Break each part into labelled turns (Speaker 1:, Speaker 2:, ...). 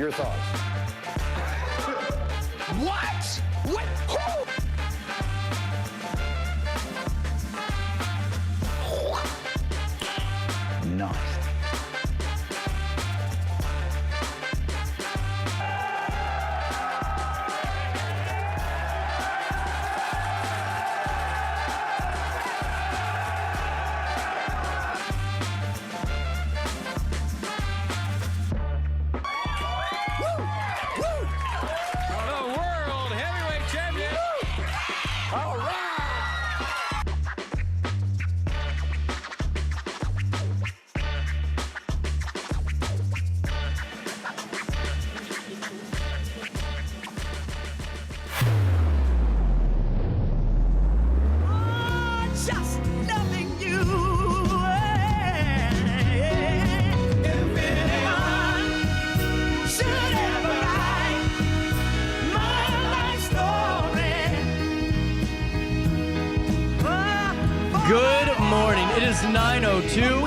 Speaker 1: Your thoughts?
Speaker 2: What? What? Who?
Speaker 1: Nice.
Speaker 3: Good morning. It is 9:02.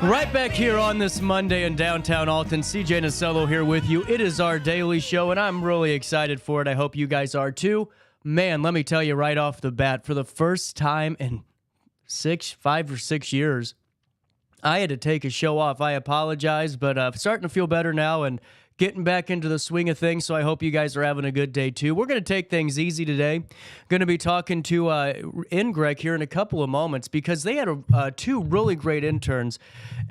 Speaker 3: Right back here on this Monday in downtown Alton. CJ Nasello here with you. It is our daily show, and I'm really excited for it. I hope you guys are too. Man, let me tell you right off the bat, for the first time in 5 or 6 years, I had to take a show off. I apologize, but starting to feel better now and getting back into the swing of things, so I hope you guys are having a good day too. We're going to take things easy today. Going to be talking to Greg here in a couple of moments because they had two really great interns,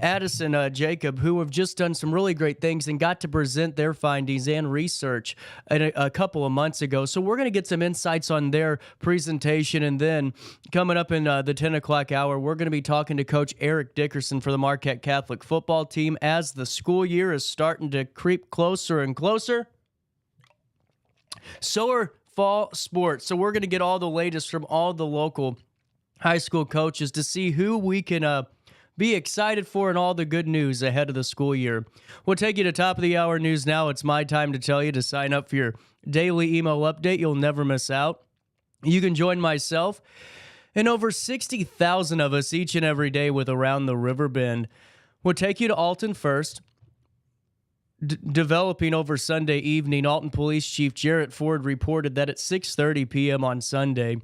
Speaker 3: Addis and Jacob, who have just done some really great things and got to present their findings and research a couple of months ago. So we're going to get some insights on their presentation, and then coming up in the 10 o'clock hour, we're going to be talking to Coach Eric Dickerson for the Marquette Catholic football team as the school year is starting to creep closer and closer. So are fall sports. So we're going to get all the latest from all the local high school coaches to see who we can be excited for and all the good news ahead of the school year. We'll take you to top of the hour news now. It's my time to tell you to sign up for your daily email update. You'll never miss out. You can join myself and over 60,000 of us each and every day with Around the Riverbend. We'll take you to Alton first. Developing over Sunday evening, Alton Police Chief Jarrett Ford reported that at 6:30 p.m. on Sunday,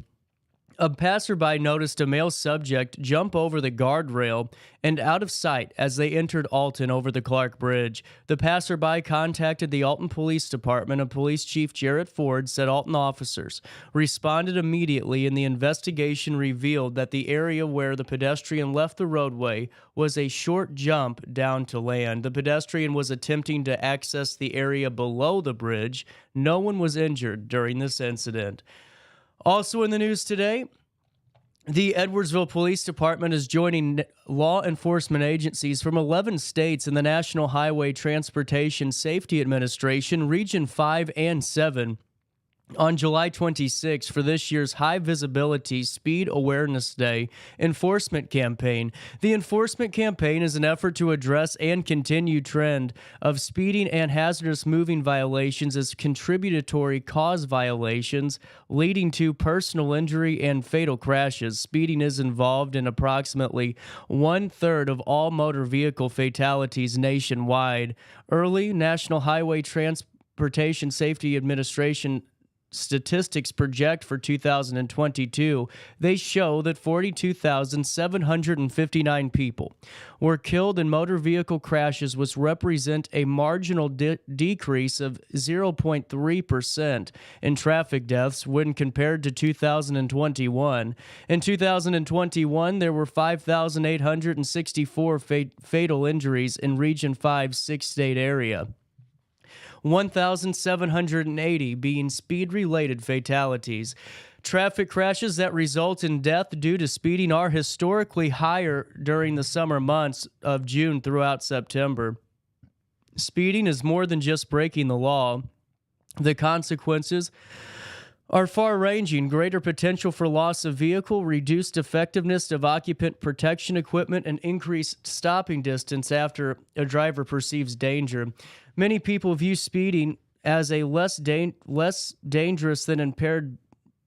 Speaker 3: a passerby noticed a male subject jump over the guardrail and out of sight as they entered Alton over the Clark Bridge. The passerby contacted the Alton Police Department, and Police Chief Jarrett Ford said Alton officers responded immediately, and the investigation revealed that the area where the pedestrian left the roadway was a short jump down to land. The pedestrian was attempting to access the area below the bridge. No one was injured during this incident. Also in the news today, the Edwardsville Police Department is joining law enforcement agencies from 11 states in the National Highway Transportation Safety Administration, Region 5 and 7, on July 26 for this year's High Visibility Speed Awareness Day enforcement campaign. The enforcement campaign is an effort to address and continue trend of speeding and hazardous moving violations as contributory cause violations leading to personal injury and fatal crashes. Speeding is involved in approximately 1/3 of all motor vehicle fatalities nationwide. Early National Highway Transportation Safety Administration statistics project for 2022, they show that 42,759 people were killed in motor vehicle crashes, which represent a marginal decrease of 0.3% in traffic deaths when compared to 2021. In 2021, there were 5,864 fatal injuries in Region 5's six-state area. 1,780 being speed-related fatalities. Traffic crashes that result in death due to speeding are historically higher during the summer months of June throughout September. Speeding is more than just breaking the law. The consequences are far-ranging: greater potential for loss of vehicle, reduced effectiveness of occupant protection equipment, and increased stopping distance after a driver perceives danger. Many people view speeding as a less dangerous than impaired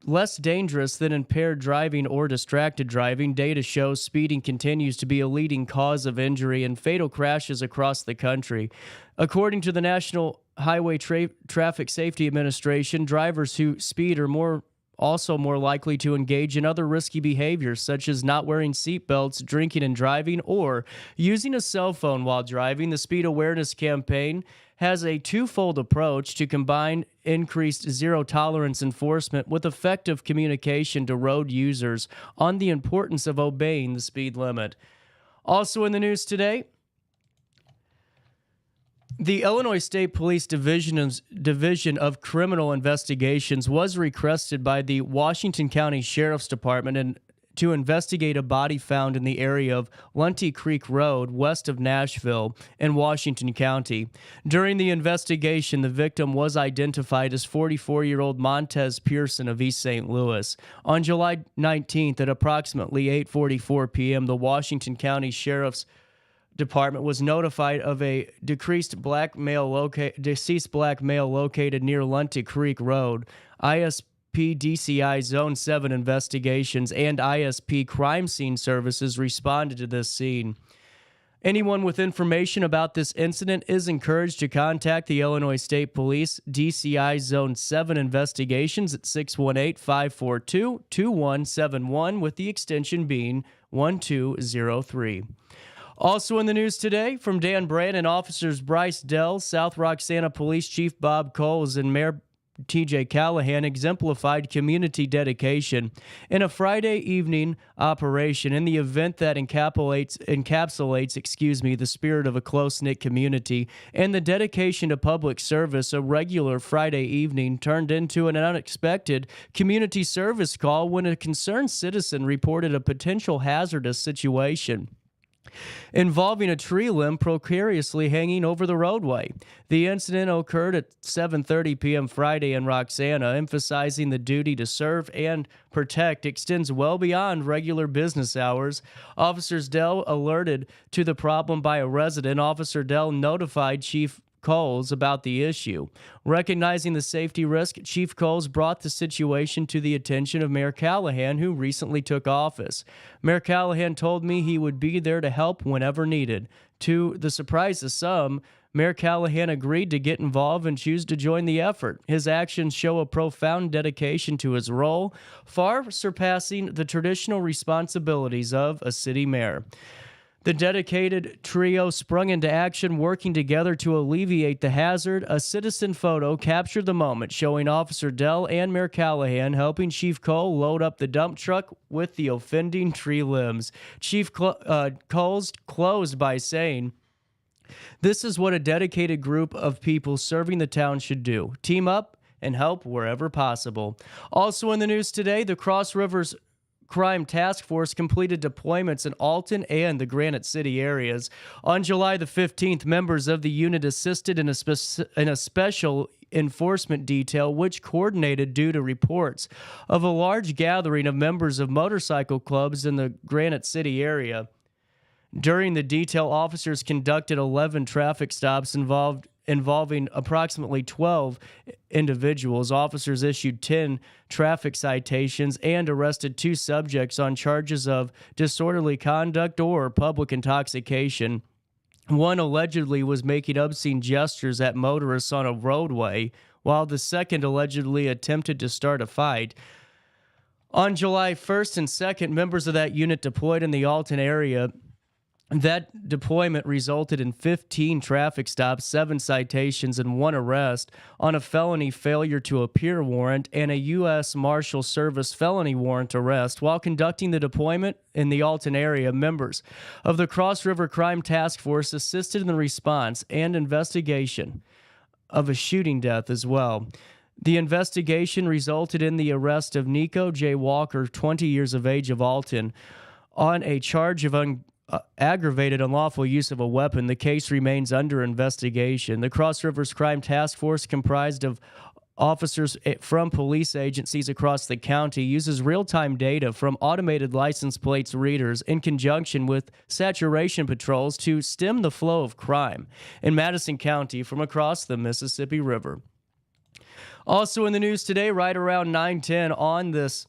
Speaker 3: less dangerous than impaired driving or distracted driving. Data shows speeding continues to be a leading cause of injury and fatal crashes across the country. According to the National Highway Traffic Safety Administration, drivers who speed are also more likely to engage in other risky behaviors such as not wearing seatbelts, drinking and driving, or using a cell phone while driving. The Speed Awareness Campaign has a twofold approach to combine increased zero-tolerance enforcement with effective communication to road users on the importance of obeying the speed limit. Also in the news today, the Illinois State Police Division of Criminal Investigations was requested by the Washington County Sheriff's Department to investigate a body found in the area of Lunty Creek Road, west of Nashville, in Washington County. During the investigation, the victim was identified as 44-year-old Montez Pearson of East St. Louis. On July 19th at approximately 8:44 p.m., the Washington County Sheriff's Department was notified of a deceased black male located near Lunty Creek Road. DCI Zone 7 investigations and ISP Crime Scene Services responded to this scene. Anyone with information about this incident is encouraged to contact the Illinois State Police DCI Zone 7 investigations at 618-542-2171 with the extension being 1203. Also in the news today, from Dan Brandon, Officers Bryce Dell, South Roxana Police Chief Bob Coles, and Mayor T.J. Callahan exemplified community dedication in a Friday evening operation in the event that encapsulates the spirit of a close-knit community and the dedication to public service. A regular Friday evening turned into an unexpected community service call when a concerned citizen reported a potential hazardous situation involving a tree limb precariously hanging over the roadway. The incident occurred at 7:30 p.m. Friday in Roxana, emphasizing the duty to serve and protect extends well beyond regular business hours. Officers Dell alerted to the problem by a resident. Officer Dell notified Chief Coles about the issue. Recognizing the safety risk, Chief Coles brought the situation to the attention of Mayor Callahan, who recently took office. Mayor Callahan told me he would be there to help whenever needed. To the surprise of some, Mayor Callahan agreed to get involved and choose to join the effort. His actions show a profound dedication to his role, far surpassing the traditional responsibilities of a city mayor. The dedicated trio sprung into action, working together to alleviate the hazard. A citizen photo captured the moment, showing Officer Dell and Mayor Callahan helping Chief Cole load up the dump truck with the offending tree limbs. Chief Coles closed by saying, "This is what a dedicated group of people serving the town should do. Team up and help wherever possible." Also in the news today, the Cross Rivers Crime Task Force completed deployments in Alton and the Granite City areas. On July the 15th, members of the unit assisted in a special enforcement detail which coordinated due to reports of a large gathering of members of motorcycle clubs in the Granite City area. During the detail, officers conducted 11 traffic stops involving approximately 12 individuals. Officers issued 10 traffic citations and arrested 2 subjects on charges of disorderly conduct or public intoxication. One allegedly was making obscene gestures at motorists on a roadway, while the second allegedly attempted to start a fight. On July 1st and 2nd, members of that unit deployed in the Alton area. That deployment resulted in 15 traffic stops, 7 citations, and 1 arrest on a felony failure to appear warrant and a U.S. Marshal Service felony warrant arrest. While conducting the deployment in the Alton area, members of the Cross River Crime Task Force assisted in the response and investigation of a shooting death as well. The investigation resulted in the arrest of Nico J. Walker, 20 years of age, of Alton, on a charge of aggravated unlawful use of a weapon. The case remains under investigation. The Cross Rivers Crime Task Force, comprised of officers from police agencies across the county, uses real-time data from automated license plates readers in conjunction with saturation patrols to stem the flow of crime in Madison County from across the Mississippi River. Also in the news today, right around 9:10 on this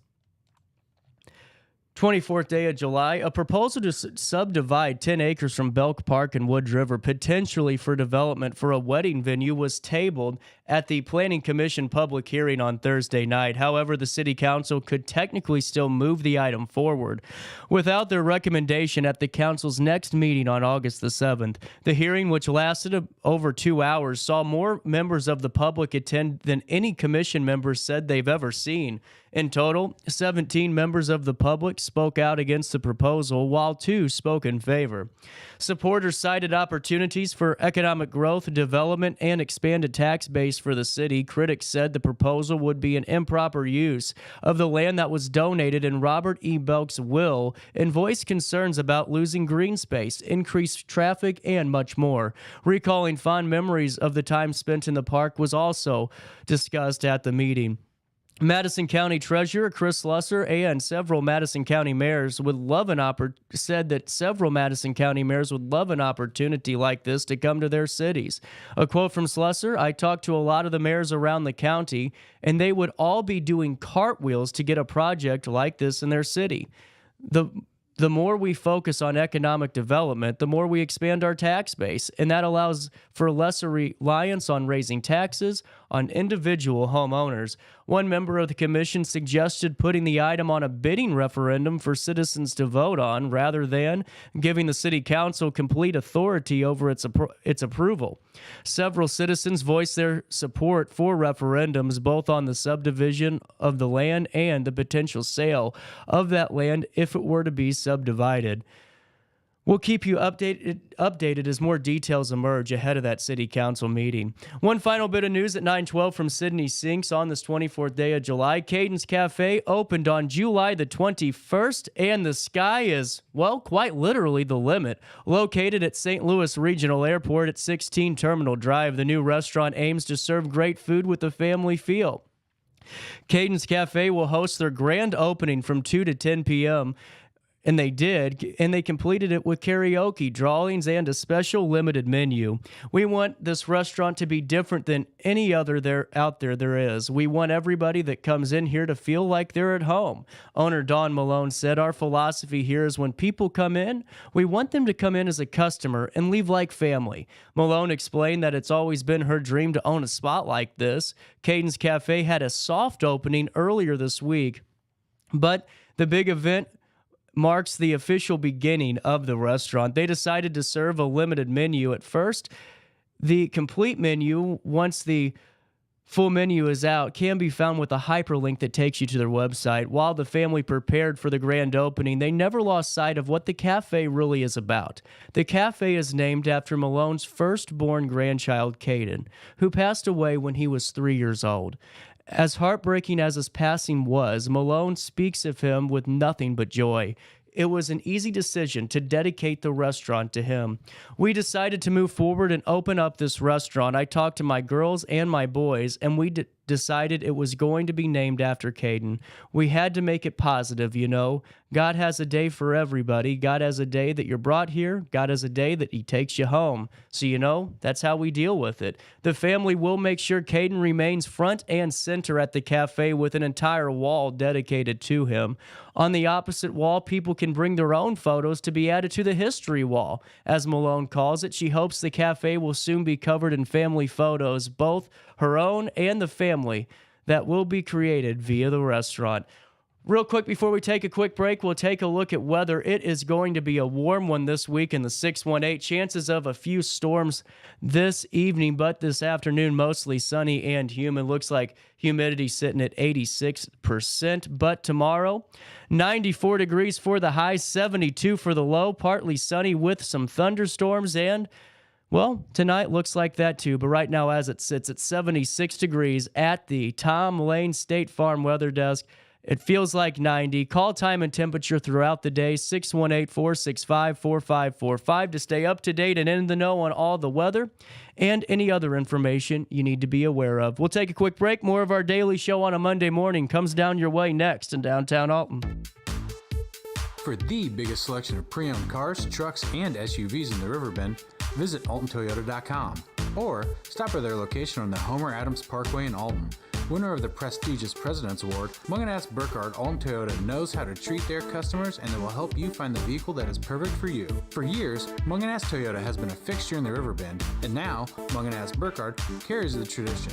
Speaker 3: 24th day of July, a proposal to subdivide 10 acres from Belk Park and Woods River, potentially for development for a wedding venue, was tabled at the Planning Commission public hearing on Thursday night. However, the City Council could technically still move the item forward without their recommendation at the Council's next meeting on August the 7th. The hearing, which lasted over 2 hours, saw more members of the public attend than any commission members said they've ever seen. In total, 17 members of the public spoke out against the proposal, while 2 spoke in favor. Supporters cited opportunities for economic growth, development, and expanded tax base for the city. Critics said the proposal would be an improper use of the land that was donated in Robert E. Belk's will and voiced concerns about losing green space, increased traffic, and much more. Recalling fond memories of the time spent in the park was also discussed at the meeting. Madison County Treasurer Chris Lusser and several Madison County mayors said that several Madison County mayors would love an opportunity like this to come to their cities. A quote from Slusser: "I talked to a lot of the mayors around the county, and they would all be doing cartwheels to get a project like this in their city. The more we focus on economic development, the more we expand our tax base, and that allows for lesser reliance on raising taxes on individual homeowners." One member of the commission suggested putting the item on a bidding referendum for citizens to vote on rather than giving the city council complete authority over its approval. Several citizens voiced their support for referendums both on the subdivision of the land and the potential sale of that land if it were to be subdivided. We'll keep you updated as more details emerge ahead of that city council meeting. One final bit of news at 9:12 from Sydney Sinks on this 24th day of July. Caden's Cafe opened on July the 21st, and the sky is, well, quite literally the limit. Located at St. Louis Regional Airport at 16 Terminal Drive, the new restaurant aims to serve great food with a family feel. Caden's Cafe will host their grand opening from 2 to 10 p.m., and they did, and they completed it with karaoke, drawings, and a special limited menu. We want this restaurant to be different than any other out there is. We want everybody that comes in here to feel like they're at home. Owner Don Malone said, "Our philosophy here is when people come in, we want them to come in as a customer and leave like family." Malone explained that it's always been her dream to own a spot like this. Caden's Cafe had a soft opening earlier this week, but the big event marks the official beginning of the restaurant. They decided to serve a limited menu at first. The complete menu, once the full menu is out, can be found with a hyperlink that takes you to their website. While the family prepared for the grand opening, they never lost sight of what the cafe really is about. The cafe is named after Malone's firstborn grandchild, Caden, who passed away when he was 3 years old. As heartbreaking as his passing was, Malone speaks of him with nothing but joy. It was an easy decision to dedicate the restaurant to him. We decided to move forward and open up this restaurant. I talked to my girls and my boys, and we decided it was going to be named after Caden. We had to make it positive, you know. God has a day for everybody. God has a day that you're brought here. God has a day that he takes you home. So, you know, that's how we deal with it. The family will make sure Caden remains front and center at the cafe with an entire wall dedicated to him. On the opposite wall, people can bring their own photos to be added to the history wall. As Malone calls it, she hopes the cafe will soon be covered in family photos, both her own and the family, that will be created via the restaurant. Real quick, before we take a quick break, we'll take a look at weather. It is going to be a warm one this week in the 618. Chances of a few storms this evening, but this afternoon, mostly sunny and humid. Looks like humidity sitting at 86%. But tomorrow, 94 degrees for the high, 72 for the low, partly sunny with some thunderstorms, and well, tonight looks like that too, but right now as it sits at 76 degrees at the Tom Lane State Farm Weather Desk, it feels like 90. Call time and temperature throughout the day, 618-465-4545 to stay up to date and in the know on all the weather and any other information you need to be aware of. We'll take a quick break. More of our daily show on a Monday morning comes down your way next in downtown Alton.
Speaker 1: For the biggest selection of pre-owned cars, trucks, and SUVs in the Riverbend, visit AltonToyota.com or stop by their location on the Homer Adams Parkway in Alton. winner of the prestigious President's Award, Munganast Burkhardt Alton Toyota knows how to treat their customers, and they will help you find the vehicle that is perfect for you. For years, Munganast Toyota has been a fixture in the Riverbend, and now Munganast Burkhardt carries the tradition.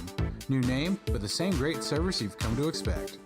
Speaker 1: New name, but the same great service you've come to expect.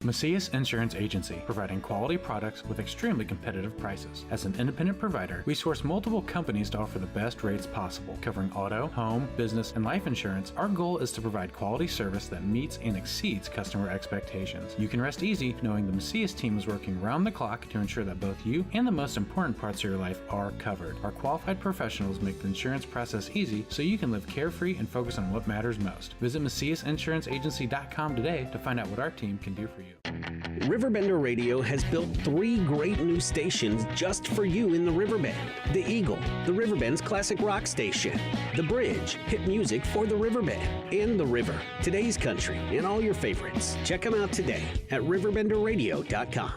Speaker 1: Macias Insurance Agency, providing quality products with extremely competitive prices. As an independent provider, we source multiple companies to offer the best rates possible. Covering auto, home, business, and life insurance, our goal is to provide quality service that meets and exceeds customer expectations. You can rest easy knowing the Macias team is working round the clock to ensure that both you and the most important parts of your life are covered. Our qualified professionals make the insurance process easy so you can live carefree and focus on what matters most. Visit MaciasInsuranceAgency.com today to find out what our team can do for you.
Speaker 2: Riverbender Radio has built 3 great new stations just for you in the Riverbend. The Eagle, the Riverbend's classic rock station. The Bridge, hit music for the Riverbend. And The River, today's country, and all your favorites. Check them out today at RiverBender.com.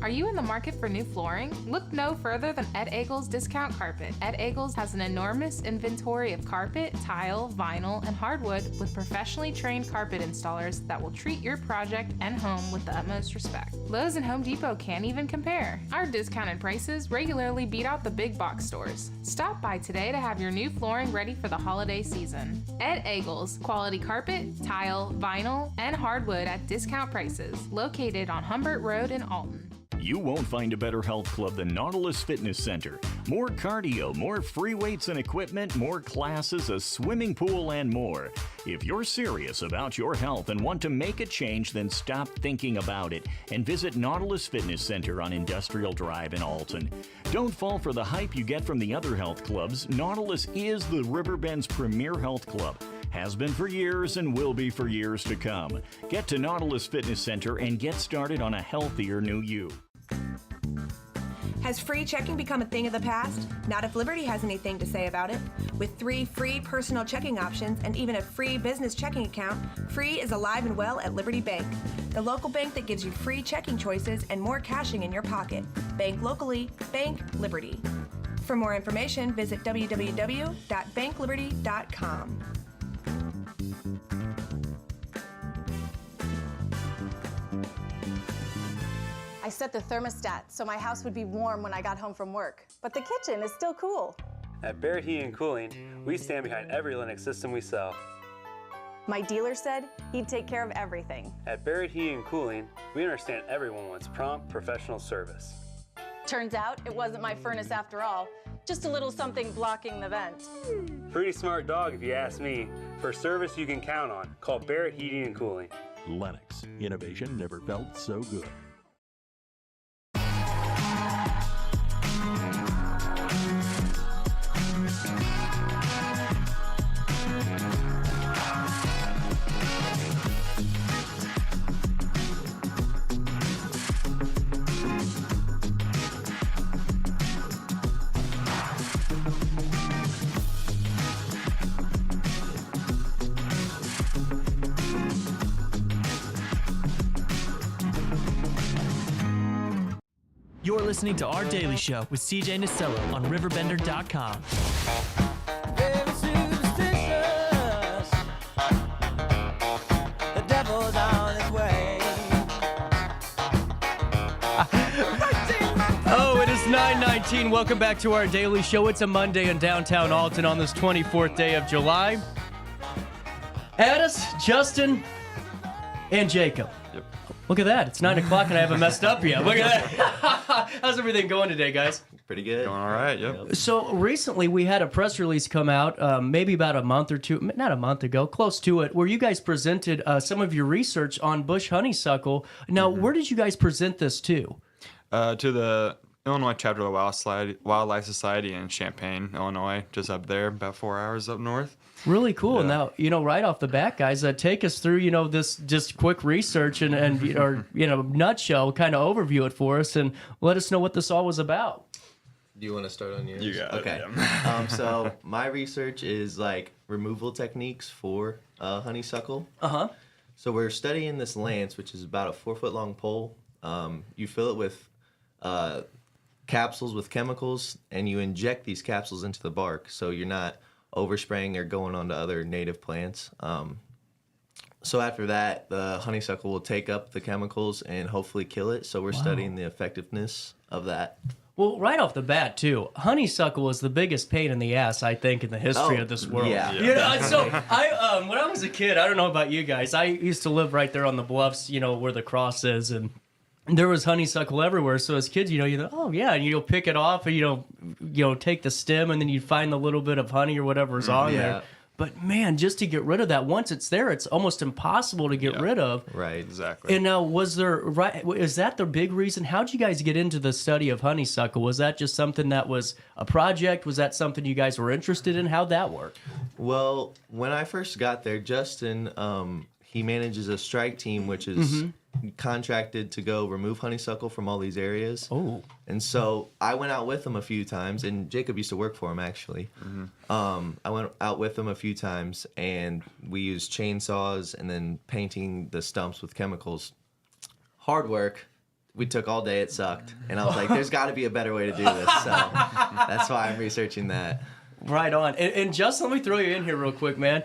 Speaker 4: Are you in the market for new flooring? Look no further than Ed Eagles Discount Carpet. Ed Eagles has an enormous inventory of carpet, tile, vinyl, and hardwood with professionally trained carpet installers that will treat your project and home with the utmost respect. Lowe's and Home Depot can't even compare. Our discounted prices regularly beat out the big box stores. Stop by today to have your new flooring ready for the holiday season. Ed Eagles, quality carpet, tile, vinyl, and hardwood at discount prices, located on Humbert Road in Alton.
Speaker 5: You won't find a better health club than Nautilus Fitness Center. More cardio, more free weights and equipment, more classes, a swimming pool, and more. If you're serious about your health and want to make a change, then stop thinking about it and visit Nautilus Fitness Center on Industrial Drive in Alton. Don't fall for the hype you get from the other health clubs. Nautilus is the Riverbend's premier health club. Has been for years and will be for years to come. Get to Nautilus Fitness Center and get started on a healthier new you.
Speaker 6: Has free checking become a thing of the past? Not if Liberty has anything to say about it. With 3 free personal checking options and even a free business checking account, free is alive and well at Liberty Bank, the local bank that gives you free checking choices and more cashing in your pocket. Bank locally, bank Liberty. For more information, visit www.bankliberty.com.
Speaker 7: I set the thermostat so my house would be warm when I got home from work, but the kitchen is still cool.
Speaker 8: At Barrett Heating and Cooling, we stand behind every Linux system we sell.
Speaker 7: My dealer said he'd take care of everything.
Speaker 8: At Barrett Heating and Cooling, we understand everyone wants prompt, professional service.
Speaker 7: Turns out it wasn't my furnace after all, just a little something blocking the vent.
Speaker 8: Pretty smart dog if you ask me. For service you can count on, call Barrett Heating and Cooling.
Speaker 9: Lennox, innovation never felt so good.
Speaker 10: You're listening to Our Daily Show with CJ Nasello on RiverBender.com.
Speaker 11: Very superstitious. The devil's on his way.
Speaker 3: Oh, it is 9:19. Welcome back to Our Daily Show. It's a Monday in downtown Alton on this 24th day of July. Addis, Justin, and Jacob. Look at that. It's 9 o'clock and I haven't messed up yet. Look at that. How's everything going today, guys?
Speaker 12: Pretty good. Going all right, yep.
Speaker 3: So recently we had a press release come out, maybe about a month or two, not a month ago, close to it, where you guys presented some of your research on bush honeysuckle. Now, where did you guys present this to?
Speaker 12: To the Illinois chapter of the Wildlife Society in Champaign, Illinois, just up there, about 4 hours up north.
Speaker 3: Really cool.
Speaker 12: Yeah.
Speaker 3: Now, right off the bat, guys, take us through, this just quick research and or, nutshell kind of overview it for us and let us know what this all was about.
Speaker 13: Do you want to start on yours?
Speaker 12: You got it.
Speaker 13: Okay. So my research is like removal techniques for honeysuckle.
Speaker 3: Uh-huh.
Speaker 13: So we're studying this lance, which is about a 4-foot long pole. You fill it with capsules with chemicals, and you inject these capsules into the bark, so you're not overspraying or going onto other native plants. So after that, the honeysuckle will take up the chemicals and hopefully kill it. So we're studying the effectiveness of that.
Speaker 3: Well, right off the bat, too, honeysuckle is the biggest pain in the ass, I think, in the history of this world.
Speaker 13: Yeah.
Speaker 3: You know, so when I was a kid, I don't know about you guys, I used to live right there on the bluffs, you know, where the cross is, and there was honeysuckle everywhere. So as kids, you know, you thought, oh yeah, and you'll pick it off, and you know, take the stem, and then you find the little bit of honey or whatever's on there. But man, just to get rid of that, once it's there, it's almost impossible to get rid of.
Speaker 13: Right,
Speaker 12: exactly.
Speaker 3: And now, is that the big reason? How'd you guys get into the study of honeysuckle? Was that just something that was a project? Was that something you guys were interested in? How'd that work?
Speaker 13: Well, when I first got there, Justin, he manages a strike team, which is contracted to go remove honeysuckle from all these areas.
Speaker 3: Oh.
Speaker 13: And so I went out with him a few times, and Jacob used to work for him, actually. I went out with him a few times, and we used chainsaws and then painting the stumps with chemicals. Hard work. We took all day. It sucked. And I was like, there's got to be a better way to do this. So that's why I'm researching that.
Speaker 3: Right on. And Justin, let me throw you in here real quick, man.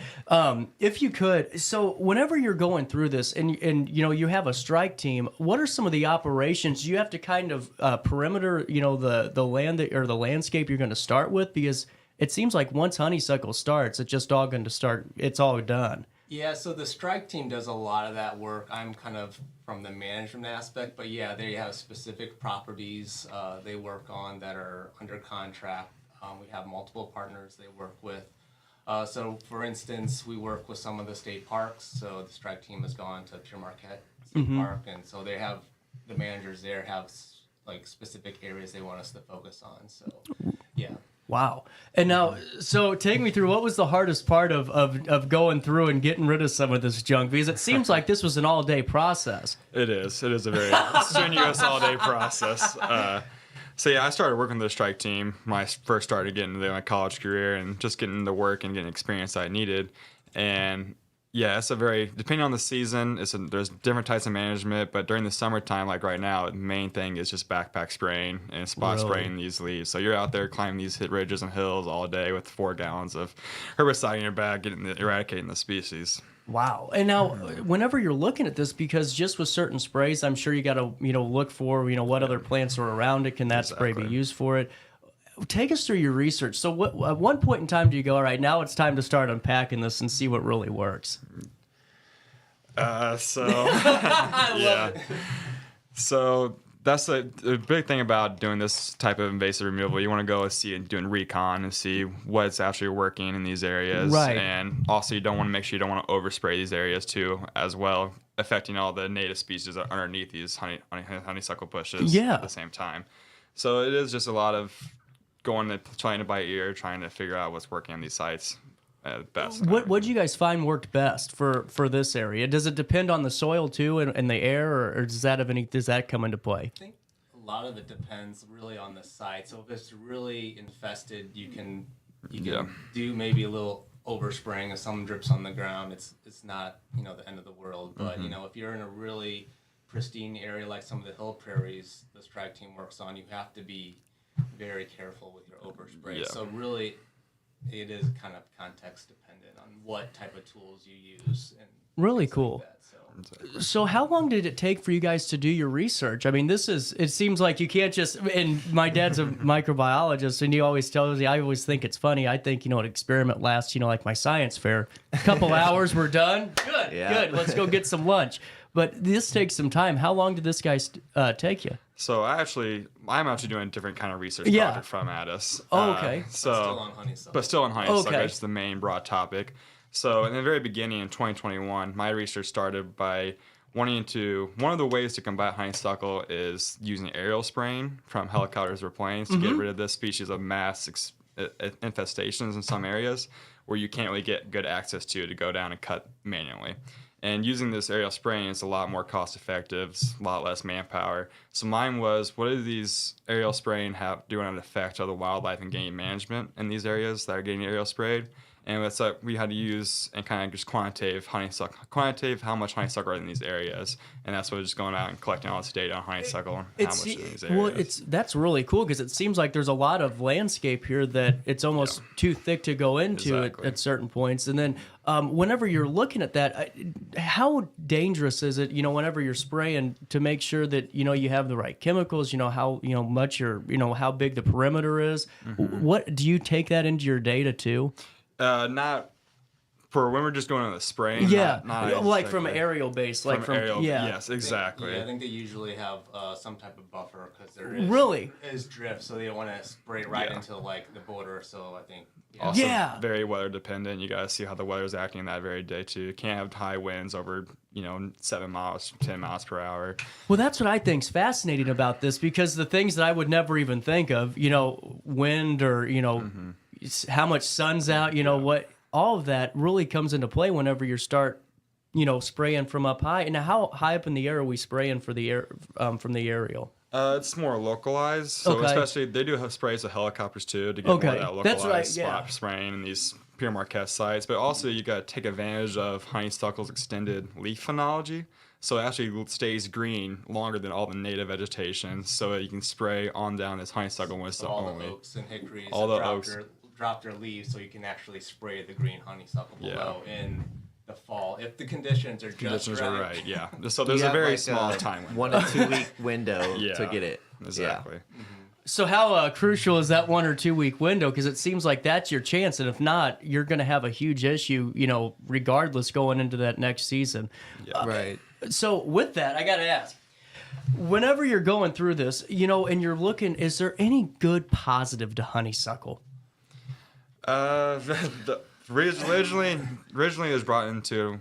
Speaker 3: If you could, so whenever you're going through this and you know, you have a strike team, what are some of the operations you have to kind of perimeter, you know, the land or the landscape you're going to start with? Because it seems like once honeysuckle starts, it's just all going to start, it's all done.
Speaker 14: Yeah, so the strike team does a lot of that work. I'm kind of from the management aspect, but yeah, they have specific properties they work on that are under contract. We have multiple partners they work with. So, for instance, we work with some of the state parks. So the strike team has gone to Pure Marquette State Park, and so they have the managers there have like specific areas they want us to focus on. So, yeah.
Speaker 3: Wow. And now, so take me through, what was the hardest part of going through and getting rid of some of this junk? Because it seems like this was an all-day process.
Speaker 12: It is. It is a very strenuous all-day process. So yeah, I started working with the strike team when I first started getting into my college career and just getting the work and getting experience I needed. And yeah, it's a very, depending on the season, there's different types of management, but during the summertime, like right now, the main thing is just backpack spraying and spot spraying these leaves. So you're out there climbing these ridges and hills all day with 4 gallons of herbicide in your bag, eradicating the species.
Speaker 3: Wow. And now, whenever you're looking at this, because just with certain sprays, I'm sure you got to, you know, look for, you know, what other plants are around it. Can that spray be used for it? Take us through your research. So at one point in time do you go, all right, now it's time to start unpacking this and see what really works?
Speaker 12: I love it. So that's the big thing about doing this type of invasive removal. You want to go see and doing recon and see what's actually working in these areas.
Speaker 3: Right.
Speaker 12: And also you don't want to make sure you don't want to overspray these areas too as well, affecting all the native species that are underneath these honeysuckle bushes at the same time. So it is just a lot of going and trying to by ear, trying to figure out what's working on these sites at best.
Speaker 3: What do you guys find worked best for this area? Does it depend on the soil too and the air, or does that come into play?
Speaker 14: I think a lot of it depends really on the site. So if it's really infested, you can do maybe a little overspraying. If some drips on the ground, it's not, you know, the end of the world. But you know, if you're in a really pristine area like some of the hill prairies the strike team works on, you have to be very careful with your overspray.
Speaker 12: Yeah.
Speaker 14: So really, it is kind of context dependent on what type of tools you use. And
Speaker 3: really cool.
Speaker 14: Like that,
Speaker 3: So how long did it take for you guys to do your research? I mean, it seems like you can't just, and my dad's a microbiologist, and he always tells me, I always think it's funny. I think, you know, an experiment lasts, you know, like my science fair. A couple hours, we're done. Good. Let's go get some lunch. But this takes some time. How long did this guy take you?
Speaker 12: So I'm actually doing a different kind of research project from Addis.
Speaker 3: Oh, okay.
Speaker 12: But still on honeysuckle. That's the main broad topic. So in the very beginning in 2021, my research started by one of the ways to combat honeysuckle is using aerial spraying from helicopters or planes to get rid of this species of mass infestations in some areas where you can't really get good access to go down and cut manually. And using this aerial spraying is a lot more cost effective, a lot less manpower. So mine was, what do these aerial spraying doing an effect on the wildlife and game management in these areas that are getting aerial sprayed? And it's like we had to use and kind of just quantitative how much honeysuckle are in these areas, and that's what just going out and collecting all this data on honeysuckle and how much in these areas.
Speaker 3: Well, that's really cool because it seems like there's a lot of landscape here that it's almost too thick to go into at certain points. And then whenever you're looking at that, how dangerous is it? Whenever you're spraying, to make sure that you have the right chemicals. How much how big the perimeter is. What do you take that into your data too?
Speaker 12: Not for when we're just going on the spraying.
Speaker 3: Yeah,
Speaker 12: not
Speaker 3: like from aerial base, like from
Speaker 12: aerial.
Speaker 3: Yeah.
Speaker 12: Yes, exactly.
Speaker 14: I think they usually have some type of buffer because there is drift, so they don't want to spray right into like the border. So I think
Speaker 12: also very weather dependent. You gotta see how the weather's acting that very day too. You can't have high winds over 7 miles, 10 miles per hour.
Speaker 3: Well, that's what I think's fascinating about this, because the things that I would never even think of, wind or how much sun's out, what, all of that really comes into play whenever you start, spraying from up high. And how high up in the air are we spraying for the air from the aerial?
Speaker 12: It's more localized, so especially they do have sprays of helicopters too to get more of that localized spot spraying in these pure Marquette sites. But also you got to take advantage of honeysuckle's extended leaf phenology. So it actually stays green longer than all the native vegetation, so you can spray on down this honeysuckle when it's the
Speaker 14: all
Speaker 12: only.
Speaker 14: The oaks and hickories
Speaker 12: all the oaks
Speaker 14: drop their leaves, so you can actually spray the green honeysuckle below in the fall if the conditions are just right.
Speaker 12: Yeah. So there's a very small time window.
Speaker 13: 1 to 2 week window to get it.
Speaker 12: Exactly.
Speaker 13: Yeah.
Speaker 3: So how crucial is that 1 or 2 week window? Because it seems like that's your chance, and if not, you're going to have a huge issue, regardless going into that next season.
Speaker 12: Yeah.
Speaker 13: Right.
Speaker 3: So with that, I got to ask, whenever you're going through this, and you're looking, is there any good positive to honeysuckle?
Speaker 12: Originally it was brought into,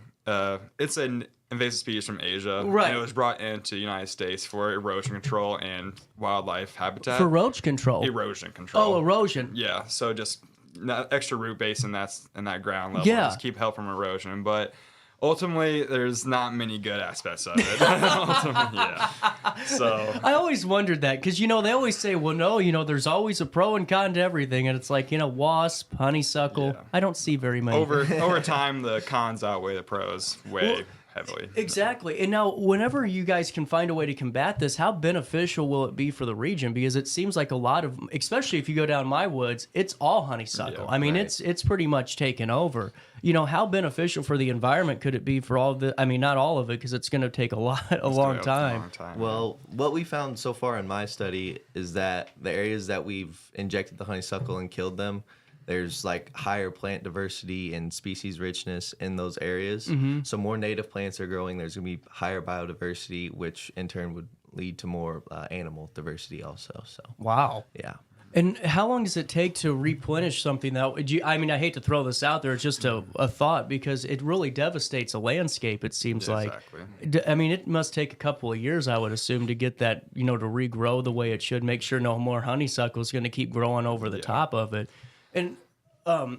Speaker 12: it's an invasive species from Asia.
Speaker 3: Right.
Speaker 12: And it was brought into the United States for erosion control and wildlife habitat.
Speaker 3: For roach control?
Speaker 12: Erosion control.
Speaker 3: Oh, erosion.
Speaker 12: Yeah, so just extra root base in that ground level.
Speaker 3: Yeah.
Speaker 12: Just keep help from erosion. But ultimately, there's not many good aspects of it. So
Speaker 3: I always wondered that because, they always say, well, no, there's always a pro and con to everything. And it's like, wasp, honeysuckle. I don't see very many.
Speaker 12: Over time, the cons outweigh the pros heavily.
Speaker 3: Exactly. And now, whenever you guys can find a way to combat this, how beneficial will it be for the region? Because it seems like a lot of, especially if you go down my woods, it's all honeysuckle. I mean, it's pretty much taken over. How beneficial for the environment could it be for all of the? I mean, not all of it, because it's going to take a long time.
Speaker 13: Well, what we found so far in my study is that the areas that we've injected the honeysuckle and killed them, there's like higher plant diversity and species richness in those areas. So more native plants are growing. There's going to be higher biodiversity, which in turn would lead to more animal diversity also. So
Speaker 3: wow.
Speaker 13: Yeah.
Speaker 3: And how long does it take to replenish something that? I mean, I hate to throw this out there. It's just a thought, because it really devastates a landscape. It seems like. Exactly. I mean, it must take a couple of years, I would assume, to get that to regrow the way it should. Make sure no more honeysuckle is going to keep growing over the top of it. And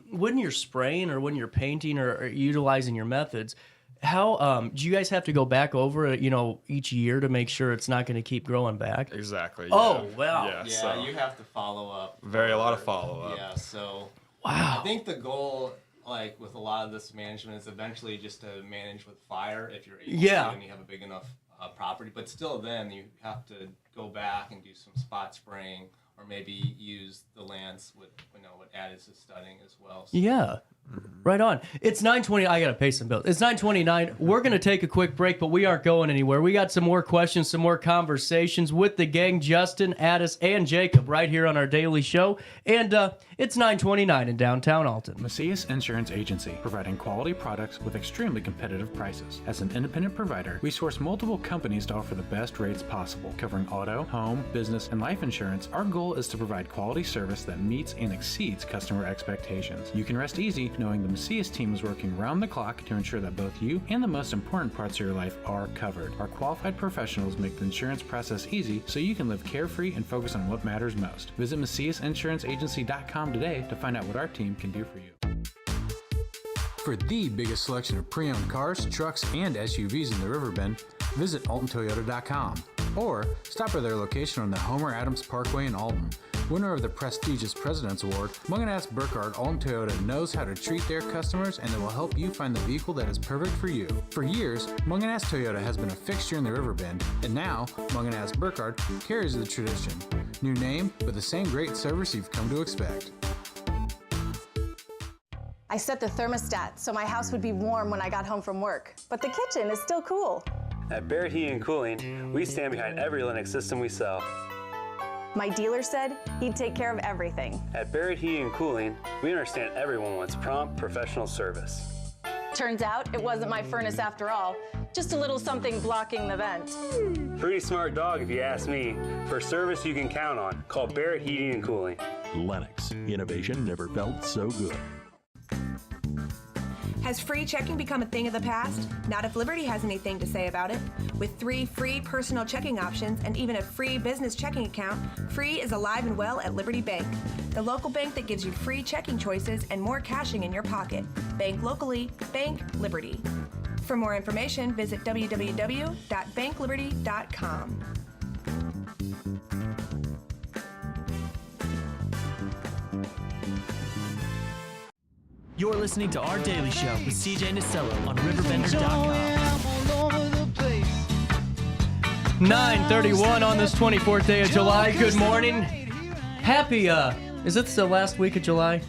Speaker 3: when you're spraying or when you're painting or utilizing your methods, how do you guys have to go back over it, each year to make sure it's not going to keep growing back?
Speaker 12: Exactly.
Speaker 3: Yeah. Oh, wow.
Speaker 14: Yeah, so you have to follow up.
Speaker 12: A lot of follow up.
Speaker 14: Yeah, so
Speaker 3: wow.
Speaker 14: I think the goal, like with a lot of this management, is eventually just to manage with fire if you're able to and you have a big enough property. But still, then you have to go back and do some spot spraying, or maybe use the lands with what Addis is studying as well. So.
Speaker 3: Yeah. Right on. It's 9:20. I got to pay some bills. It's 9:29. We're going to take a quick break, but we aren't going anywhere. We got some more questions, some more conversations with the gang, Justin, Addis, and Jacob, right here on our daily show. And it's 9:29 in downtown Alton.
Speaker 1: Macias Insurance Agency, providing quality products with extremely competitive prices. As an independent provider, we source multiple companies to offer the best rates possible, covering auto, home, business, and life insurance. Our goal is to provide quality service that meets and exceeds customer expectations. You can rest easy knowing the Macias team is working round the clock to ensure that both you and the most important parts of your life are covered. Our qualified professionals make the insurance process easy so you can live carefree and focus on what matters most. Visit MaciasInsuranceAgency.com today to find out what our team can do for you. For the biggest selection of pre-owned cars, trucks, and SUVs in the Riverbend, visit AltonToyota.com or stop by their location on the Homer Adams Parkway in Alton. Winner of the prestigious President's Award, Munganast Burkhardt Alton Toyota knows how to treat their customers, and they will help you find the vehicle that is perfect for you. For years, Munganast Toyota has been a fixture in the Riverbend, and now Munganast Burkhardt carries the tradition. New name, but the same great service you've come to expect.
Speaker 7: I set the thermostat so my house would be warm when I got home from work, but the kitchen is still cool.
Speaker 8: At Barrett Heating and Cooling, we stand behind every Linux system we sell.
Speaker 7: My dealer said he'd take care of everything.
Speaker 8: At Barrett Heating and Cooling, we understand everyone wants prompt, professional service.
Speaker 7: Turns out it wasn't my furnace after all, just a little something blocking the vent.
Speaker 8: Pretty smart dog if you ask me. For service you can count on, call Barrett Heating and Cooling.
Speaker 9: Lennox. Innovation never felt so good.
Speaker 6: Has free checking become a thing of the past? Not if Liberty has anything to say about it. With 3 free personal checking options and even a free business checking account, free is alive and well at Liberty Bank, the local bank that gives you free checking choices and more cashing in your pocket. Bank locally, bank Liberty. For more information, visit www.bankliberty.com.
Speaker 10: You're listening to Our Daily Show with CJ Nasello on RiverBender.com.
Speaker 3: 9:31 on this 24th day of July. Good morning. Happy, is it the last week of July?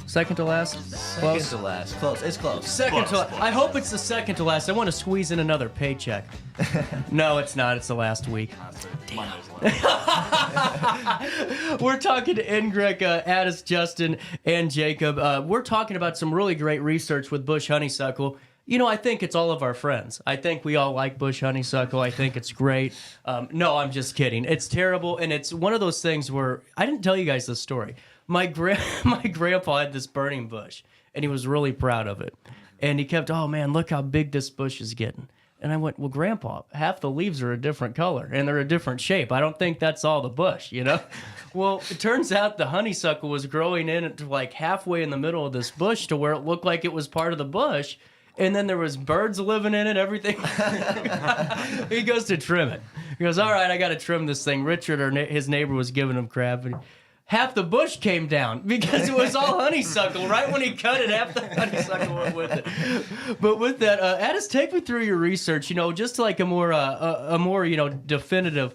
Speaker 3: Second to last?
Speaker 13: Second to last. Close. It's close.
Speaker 3: Second to last. I hope it's the second to last. I want to squeeze in another paycheck. No, it's not. It's the last week. We're talking to Ingrid, Addis, Justin, and Jacob. We're talking about some really great research with bush honeysuckle. You know, I think it's all of our friends. I think we all like bush honeysuckle. I think it's great. No, I'm just kidding. It's terrible, and it's one of those things where I didn't tell you guys this story. My grandpa had this burning bush, and he was really proud of it. And he kept, oh man, look how big this bush is getting. And I went, well, Grandpa, half the leaves are a different color, and they're a different shape. I don't think that's all the bush, you know? Well, it turns out the honeysuckle was growing in to like halfway in the middle of this bush to where it looked like it was part of the bush. And then there was birds living in it, everything. He goes to trim it. He goes, all right, I got to trim this thing. Richard, his neighbor, was giving him crap. And half the bush came down because it was all honeysuckle. Right when he cut it, half the honeysuckle went with it. But with that, Addis, take me through your research, you know, just like a more you know, definitive,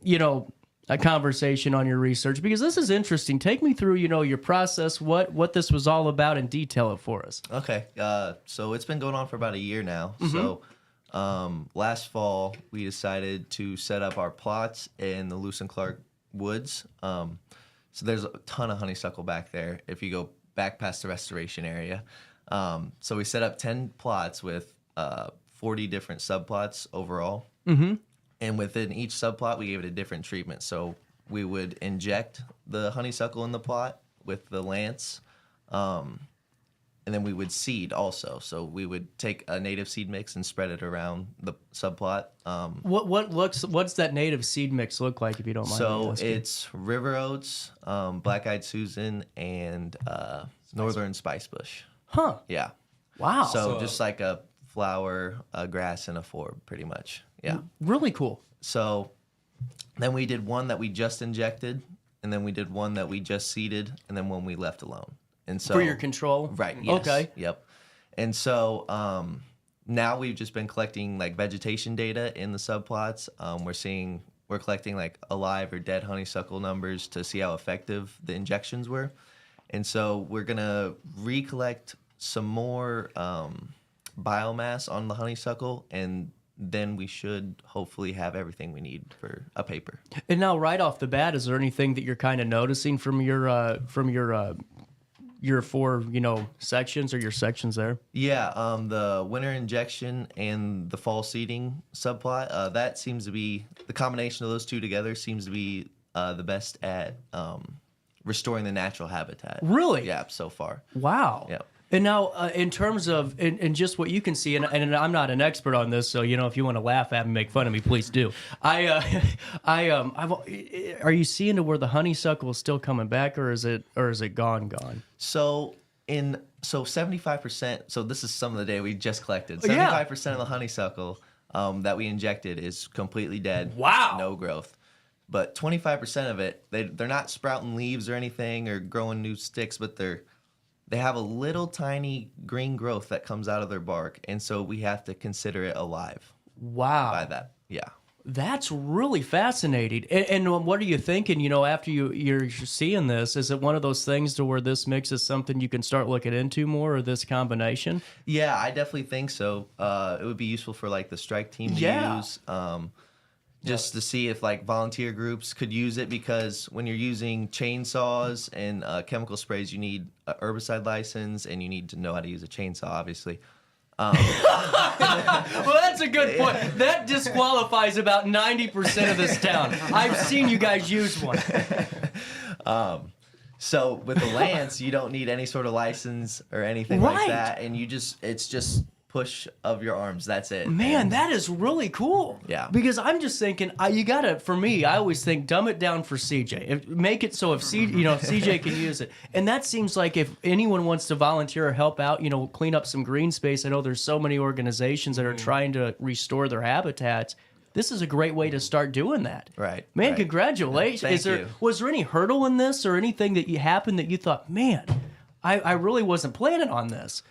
Speaker 3: you know, a conversation on your research, because this is interesting. Take me through, you know, your process, what this was all about, and detail it for us.
Speaker 13: Okay. So it's been going on for about a year now. Mm-hmm. So last fall, we decided to set up our plots in the Lewis and Clark woods. So there's a ton of honeysuckle back there if you go back past the restoration area. So we set up 10 plots with 40 different subplots overall. Mm-hmm. And within each subplot, we gave it a different treatment. So we would inject the honeysuckle in the plot with the lance, and then we would seed also. So we would take a native seed mix and spread it around the subplot.
Speaker 3: What's that native seed mix look like, if you don't mind?
Speaker 13: So it's river oats, black-eyed Susan, and northern spicebush.
Speaker 3: Huh.
Speaker 13: Yeah.
Speaker 3: Wow.
Speaker 13: So just like a flower, a grass, and a forb, pretty much. Yeah.
Speaker 3: Really cool.
Speaker 13: So then we did one that we just injected, and then we did one that we just seeded, and then one we left alone. And so
Speaker 3: for your control?
Speaker 13: Right. Yes.
Speaker 3: Okay.
Speaker 13: Yep. And so now we've just been collecting like vegetation data in the subplots. We're collecting like alive or dead honeysuckle numbers to see how effective the injections were. And so we're gonna recollect some more biomass on the honeysuckle, and then we should hopefully have everything we need for a paper.
Speaker 3: And now, right off the bat, is there anything that you're kind of noticing from your 4, you know, sections or your sections there?
Speaker 13: Yeah, the winter injection and the fall seeding subplot, that seems to be, the combination of those two together seems to be the best at restoring the natural habitat.
Speaker 3: Really?
Speaker 13: Yeah, so far.
Speaker 3: Wow.
Speaker 13: Yeah.
Speaker 3: And now, in terms of, and just what you can see, and I'm not an expert on this, so, you know, if you want to laugh at me, make fun of me, please do. Are you seeing to where the honeysuckle is still coming back, or is it gone?
Speaker 13: So 75%, so this is some of the data we just collected. 75% of the honeysuckle that we injected is completely dead.
Speaker 3: Wow.
Speaker 13: No growth. but 25% of it, they're not sprouting leaves or anything or growing new sticks, but they have a little tiny green growth that comes out of their bark, and so we have to consider it alive.
Speaker 3: Wow.
Speaker 13: By that, yeah.
Speaker 3: That's really fascinating. And what are you thinking, after you're seeing this? Is it one of those things to where this mix is something you can start looking into more, or this combination?
Speaker 13: Yeah, I definitely think so. It would be useful for like the strike team to use. Just to see if like volunteer groups could use it, because when you're using chainsaws and chemical sprays, you need a herbicide license and you need to know how to use a chainsaw, obviously.
Speaker 3: Well, that's a good point. That disqualifies about 90% of this town. I've seen you guys use one.
Speaker 13: So with the lance, you don't need any sort of license or anything like that, and it's just push of your arms. That's it.
Speaker 3: Man, that is really cool.
Speaker 13: Yeah.
Speaker 3: Because I'm just thinking, you gotta. For me, I always think dumb it down for CJ. Make it so if CJ can use it, and that seems like if anyone wants to volunteer or help out, clean up some green space. I know there's so many organizations that are trying to restore their habitats. This is a great way to start doing that.
Speaker 13: Right.
Speaker 3: Man,
Speaker 13: right.
Speaker 3: Congratulations.
Speaker 13: Thank you.
Speaker 3: Was there any hurdle in this or anything that happened that you thought, man, I really wasn't planning on this?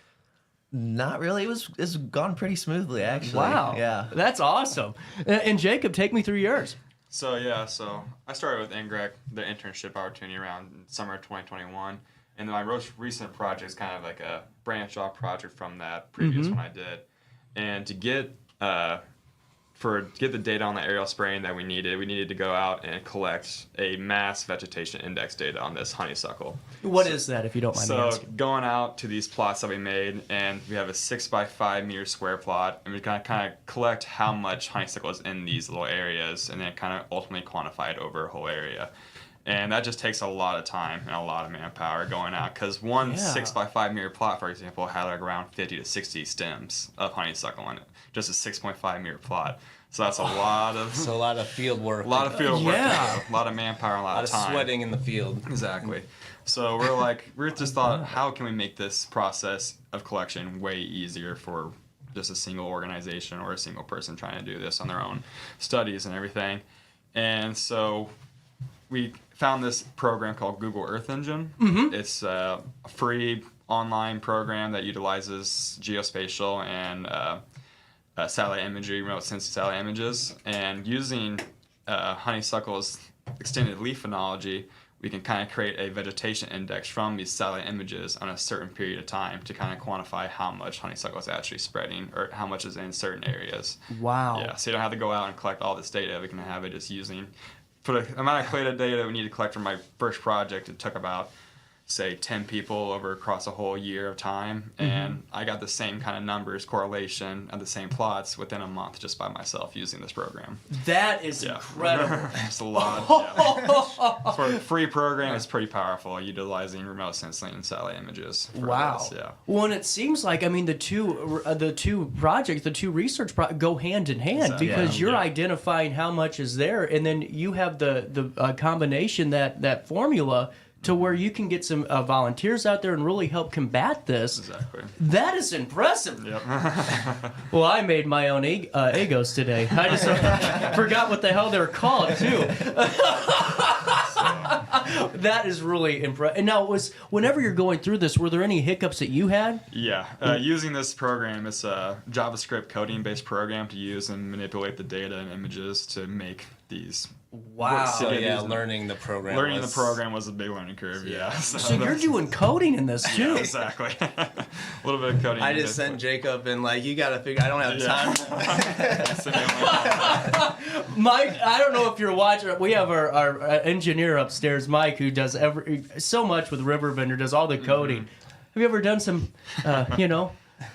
Speaker 13: Not really. It's gone pretty smoothly, actually.
Speaker 3: Wow.
Speaker 13: Yeah.
Speaker 3: That's awesome. And Jacob, take me through yours.
Speaker 12: So I started with INGREC, the internship opportunity around summer of 2021. And then my most recent project is kind of like a branch off project from that previous one I did. And to get the data on the aerial spraying that we needed to go out and collect a mass vegetation index data on this honeysuckle.
Speaker 3: What is that, if you don't mind me asking?
Speaker 12: So going out to these plots that we made, and we have a 6x5 meter square plot, and we kind of collect how much honeysuckle is in these little areas, and then kind of ultimately quantify it over a whole area. And that just takes a lot of time and a lot of manpower going out, because one 6x5 meter plot, for example, had like around 50 to 60 stems of honeysuckle in it, just a 6.5 meter plot. So that's a lot of
Speaker 14: field work.
Speaker 12: A lot of field work. A lot of manpower, a lot of time.
Speaker 14: Sweating in the field.
Speaker 12: Exactly. So we just thought, how can we make this process of collection way easier for just a single organization or a single person trying to do this on their own studies and everything. And so we found this program called Google Earth Engine. It's a free online program that utilizes geospatial and satellite imagery, remote sensing satellite images, and using honeysuckle's extended leaf phenology, we can kind of create a vegetation index from these satellite images on a certain period of time to kind of quantify how much honeysuckle is actually spreading or how much is in certain areas.
Speaker 3: Wow.
Speaker 12: Yeah, so you don't have to go out and collect all this data. We can have it just using, for the amount of data that we need to collect from my first project, it took about, say, 10 people across a whole year of time, and I got the same kind of numbers, correlation, and the same plots within a month just by myself using this program.
Speaker 3: That is incredible.
Speaker 12: It's a lot. For a free program, it's pretty powerful, utilizing remote sensing and satellite images.
Speaker 3: Wow.
Speaker 12: This, yeah.
Speaker 3: Well, and it seems like, the two projects, the two research go hand in hand, because you're identifying how much is there, and then you have the combination, that formula, to where you can get some volunteers out there and really help combat this.
Speaker 12: Exactly.
Speaker 3: That is impressive.
Speaker 12: Yep.
Speaker 3: Well, I made my own egos today. I just forgot what the hell they're called, too. That is really impressive. And now, whenever you're going through this, were there any hiccups that you had?
Speaker 12: Yeah. Using this program, it's a JavaScript coding-based program to use and manipulate the data and images to make these.
Speaker 3: Wow.
Speaker 14: So learning the program.
Speaker 12: Learning the program was a big learning curve. Yeah.
Speaker 3: So you're doing coding in this too.
Speaker 12: Yeah, exactly. A little bit of coding.
Speaker 14: I just sent Jacob and you got to figure. I don't have time.
Speaker 3: Mike, I don't know if you're watching. We have our engineer upstairs, Mike, who does so much with RiverBender, does all the coding. Have you ever done some,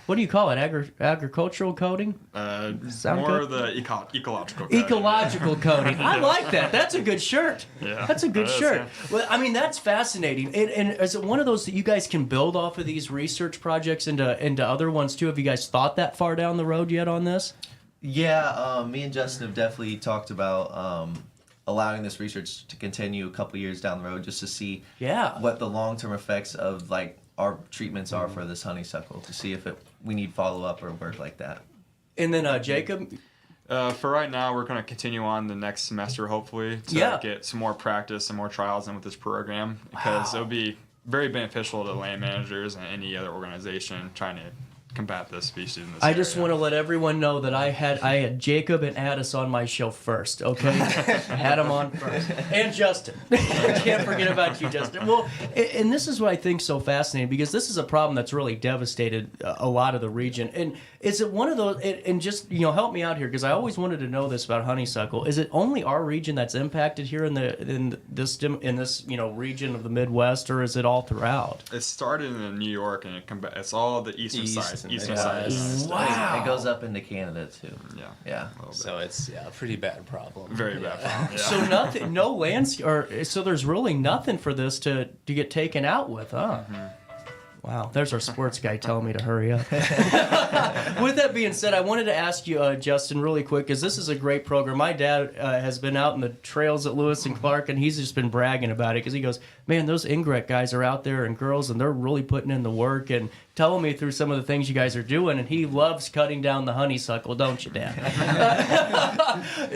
Speaker 3: what do you call it? Agricultural coding?
Speaker 12: More of the ecological coding.
Speaker 3: Ecological coding. I like that. That's a good shirt.
Speaker 12: Yeah,
Speaker 3: that's a good shirt.
Speaker 12: Yeah.
Speaker 3: Well, that's fascinating. And is it one of those that you guys can build off of these research projects into other ones too? Have you guys thought that far down the road yet on this?
Speaker 13: Yeah, me and Justin have definitely talked about allowing this research to continue a couple years down the road, just to see what the long-term effects of our treatments are for this honeysuckle, to see if we need follow-up or work like that.
Speaker 3: And then Jacob?
Speaker 12: For right now, we're going to continue on the next semester, hopefully, to get some more practice and more trials in with this program, because it'll be very beneficial to land managers and any other organization trying to combat this species in this
Speaker 3: I just want to let everyone know that I had Jacob and Addis on my show first, okay? I had them on first. And Justin. I can't forget about you, Justin. Well, and this is what I think so fascinating, because this is a problem that's really devastated a lot of the region. And is it one of those, and just, help me out here, because I always wanted to know this about honeysuckle. Is it only our region that's impacted here in this region of the Midwest, or is it all throughout?
Speaker 12: It started in New York, and it's all the eastern side.
Speaker 3: Wow.
Speaker 13: It goes up into Canada too. Yeah.
Speaker 14: So it's a pretty bad problem.
Speaker 12: Very bad problem. Yeah.
Speaker 14: So
Speaker 3: nothing, no landscape, so there's really nothing for this to get taken out with, huh? Mm-hmm. Wow, there's our sports guy telling me to hurry up. With that being said, I wanted to ask you, Justin, really quick, because this is a great program. My dad has been out in the trails at Lewis and Clark, and he's just been bragging about it, because he goes, man, those Ingrek guys are out there and girls, and they're really putting in the work and telling me through some of the things you guys are doing, and he loves cutting down the honeysuckle, don't you, Dad?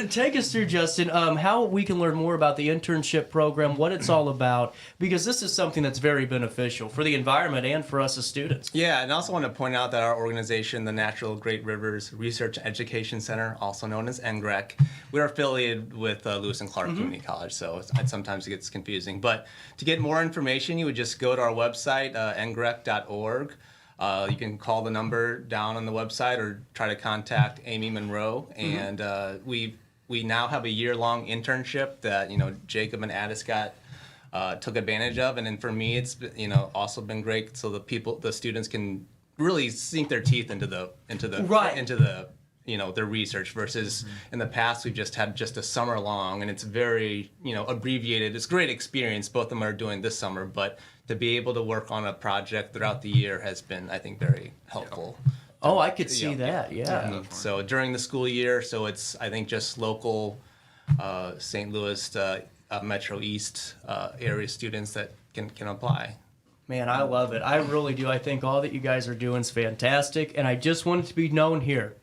Speaker 3: Take us through, Justin, how we can learn more about the internship program, what it's all about, because this is something that's very beneficial for the environment and for us as students.
Speaker 14: Yeah, and I also want to point out that our organization, the Natural Great Rivers Research Education Center, also known as NGREC, we're affiliated with Lewis and Clark Community College, so sometimes it gets confusing. But to get more information, you would just go to our website, ngrec.org. You can call the number down on the website or try to contact Amy Monroe. And we now have a year-long internship that Jacob and Addis took advantage of, and then for me it's also been great, so the students can really sink their teeth into the their research, versus in the past we've just had a summer long, and it's very abbreviated. It's a great experience. Both of them are doing this summer, but to be able to work on a project throughout the year has been, I think, very helpful.
Speaker 3: Oh, I could see that. Yeah.
Speaker 14: So during the school year, so it's, I think, just local St. Louis Metro East area students that can apply.
Speaker 3: Man, I love it. I really do. I think all that you guys are doing is fantastic, and I just want it to be known here.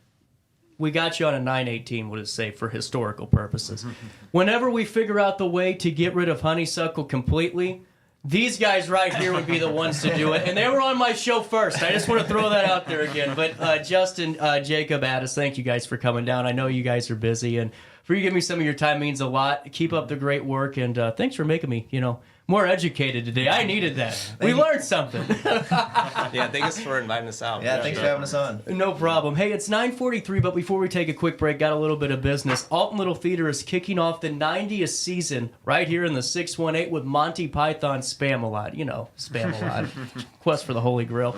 Speaker 3: We got you on a 918, what does it say, for historical purposes. Whenever we figure out the way to get rid of honeysuckle completely, these guys right here would be the ones to do it. And they were on my show first. I just want to throw that out there again. But Justin, Jacob, Addis, thank you guys for coming down. I know you guys are busy, and for you to give me some of your time means a lot. Keep up the great work, and thanks for making me, more educated today. I needed that. We learned something.
Speaker 14: Yeah, thanks for inviting us out.
Speaker 13: Yeah, thanks for having us on.
Speaker 3: No problem. Hey, it's 9:43, but before we take a quick break, got a little bit of business. Alton Little Theater is kicking off the 90th season right here in the 618 with Monty Python's Spam-A-Lot. Spam-A-Lot. Quest for the Holy Grail.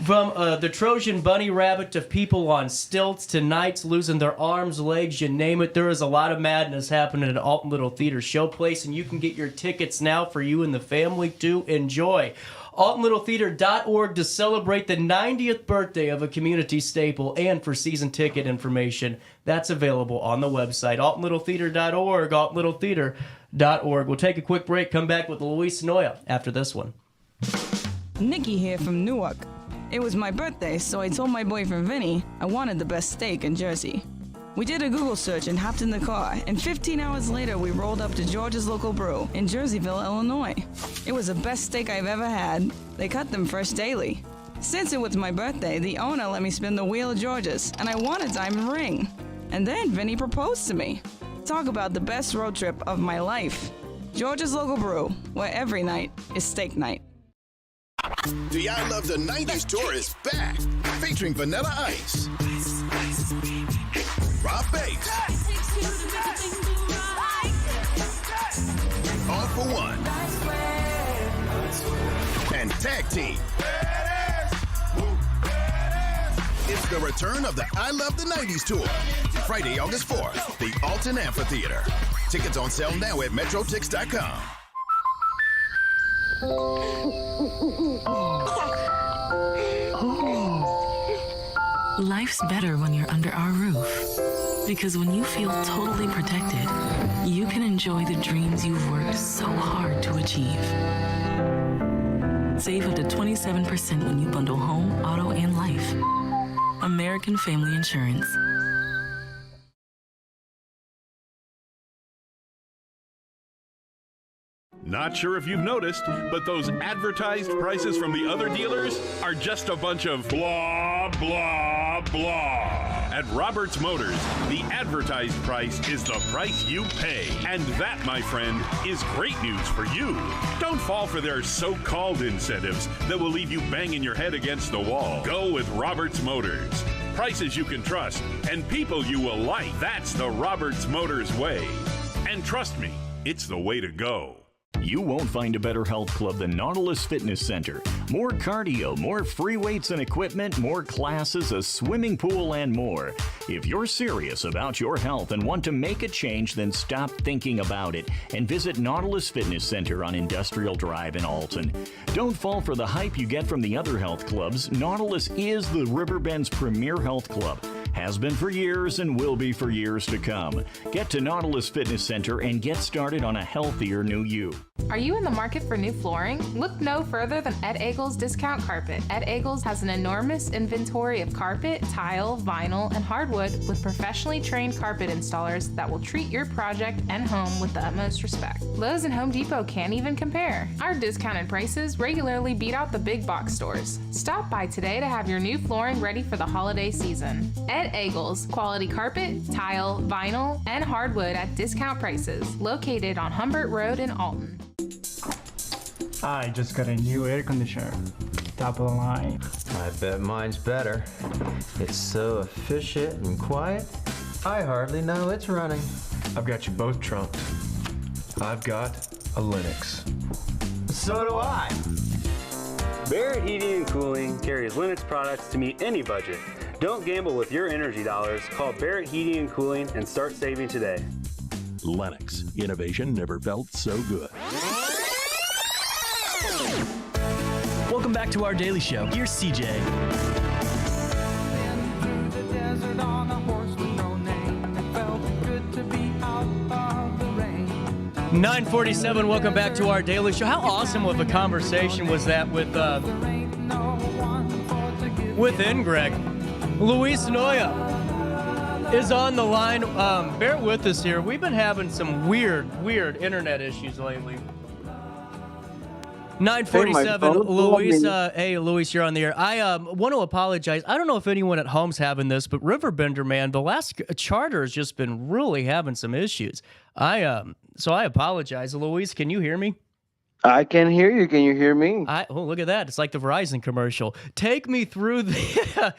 Speaker 3: From the Trojan Bunny Rabbit to people on stilts to knights losing their arms, legs, you name it. There is a lot of madness happening at Alton Little Theater Showplace, and you can get your tickets now for you and the family to enjoy. AltonLittleTheater.org to celebrate the 90th birthday of a community staple, and for season ticket information, that's available on the website, AltonLittleTheater.org, AltonLittleTheater.org. We'll take a quick break, come back with Luis Nolla after this one.
Speaker 15: Nikki here from Newark. It was my birthday, so I told my boyfriend Vinny I wanted the best steak in Jersey. We did a Google search and hopped in the car, and 15 hours later we rolled up to George's Local Brew in Jerseyville, Illinois. It was the best steak I've ever had. They cut them fresh daily. Since it was my birthday, the owner let me spin the wheel at George's, and I won a diamond ring. And then Vinny proposed to me. Talk about the best road trip of my life. George's Local Brew, where every night is steak night.
Speaker 16: The I Love the 90s tour is back, featuring Vanilla Ice, Rob Bates, All for One, and Tag Team. It's the return of the I Love the 90s tour, Friday, August 4th, the Alton Amphitheater. Tickets on sale now at MetroTix.com.
Speaker 17: Life's better when you're under our roof. Because when you feel totally protected, you can enjoy the dreams you've worked so hard to achieve. Save up to 27% when you bundle home, auto, and life. American Family Insurance.
Speaker 18: Not sure if you've noticed, but those advertised prices from the other dealers are just a bunch of blah, blah, blah. At Roberts Motors, the advertised price is the price you pay. And that, my friend, is great news for you. Don't fall for their so-called incentives that will leave you banging your head against the wall. Go with Roberts Motors. Prices you can trust and people you will like. That's the Roberts Motors way. And trust me, it's the way to go.
Speaker 5: You won't find a better health club than Nautilus Fitness Center. More cardio, more free weights and equipment, more classes, a swimming pool, and more. If you're serious about your health and want to make a change, then stop thinking about it and visit Nautilus Fitness Center on Industrial Drive in Alton. Don't fall for the hype you get from the other health clubs. Nautilus is the Riverbend's premier health club. Has been for years and will be for years to come. Get to Nautilus Fitness Center and get started on a healthier new you.
Speaker 4: Are you in the market for new flooring? Look no further than Ed Eagles Discount Carpet. Ed Eagles has an enormous inventory of carpet, tile, vinyl, and hardwood with professionally trained carpet installers that will treat your project and home with the utmost respect. Lowe's and Home Depot can't even compare. Our discounted prices regularly beat out the big box stores. Stop by today to have your new flooring ready for the holiday season. Ed Eagles, quality carpet, tile, vinyl, and hardwood at discount prices, located on Humbert Road in Alton.
Speaker 19: I just got a new air conditioner. Top of the line.
Speaker 20: I bet mine's better. It's so efficient and quiet, I hardly know it's running.
Speaker 19: I've got you both trumped. I've got a Linux.
Speaker 20: So do I.
Speaker 8: Barrett Heating and Cooling carries Linux products to meet any budget. Don't gamble with your energy dollars. Call Barrett Heating and Cooling and start saving today.
Speaker 9: Lennox. Innovation never felt so good.
Speaker 10: Welcome back to our daily show. Here's CJ.
Speaker 3: 9:47. Welcome back to our daily show. How awesome of a conversation was that with Greg? Luis Nolla is on the line. Bear with us here. We've been having some weird internet issues lately. 9:47. Luis, hey, Luis, you're on the air. I want to apologize. I don't know if anyone at home's having this, but RiverBender, man, the last charter has just been really having some issues. So I apologize. Luis, can you hear me?
Speaker 21: I can hear you. Can you hear me?
Speaker 3: Oh, look at that! It's like the Verizon commercial. Take me through the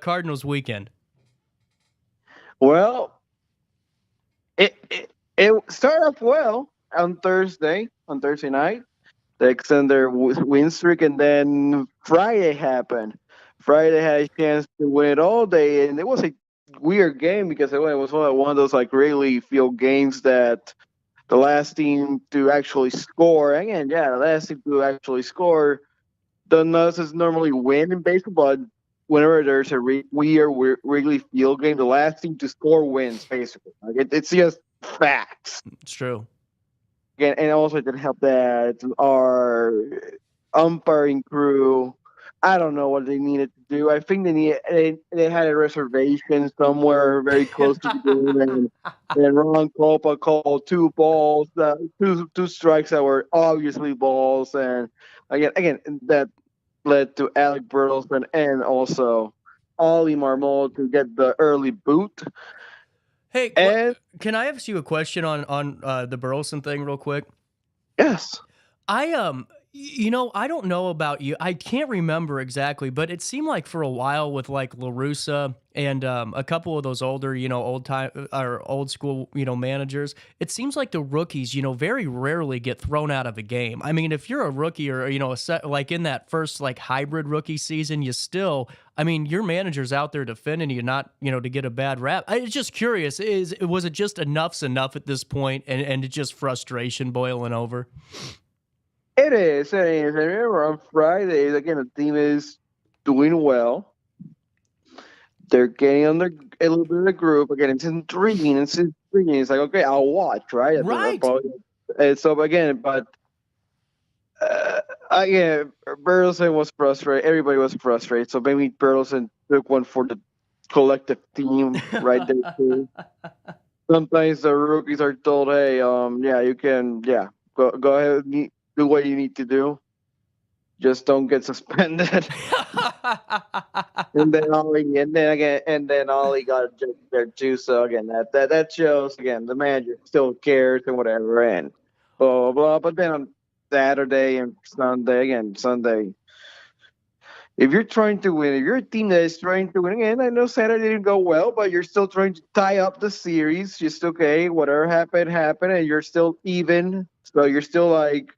Speaker 3: Cardinals weekend.
Speaker 21: Well, it started off well on Thursday night. They extended their win streak, and then Friday happened. Friday had a chance to win it all day, and it was a weird game because it was one of those like really field games that the last team to actually score. Again, the last team to actually score doesn't normally win in baseball, but whenever there's a weird Wrigley field game, the last team to score wins, basically. Like it's just facts.
Speaker 3: It's true.
Speaker 21: Again, and also it didn't help that our umpiring crew, I don't know what they needed to do. I think they had a reservation somewhere very close to the game, and Ron Copa called two balls, two strikes that were obviously balls, and again that led to Alec Burleson and also Ollie Marmol to get the early boot.
Speaker 3: Hey, can I ask you a question on the Burleson thing real quick?
Speaker 21: Yes.
Speaker 3: I don't know about you. I can't remember exactly, but it seemed like for a while with like La Russa and a couple of those older, old school, managers, it seems like the rookies, very rarely get thrown out of a game. I mean, if you're a rookie or, like in that first like hybrid rookie season, your manager's out there defending you, not, to get a bad rap. I was just curious, was it just enough's enough at this point and it's just frustration boiling over?
Speaker 21: It is. I remember on Fridays, again, the team is doing well. They're getting on a little bit of the group. Again, it's intriguing. It's like, okay, I'll watch, right?
Speaker 3: Right.
Speaker 21: And so, again, Burleson was frustrated. Everybody was frustrated. So maybe Burleson took one for the collective team right there, too. Sometimes the rookies are told, "Hey, yeah, you can, yeah, go ahead, do what you need to do. Just don't get suspended." And then Ollie got ejected there too. So again, that shows again the manager still cares and whatever, and blah blah blah. But then on Saturday and Sunday, if you're trying to win, if you're a team that is trying to win, again, I know Saturday didn't go well, but you're still trying to tie up the series. Just okay, whatever happened, and you're still even. So you're still like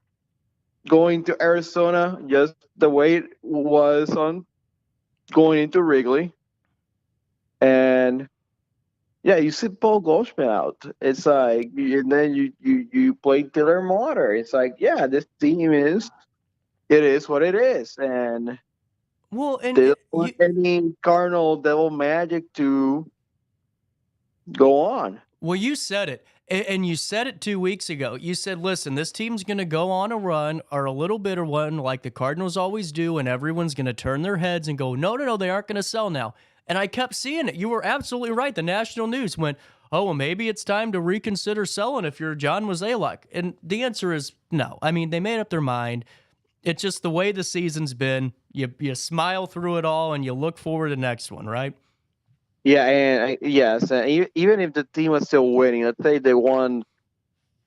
Speaker 21: going to Arizona just the way it was on going into Wrigley. And yeah, you sit Paul Goldschmidt out. It's like, and then you play Taylor Motter. It's like, yeah, this team is what it is, and
Speaker 3: well, and
Speaker 21: they don't want any Cardinal Devil Magic to go on.
Speaker 3: Well, you said it, and you said it 2 weeks ago. You said, listen, this team's going to go on a run or a little bit of one like the Cardinals always do, and everyone's going to turn their heads and go, no, they aren't going to sell now. And I kept seeing it. You were absolutely right. The national news went, oh, well, maybe it's time to reconsider selling if you're John Mozeliak. And the answer is no. I mean, they made up their mind. It's just the way the season's been. You smile through it all, and you look forward to the next one, right?
Speaker 21: Yeah, and yes, and even if the team was still winning, let's say they won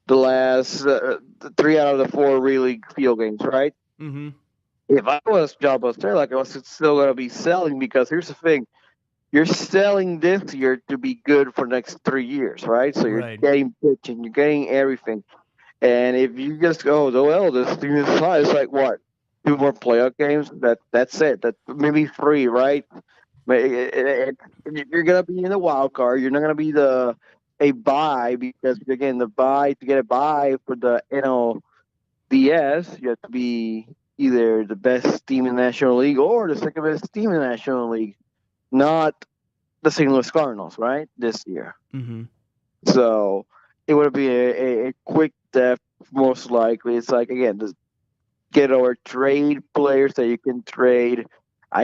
Speaker 21: the last 3 out of the 4 really field games, right?
Speaker 3: Mm-hmm.
Speaker 21: If I was John Mozeliak, I was still going to be selling, because here's the thing. You're selling this year to be good for the next 3 years, right? So you're getting pitching, you're getting everything. And if you just go, well, this team is fine, it's like what? 2 more playoff games? That's it. That maybe 3, right? You're gonna be in the wild card. You're not gonna be a bye, because again, to get a bye for the NLDS, you have to be either the best team in the National League or the second best team in the National League, not the St. Louis Cardinals, right? This year.
Speaker 3: Mm-hmm.
Speaker 21: So it would be a quick death, most likely. It's like, again, just get or trade players that you can trade. I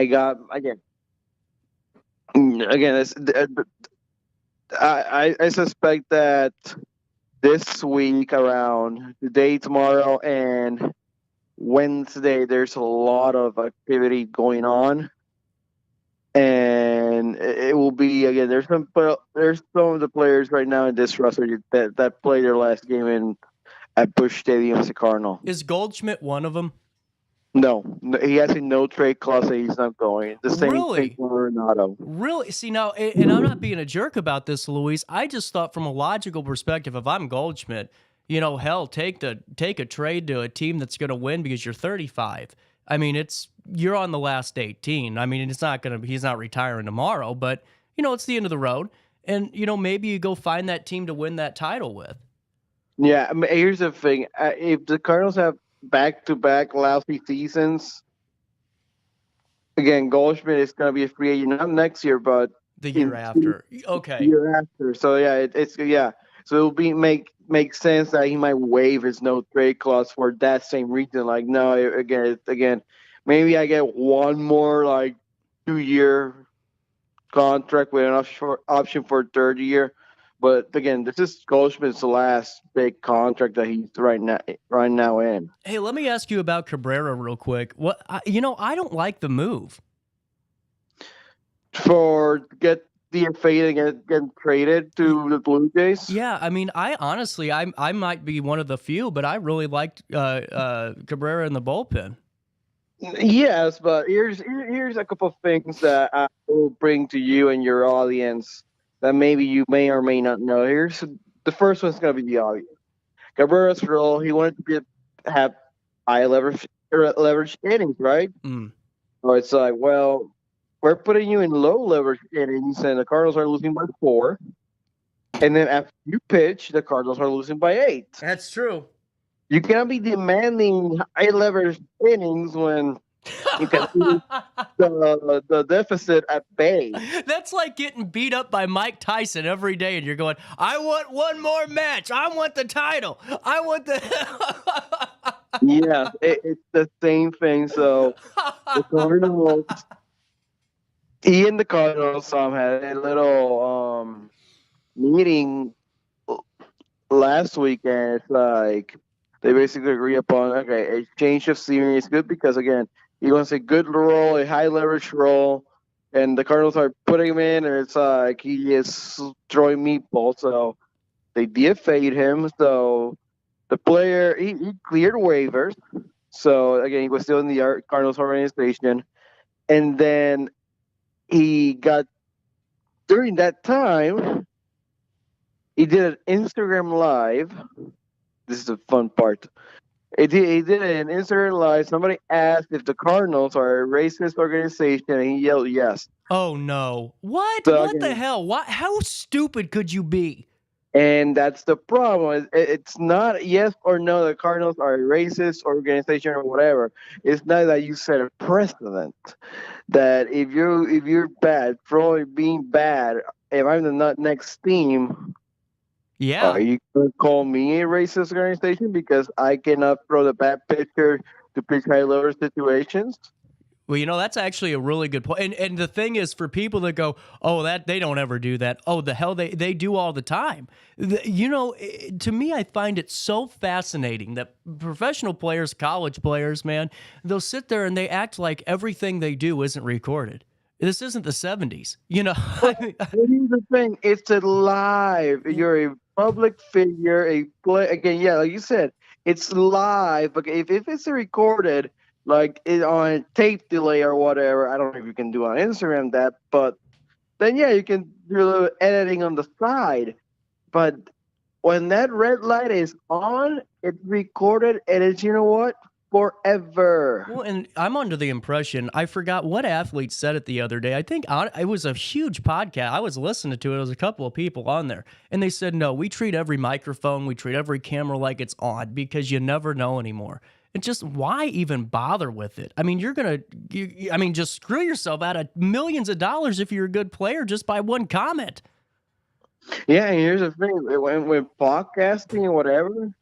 Speaker 21: suspect that this week, around today, tomorrow, and Wednesday, there's a lot of activity going on, and it will be, again, there's some of the players right now in this roster that played their last game at Busch Stadium as a Cardinal.
Speaker 3: Is Goldschmidt one of them?
Speaker 21: No, he has a no trade clause that he's not going. The same thing for Renato.
Speaker 3: Really? See, now, and I'm not being a jerk about this, Luis. I just thought, from a logical perspective, if I'm Goldschmidt, hell, take a trade to a team that's going to win, because you're 35. I mean, you're on the last 18. I mean, he's not retiring tomorrow, but it's the end of the road, and maybe you go find that team to win that title with.
Speaker 21: Yeah, I mean, here's the thing: if the Cardinals have back-to-back lousy seasons, again, Goldschmidt is going to be a free agent, not next year, but
Speaker 3: the year after. Okay.
Speaker 21: The year after. So yeah, So it'll make sense that he might waive his no trade clause for that same reason. Like, no, again, maybe I get one more 2-year contract with an option for a third year. But again, this is Goldschmidt's last big contract that he's right now in.
Speaker 3: Hey, let me ask you about Cabrera real quick. I don't like the move.
Speaker 21: For get DFA to get traded to the Blue Jays?
Speaker 3: Yeah, I mean, I might be one of the few, but I really liked Cabrera in the bullpen.
Speaker 21: Yes, but here's a couple of things that I will bring to you and your audience that maybe you may or may not know. Here's the first one's going to be the obvious. Cabrera's role, he wanted to have high leverage innings, right?
Speaker 3: Mm.
Speaker 21: So it's like, well, we're putting you in low leverage innings, and the Cardinals are losing by 4. And then after you pitch, the Cardinals are losing by 8.
Speaker 3: That's true.
Speaker 21: You cannot be demanding high leverage innings when you can see the deficit at bay.
Speaker 3: That's like getting beat up by Mike Tyson every day, and you're going, I want one more match. I want the title. I want the...
Speaker 21: Yeah, it's the same thing. So the Cardinals, he and the Cardinals had a little meeting last weekend, it's like they basically agree upon, okay, a change of scenery is good because, again, he wants a good role, a high leverage role, and the Cardinals are putting him in, and it's like he is throwing meatballs. So they DFA'd him. So the player, he cleared waivers. So, again, he was still in the Cardinals organization. And then he got, during that time, he did an Instagram Live. This is the fun part. He did an Instagram Live. Somebody asked if the Cardinals are a racist organization, and he yelled yes.
Speaker 3: Oh, no. What?
Speaker 21: So,
Speaker 3: what the hell? How stupid could you be?
Speaker 21: And that's the problem. It's not yes or no, the Cardinals are a racist organization or whatever. It's not that you set a precedent that if you're bad, for being bad, if I'm the next team,
Speaker 3: yeah,
Speaker 21: are you going to call me a racist organization because I cannot throw the bad pitcher to pitch high lower situations?
Speaker 3: Well, that's actually a really good point. And the thing is, for people that go, oh, that they don't ever do that. Oh, the hell, they do all the time. To me, I find it so fascinating that professional players, college players, man, they'll sit there and they act like everything they do isn't recorded. This isn't the 70s, Here's
Speaker 21: the thing. It's a live. You're a public figure, again, yeah, like you said, it's live. But if it's recorded, like on tape delay or whatever, I don't know if you can do on Instagram that, but then yeah, you can do a little editing on the side. But when that red light is on, it's recorded, and it's, forever.
Speaker 3: Well, and I'm under the impression, I forgot what athlete said it the other day. I think it was a huge podcast. I was listening to it. There was a couple of people on there, and they said, no, we treat every microphone, we treat every camera like it's on because you never know anymore. And just why even bother with it? I mean, just screw yourself out of millions of dollars if you're a good player just by one comment.
Speaker 21: Yeah, and here's the thing. When podcasting and whatever,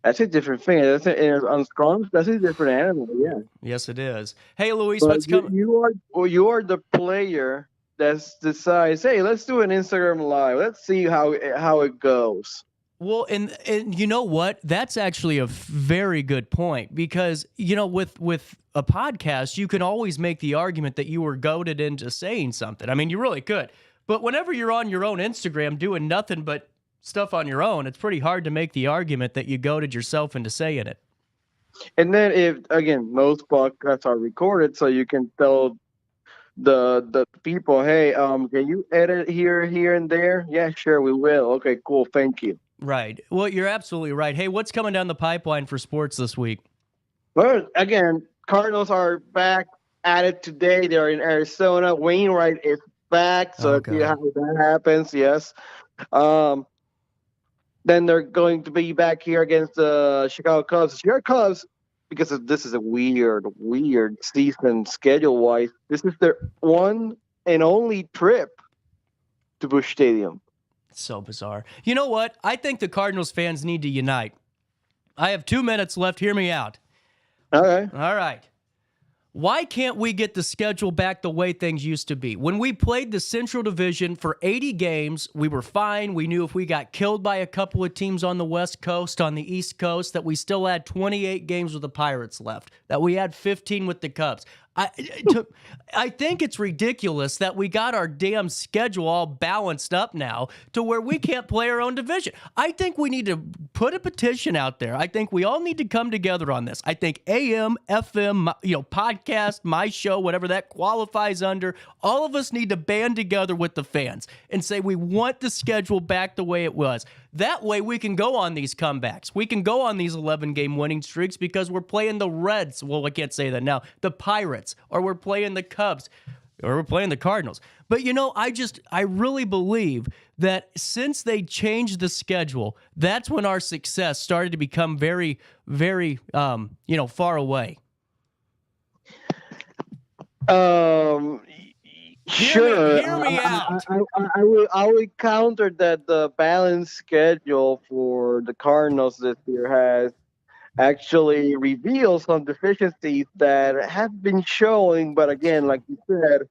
Speaker 21: that's a different thing. On scrums, that's a different animal, yeah.
Speaker 3: Yes, it is. Hey, Luis,
Speaker 21: but
Speaker 3: what's coming?
Speaker 21: You are the player that decides, hey, let's do an Instagram Live. Let's see how it goes.
Speaker 3: Well, and you know what? That's actually a very good point because, with a podcast, you can always make the argument that you were goaded into saying something. I mean, you really could. But whenever you're on your own Instagram doing nothing but stuff on your own, it's pretty hard to make the argument that you goaded yourself into saying it.
Speaker 21: And then most podcasts are recorded, so you can tell the people, hey, can you edit here and there? Yeah, sure, we will. Okay, cool, thank you.
Speaker 3: Right. Well, you're absolutely right. Hey, what's coming down the pipeline for sports this week?
Speaker 21: Well, again, Cardinals are back at it today. They're in Arizona. Wainwright is back, so see how that happens. Yes. Then they're going to be back here against the Chicago Cubs. The Chicago Cubs, because this is a weird season schedule-wise, this is their one and only trip to Busch Stadium.
Speaker 3: So bizarre. You know what? I think the Cardinals fans need to unite. I have 2 minutes left. Hear me out.
Speaker 21: Okay.
Speaker 3: All right. Why can't we get the schedule back the way things used to be? When we played the Central Division for 80 games, we were fine. We knew if we got killed by a couple of teams on the West Coast, on the East Coast, that we still had 28 games with the Pirates left, that we had 15 with the Cubs. I think it's ridiculous that we got our damn schedule all balanced up now to where we can't play our own division. I think we need to put a petition out there. I think we all need to come together on this. I think AM, FM, podcast, my show, whatever that qualifies under, all of us need to band together with the fans and say we want the schedule back the way it was. That way we can go on these comebacks. We can go on these 11-game winning streaks because we're playing the Reds. Well, I can't say that now. The Pirates, or we're playing the Cubs, or we're playing the Cardinals. But, I really believe that since they changed the schedule, that's when our success started to become very, very, far away.
Speaker 21: Sure.
Speaker 3: Hear me out.
Speaker 21: I would counter that the balanced schedule for the Cardinals this year has actually revealed some deficiencies that have been showing. But again, like you said,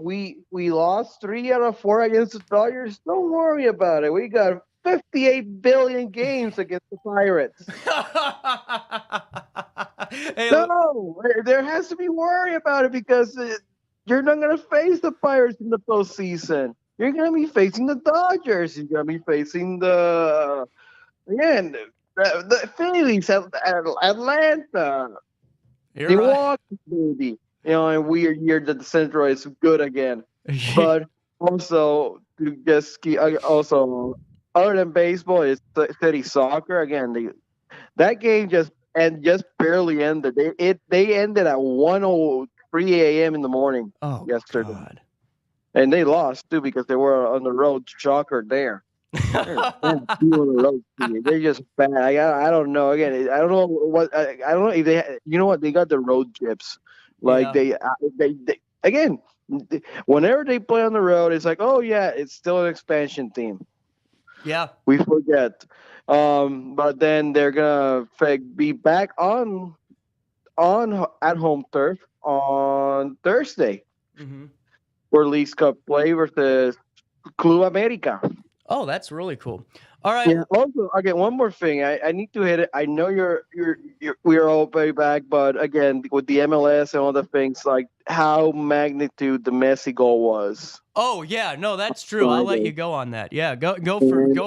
Speaker 21: we lost 3 out of 4 against the Dodgers. Don't worry about it. We got 58 billion games against the Pirates. No, there has to be worry about it because you're not going to face the Pirates in the postseason. You're going to be facing the Dodgers. You're going to be facing the Phillies, Atlanta, Milwaukee, baby. You know, in a weird year that the Central is good again. But also, to just also, other than baseball, it's steady soccer. Again, that game just barely ended. They ended at 1:03 a.m. in the morning yesterday. God. And they lost, too, because they were on the road. Shocker there. They're just bad. I don't know. Again, I don't know what. I don't know if they. You know what? They got the road chips. Like they again. Whenever they play on the road, it's like, oh yeah, it's still an expansion team.
Speaker 3: Yeah,
Speaker 21: we forget. But then they're gonna be back on at home turf on Thursday for Leagues Cup play versus Club America.
Speaker 3: Oh, that's really cool. All right.
Speaker 21: Yeah. Also, again, one more thing. I need to hit it. I know we are all way back, but again, with the MLS and all the things, like how magnitude the Messi goal was.
Speaker 3: Oh yeah, no, that's true. I'll let you go on that. Yeah, go for it.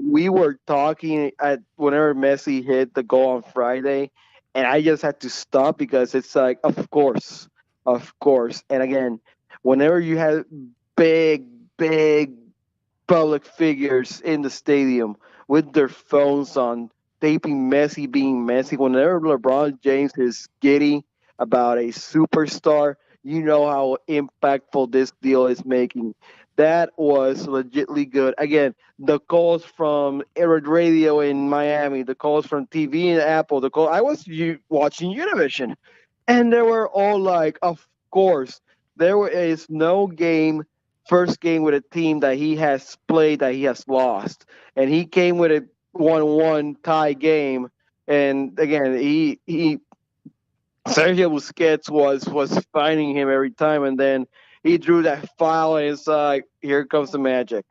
Speaker 21: We were talking whenever Messi hit the goal on Friday, and I just had to stop because it's like, of course. And again, whenever you have big public figures in the stadium with their phones on, taping Messi being Messi. Whenever LeBron James is giddy about a superstar, you know how impactful this deal is making. That was legitimately good. Again, the calls from radio in Miami, the calls from TV and Apple, I was watching Univision, and they were all like, of course, there is no first game with a team that he has played that he has lost, and he came with a 1-1 tie game. And again, he Sergio Busquets was finding him every time, and then he drew that foul, and it's like, here comes the magic.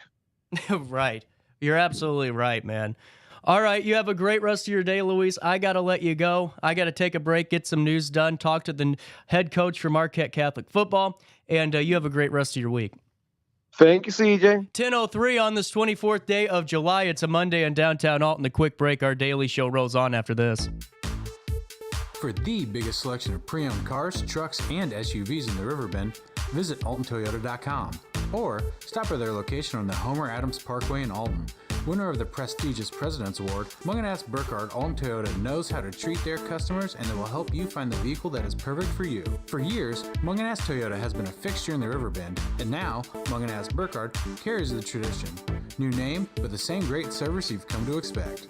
Speaker 3: Right, you're absolutely right, man. All right, you have a great rest of your day, Luis. I got to let you go. I got to take a break, get some news done, talk to the head coach for Marquette Catholic Football, and you have a great rest of your week.
Speaker 21: Thank you, CJ.
Speaker 3: 10:03 on this 24th day of July. It's a Monday in downtown Alton. The quick break. Our daily show rolls on after this.
Speaker 1: For the biggest selection of pre-owned cars, trucks, and SUVs in the Riverbend, visit altontoyota.com or stop by their location on the Homer Adams Parkway in Alton. Winner of the prestigious President's Award, Mungan Burkhardt Alton Toyota knows how to treat their customers, and they will help you find the vehicle that is perfect for you. For years, Mungan Toyota has been a fixture in the Riverbend, and now Mungan Burkhardt carries the tradition. New name, but the same great service you've come to expect.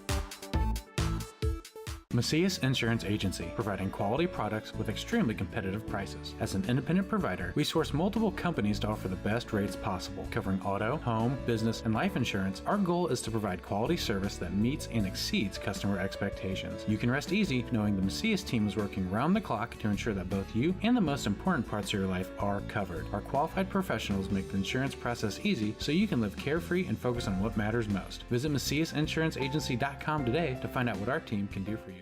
Speaker 1: Macias Insurance Agency, providing quality products with extremely competitive prices. As an independent provider, we source multiple companies to offer the best rates possible. Covering auto, home, business, and life insurance, our goal is to provide quality service that meets and exceeds customer expectations. You can rest easy knowing the Macias team is working round the clock to ensure that both you and the most important parts of your life are covered. Our qualified professionals make the insurance process easy so you can live carefree and focus on what matters most. Visit MaciasInsuranceAgency.com today to find out what our team can do for you.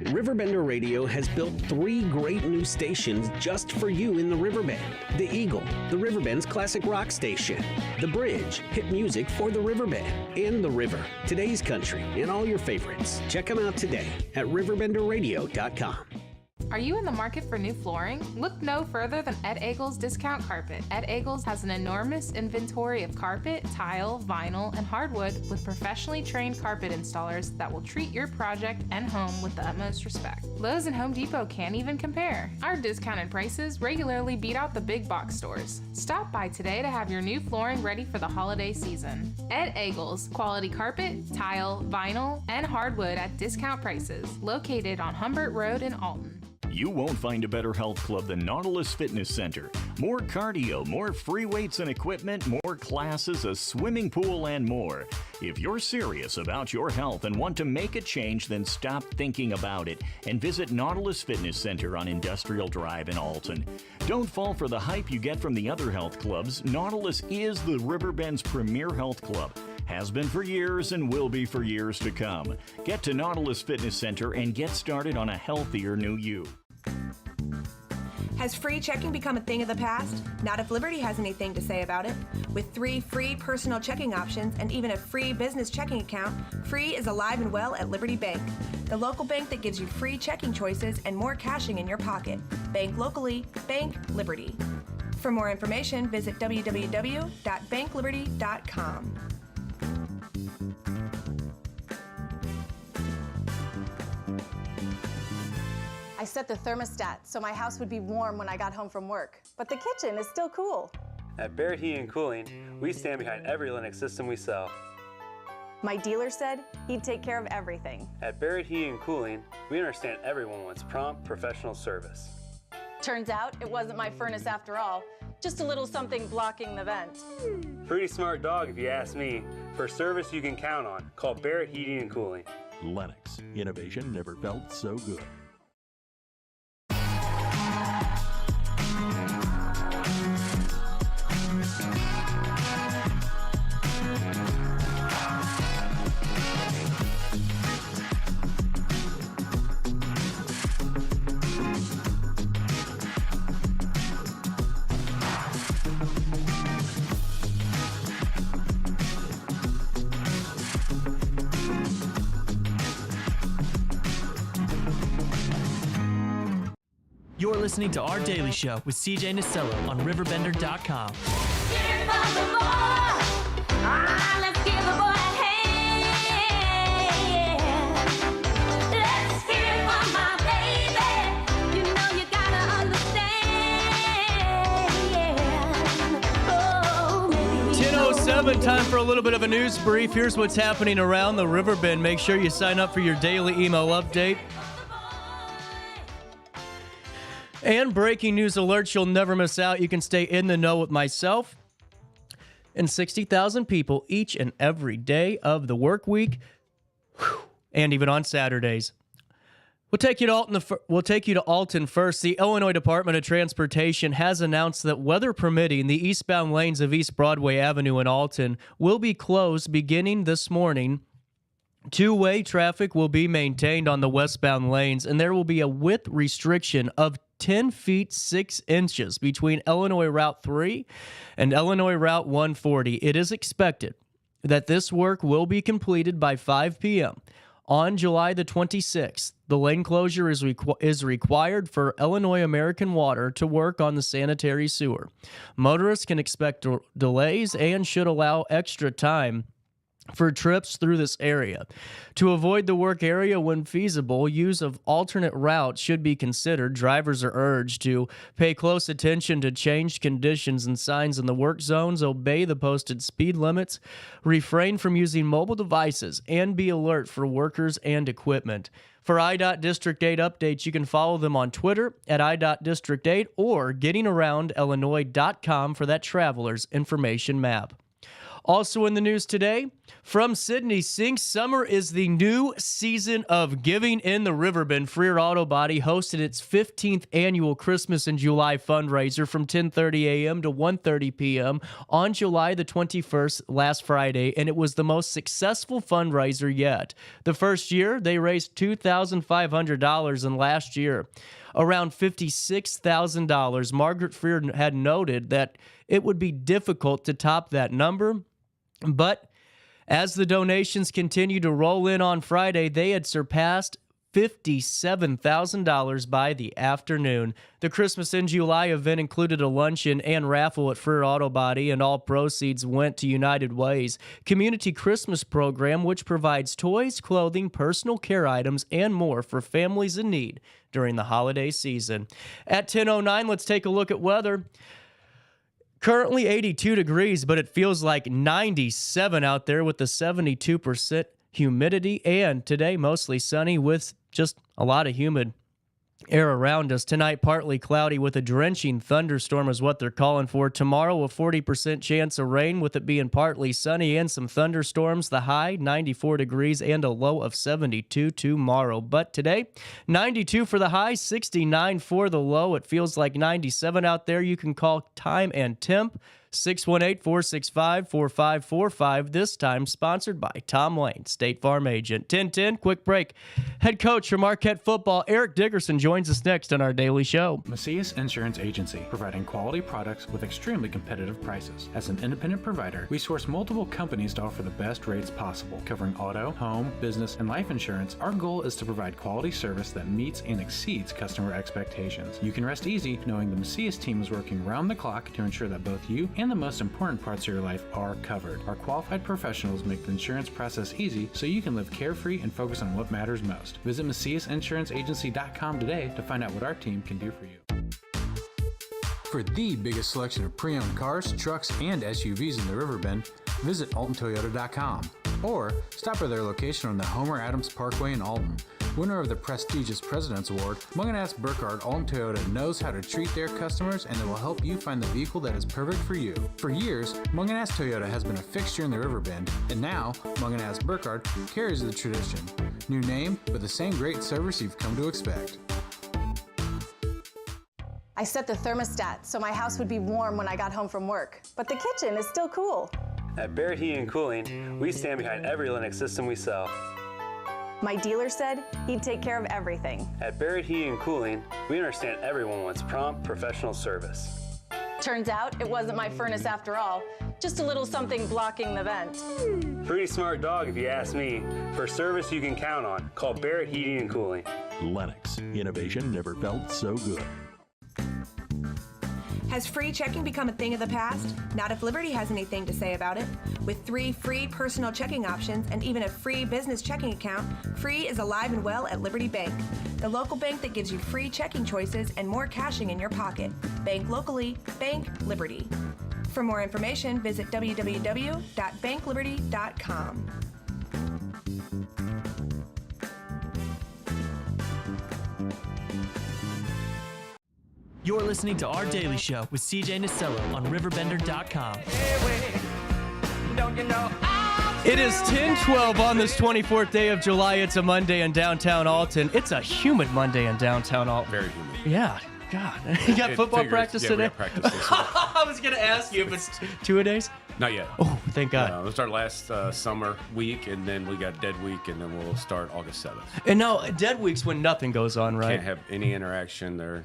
Speaker 2: RiverBender Radio has built 3 great new stations just for you in the Riverbend. The Eagle, the Riverbend's classic rock station. The Bridge, hit music for the Riverbend. And The River, today's country, and all your favorites. Check them out today at RiverBenderRadio.com.
Speaker 4: Are you in the market for new flooring? Look no further than Ed Eagles Discount Carpet. Ed Eagles has an enormous inventory of carpet, tile, vinyl, and hardwood with professionally trained carpet installers that will treat your project and home with the utmost respect. Lowe's and Home Depot can't even compare. Our discounted prices regularly beat out the big box stores. Stop by today to have your new flooring ready for the holiday season. Ed Eagles, quality carpet, tile, vinyl, and hardwood at discount prices. Located on Humbert Road in Alton.
Speaker 5: You won't find a better health club than Nautilus Fitness Center. More cardio, more free weights and equipment, more classes, a swimming pool, and more. If you're serious about your health and want to make a change, then stop thinking about it and visit Nautilus Fitness Center on Industrial Drive in Alton. Don't fall for the hype you get from the other health clubs. Nautilus is the Riverbend's premier health club. Has been for years and will be for years to come. Get to Nautilus Fitness Center and get started on a healthier new you.
Speaker 6: Has free checking become a thing of the past? Not if Liberty has anything to say about it. With 3 free personal checking options and even a free business checking account, free is alive and well at Liberty Bank, the local bank that gives you free checking choices and more cashing in your pocket. Bank locally, bank Liberty. For more information, visit www.bankliberty.com.
Speaker 7: I set the thermostat so my house would be warm when I got home from work, but the kitchen is still cool.
Speaker 8: At Barrett Heating and Cooling, we stand behind every Linux system we sell.
Speaker 7: My dealer said he'd take care of everything.
Speaker 8: At Barrett Heating and Cooling, we understand everyone wants prompt, professional service.
Speaker 7: Turns out it wasn't my furnace after all, just a little something blocking the vent.
Speaker 8: Pretty smart dog if you ask me. For service you can count on, call Barrett Heating and Cooling.
Speaker 9: Lennox, innovation never felt so good.
Speaker 10: You're listening to Our Daily Show with CJ and Nolla on RiverBender.com.
Speaker 3: Time for a little bit of a news brief. Here's what's happening around the Riverbend. Make sure you sign up for your daily email update. And breaking news alerts you'll never miss out. You can stay in the know with myself and 60,000 people each and every day of the work week, and even on Saturdays. We'll take you to Alton first. The Illinois Department of Transportation has announced that, weather permitting, the eastbound lanes of East Broadway Avenue in Alton will be closed beginning this morning. Two-way traffic will be maintained on the westbound lanes, and there will be a width restriction of 10 feet 6 inches between Illinois Route 3 and Illinois Route 140. It is expected that this work will be completed by 5 p.m. on July the 26th. The lane closure is required for Illinois American Water to work on the sanitary sewer. Motorists can expect delays and should allow extra time for trips through this area. To avoid the work area when feasible, use of alternate routes should be considered. Drivers are urged to pay close attention to changed conditions and signs in the work zones, obey the posted speed limits, refrain from using mobile devices, and be alert for workers and equipment. For IDOT District 8 updates, you can follow them on Twitter at IDOT-District 8 or gettingaroundillinois.com for that traveler's information map. Also in the news today, from Sydney, Sink Summer is the new season of giving in the Riverbend. Freer Auto Body hosted its 15th annual Christmas in July fundraiser from 10:30 a.m. to 1:30 p.m. on July the 21st, last Friday, and it was the most successful fundraiser yet. The first year, they raised $2,500, and last year, around $56,000. Margaret Freer had noted that it would be difficult to top that number, but as the donations continue to roll in on Friday, they had surpassed $57,000 by the afternoon. The Christmas in July event included a luncheon and raffle at Freer Auto Body, and all proceeds went to United Way's community Christmas program, which provides toys, clothing, personal care items, and more for families in need during the holiday season. At 10:09, let's take a look at weather. Currently 82 degrees, but it feels like 97 out there with the 72% humidity. And today, mostly sunny with just a lot of humid air around us. Tonight, partly cloudy with a drenching thunderstorm is what they're calling for. Tomorrow, a 40% chance of rain with it being partly sunny and some thunderstorms. The high, 94 degrees and a low of 72 tomorrow. But today, 92 for the high, 69 for the low. It feels like 97 out there. You can call time and temp 618-465-4545. This time sponsored by Tom Lane, State Farm agent. 10-10, quick break. Head coach for Marquette Football, Eric Dickerson, joins us next on our daily show.
Speaker 1: Macias Insurance Agency, providing quality products with extremely competitive prices. As an independent provider, we source multiple companies to offer the best rates possible. Covering auto, home, business, and life insurance, our goal is to provide quality service that meets and exceeds customer expectations. You can rest easy knowing the Macias team is working round the clock to ensure that both you and the most important parts of your life are covered. Our qualified professionals make the insurance process easy so you can live carefree and focus on what matters most. Visit MaciasInsuranceAgency.com today to find out what our team can do for you. For the biggest selection of pre-owned cars, trucks, and SUVs in the Riverbend, visit AltonToyota.com or stop by their location on the Homer Adams Parkway in Alton. Winner of the prestigious President's Award, Munganast Burkhardt Alton Toyota knows how to treat their customers, and they will help you find the vehicle that is perfect for you. For years, Munganast Toyota has been a fixture in the Riverbend, and now Munganast Burkhardt carries the tradition. New name, but the same great service you've come to expect.
Speaker 7: I set the thermostat so my house would be warm when I got home from work, but the kitchen is still cool.
Speaker 8: At Barrett Heating and Cooling, we stand behind every Linux system we sell.
Speaker 7: My dealer said he'd take care of everything.
Speaker 8: At Barrett Heating and Cooling, we understand everyone wants prompt, professional service.
Speaker 7: Turns out it wasn't my furnace after all, just a little something blocking the vent.
Speaker 8: Pretty smart dog if you ask me. For service you can count on, call Barrett Heating and Cooling.
Speaker 9: Lennox, innovation never felt so good.
Speaker 6: Has free checking become a thing of the past? Not if Liberty has anything to say about it. With 3 free personal checking options and even a free business checking account, free is alive and well at Liberty Bank, the local bank that gives you free checking choices and more cashing in your pocket. Bank locally, bank Liberty. For more information, visit www.bankliberty.com.
Speaker 10: You're listening to Our Daily Show with CJ Nasello on RiverBender.com.
Speaker 3: It is 10:12 on this 24th day of July. It's a Monday in downtown Alton. It's a humid Monday in downtown Alton.
Speaker 11: Very humid.
Speaker 3: Yeah. God. You got football practice today?
Speaker 11: We got practice this week.
Speaker 3: I was going to ask you if it's 2-a-days.
Speaker 11: Not yet.
Speaker 3: Oh, thank God.
Speaker 11: We'll start last summer week, and then we got dead week, and then we'll start August 7th.
Speaker 3: And no, dead week's when nothing goes on, right?
Speaker 11: Can't have any interaction. They're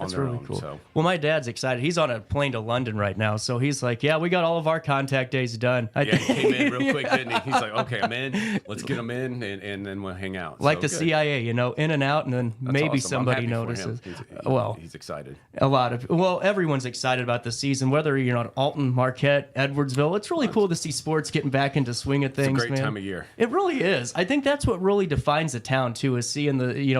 Speaker 11: on
Speaker 3: That's
Speaker 11: their
Speaker 3: really
Speaker 11: own.
Speaker 3: cool.
Speaker 11: So.
Speaker 3: Well, my dad's excited. He's on a plane to London right now, so he's like, "Yeah, we got all of our contact days done."
Speaker 11: Yeah, he came in real quick, didn't he? He's like, "Okay, I'm in. Let's get him in, and then we'll hang out."
Speaker 3: Like
Speaker 11: so,
Speaker 3: the
Speaker 11: good.
Speaker 3: CIA, in and out, and then
Speaker 11: That's
Speaker 3: maybe
Speaker 11: awesome.
Speaker 3: somebody
Speaker 11: I'm happy
Speaker 3: notices.
Speaker 11: for him. He's excited.
Speaker 3: Everyone's excited about the season, whether you're on Alton, Marquette, Edwardsville. It's really cool to see sports getting back into swing of things.
Speaker 11: It's a great
Speaker 3: man.
Speaker 11: time of year.
Speaker 3: It really is. I think that's what really defines the town too, is seeing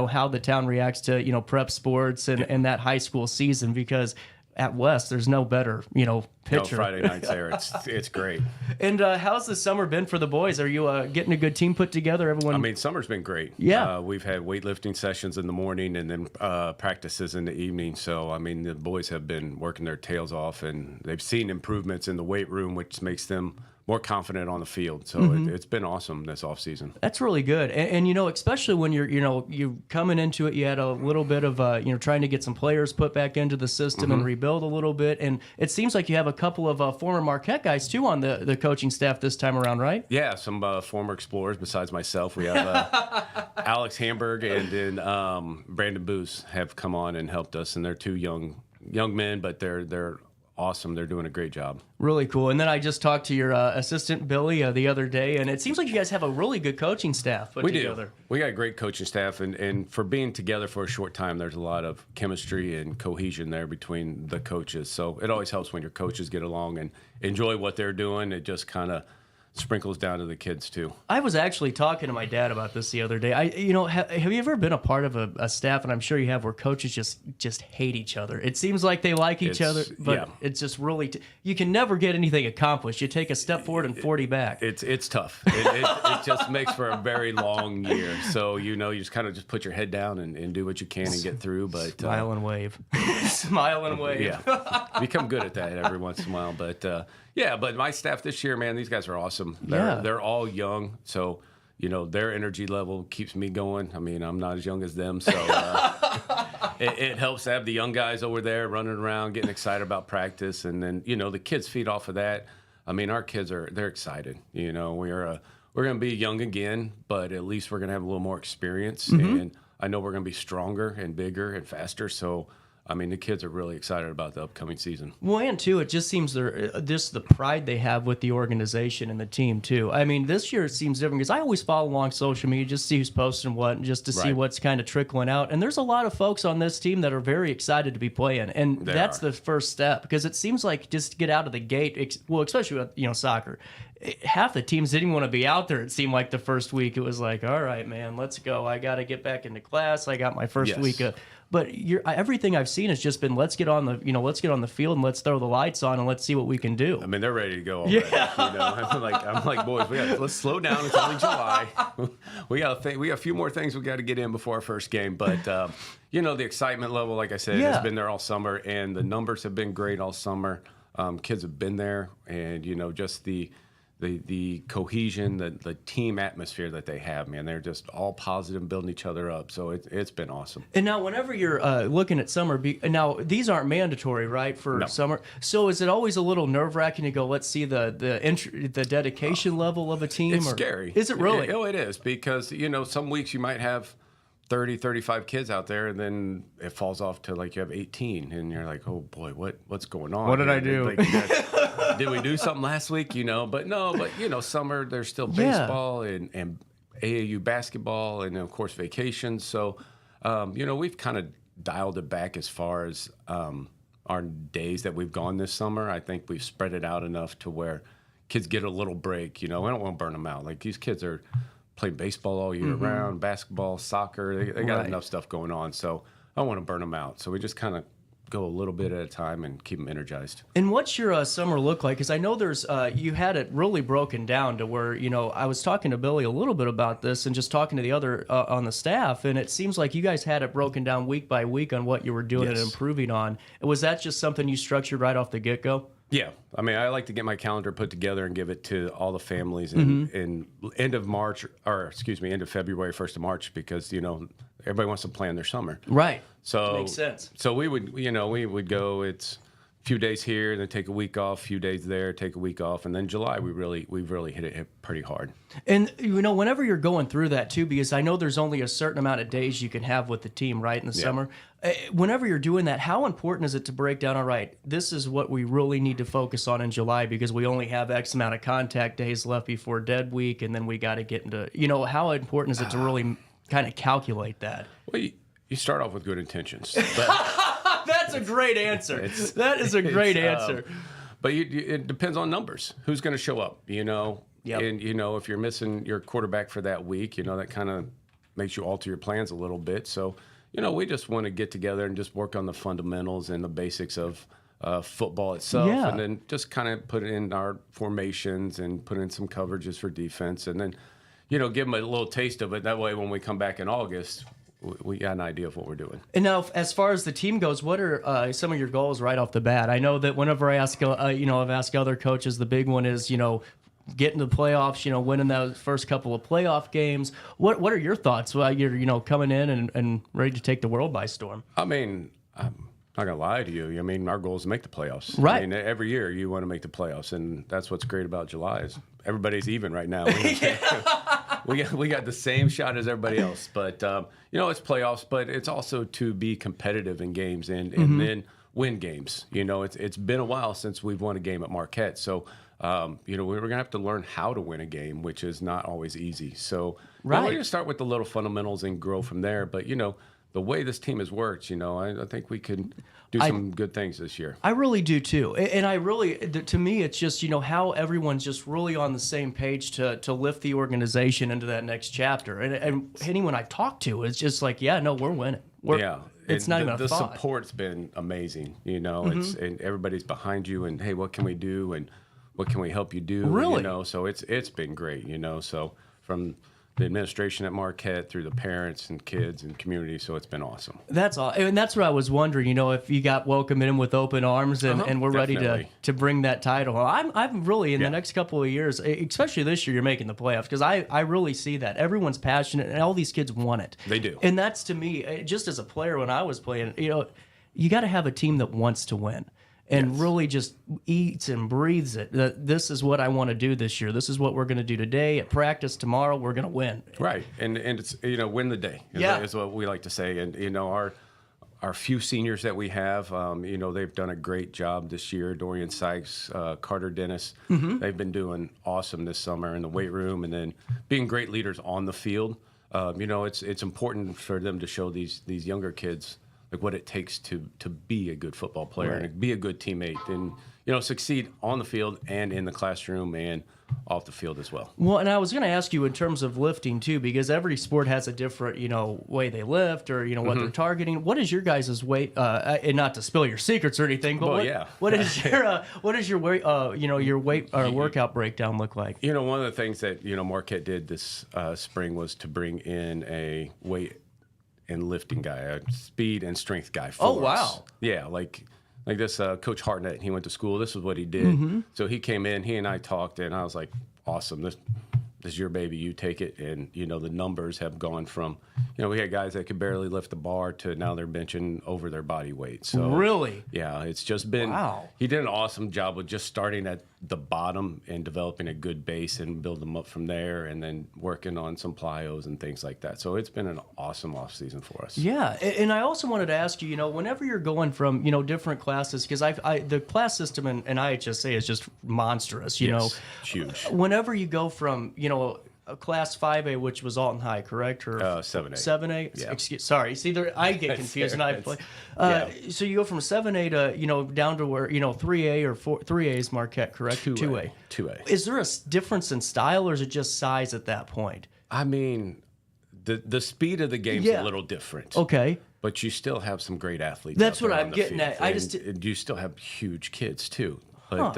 Speaker 3: how the town reacts to prep sports and that high school season, because at West there's no better pitcher.
Speaker 11: No, Friday nights there. It's great.
Speaker 3: And how's the summer been for the boys? Are you getting a good team put together? Everyone.
Speaker 11: I mean, summer's been great.
Speaker 3: Yeah.
Speaker 11: We've had weightlifting sessions in the morning and then practices in the evening. So, I mean, the boys have been working their tails off, and they've seen improvements in the weight room, which makes them more confident on the field. So it's been awesome this offseason.
Speaker 3: That's really good. And especially when you're coming into it, you had a little bit of, trying to get some players put back into the system and rebuild a little bit. And it seems like you have a couple of former Marquette guys, too, on the coaching staff this time around, right?
Speaker 11: Yeah, some former Explorers besides myself. We have Alex Hamburg and then Brandon Booth have come on and helped us. And they're two young men, but they're awesome. They're doing a great job.
Speaker 3: Really cool. And then I just talked to your assistant, Billy, the other day, and it seems like you guys have a really good coaching staff put together.
Speaker 11: Do. We got a great coaching staff, and for being together for a short time, there's a lot of chemistry and cohesion there between the coaches. So it always helps when your coaches get along and enjoy what they're doing. It just kind of sprinkles down to the kids too.
Speaker 3: I was actually talking to my dad about this the other day. Have you ever been a part of a staff, and I'm sure you have, where coaches just hate each other? It seems like they like each other, but it's just really you can never get anything accomplished. You take a step forward and 40 back.
Speaker 11: It's tough. It just makes for a very long year. So you just kind of just put your head down and do what you can and get through. But
Speaker 3: smile and wave, smile and wave.
Speaker 11: Yeah, become good at that every once in a while. But but my staff this year, man, these guys are awesome. They're all young, so their energy level keeps me going. I mean, I'm not as young as them, so it helps to have the young guys over there running around, getting excited about practice, and then the kids feed off of that. I mean, our kids they're excited. We're going to be young again, but at least we're going to have a little more experience, and I know we're going to be stronger and bigger and faster. So, I mean, the kids are really excited about the upcoming season.
Speaker 3: Well, and too, it just seems the pride they have with the organization and the team too. I mean, this year it seems different because I always follow along social media just to see who's posting what, and just to see what's kind of trickling out. And there's a lot of folks on this team that are very excited to be playing, and that's the first step, because it seems like just to get out of the gate. Well, especially with soccer. Half the teams didn't even want to be out there. It seemed like the first week it was like, all right, man, let's go. I got to get back into class. I got my first week of. But everything I've seen has just been let's get on the field and let's throw the lights on and let's see what we can do.
Speaker 11: I mean, they're ready to go already. Yeah. I'm like, boys, let's slow down. It's only July. we got a few more things we got to get in before our first game. But the excitement level, like I said, has been there all summer, and the numbers have been great all summer. Kids have been there, and just the cohesion, the team atmosphere that they have, man, they're just all positive and building each other up. So it's been awesome.
Speaker 3: And now, whenever you're looking at summer, now these aren't mandatory, right, for summer. So is it always a little nerve-wracking to go, let's see the dedication level of a team?
Speaker 11: It's scary.
Speaker 3: Is it really?
Speaker 11: It is, because some weeks you might have 30, 35 kids out there, and then it falls off to like you have 18, and you're like, oh boy, what's going on?
Speaker 3: What did I do?
Speaker 11: Did we do something last week? But summer, there's still baseball and AAU basketball, and of course vacations. So, we've kind of dialed it back as far as our days that we've gone this summer. I think we've spread it out enough to where kids get a little break. We don't want to burn them out. Like, these kids are playing baseball all year round, basketball, soccer. They got enough stuff going on. So I don't want to burn them out. So we just kind of go a little bit at a time and keep them energized.
Speaker 3: And what's your summer look like? Because I know there's you had it really broken down to where I was talking to Billy a little bit about this and just talking to the other on the staff, and it seems like you guys had it broken down week by week on what you were doing and improving on. Was that just something you structured right off the get-go?
Speaker 11: Yeah. I mean, I like to get my calendar put together and give it to all the families in end of February, 1st of March, because, everybody wants to plan their summer.
Speaker 3: Right.
Speaker 11: So
Speaker 3: makes sense.
Speaker 11: So we would go, it's a few days here, then take a week off, a few days there, take a week off, and then July we really hit it pretty hard.
Speaker 3: And whenever you're going through that too, because I know there's only a certain amount of days you can have with the team, right, in the summer. Whenever you're doing that, how important is it to break down, all right, this is what we really need to focus on in July because we only have X amount of contact days left before dead week, and then we got to get into, how important is it to really kind of calculate that?
Speaker 11: Well, you start off with good intentions. But
Speaker 3: that's a great answer. That is a great answer.
Speaker 11: But it depends on numbers. Who's going to show up,
Speaker 3: Yep.
Speaker 11: And, if you're missing your quarterback for that week, that kind of makes you alter your plans a little bit. So, we just want to get together and just work on the fundamentals and the basics of football itself.
Speaker 3: Yeah.
Speaker 11: And then just kind of put in our formations and put in some coverages for defense. And then, give them a little taste of it. That way, when we come back in August, we got an idea of what we're doing.
Speaker 3: And now, as far as the team goes, what are some of your goals right off the bat? I know that whenever I ask, I've asked other coaches, the big one is, getting to the playoffs, winning those first couple of playoff games. What are your thoughts while you're, coming in and ready to take the world by storm?
Speaker 11: I mean, I'm not going to lie to you. I mean, our goal is to make the playoffs.
Speaker 3: Right.
Speaker 11: I mean, every year you want to make the playoffs, and that's what's great about July is everybody's even right now. We got the same shot as everybody else. But, it's playoffs, but it's also to be competitive in games and then win games. It's been a while since we've won a game at Marquette. So, we're going to have to learn how to win a game, which is not always easy. So we're going to start with the little fundamentals and grow from there. But, the way this team has worked, I think we can do some good things this year.
Speaker 3: I really do too. And I really, to me, it's just, how everyone's just really on the same page to lift the organization into that next chapter. And anyone I've talked to is just like, we're winning. It's not even a thought.
Speaker 11: The support's been amazing, it's, and everybody's behind you and, hey, what can we do? And what can we help you do?
Speaker 3: Really?
Speaker 11: So it's been great, so from the administration at Marquette, through the parents and kids and community. So it's been awesome.
Speaker 3: That's all, and that's what I was wondering. If you got welcomed in with open arms and we're ready to bring that title. I'm really in the next couple of years, especially this year, you're making the playoffs, because I really see that everyone's passionate and all these kids want it.
Speaker 11: They do,
Speaker 3: and that's, to me, just as a player when I was playing, you got to have a team that wants to win. And really just eats and breathes it. This is what I want to do this year. This is what we're going to do today. At practice tomorrow, we're going to win.
Speaker 11: Right, and it's win the day. Is what we like to say. And our few seniors that we have, they've done a great job this year. Dorian Sykes, Carter Dennis, they've been doing awesome this summer in the weight room, and then being great leaders on the field. It's important for them to show these younger kids like what it takes to be a good football player and be a good teammate, and succeed on the field and in the classroom and off the field as well.
Speaker 3: Well, and I was going to ask you in terms of lifting too, because every sport has a different way they lift, or what they're targeting. What is your guys' weight? And not to spill your secrets or anything, but what is your weight? Your weight or workout breakdown look like?
Speaker 11: One of the things that Marquette did this spring was to bring in a weight and lifting guy, a speed and strength guy for us.
Speaker 3: Oh, wow.
Speaker 11: Yeah, like this Coach Hartnett, he went to school. This is what he did. So he came in, he and I talked, and I was like, awesome. This is your baby. You take it. And, the numbers have gone from, we had guys that could barely lift the bar to now they're benching over their body weight. So
Speaker 3: really?
Speaker 11: Yeah, it's just been, he did an awesome job with just starting at the bottom and developing a good base and build them up from there, and then working on some plyos and things like that. So it's been an awesome off season for us.
Speaker 3: Yeah, and I also wanted to ask you, whenever you're going from, different classes, because the class system in IHSA is just monstrous,
Speaker 11: Yes, huge.
Speaker 3: Whenever you go from, a class 5A, which was Alton High, correct? Or
Speaker 11: 7A.
Speaker 3: 7A?
Speaker 11: Yeah.
Speaker 3: Sorry. See, I get confused and I play. So you go from 7A to, down to where, 3A or 3A is Marquette, correct? 2A.
Speaker 11: 2A.
Speaker 3: Is there a difference in style, or is it just size at that point?
Speaker 11: I mean, the speed of the game's a little different.
Speaker 3: Okay.
Speaker 11: But you still have some great athletes.
Speaker 3: That's
Speaker 11: out there
Speaker 3: what
Speaker 11: on
Speaker 3: I'm
Speaker 11: the
Speaker 3: getting
Speaker 11: field.
Speaker 3: at.
Speaker 11: And you still have huge kids too. But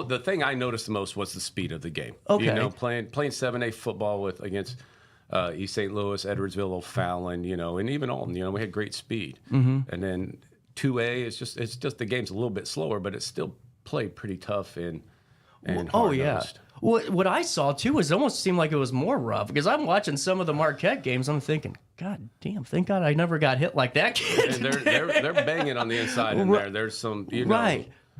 Speaker 11: the thing I noticed the most was the speed of the game.
Speaker 3: Okay.
Speaker 11: Playing 7A football against East St. Louis, Edwardsville, O'Fallon, and even Alton, we had great speed. And then 2A it's just the game's a little bit slower, but it's still played pretty tough and hard-nosed.
Speaker 3: What I saw too was it almost seemed like it was more rough, because I'm watching some of the Marquette games. I'm thinking, God damn, thank God I never got hit like that kid.
Speaker 11: And they're banging on the inside in there. There's some,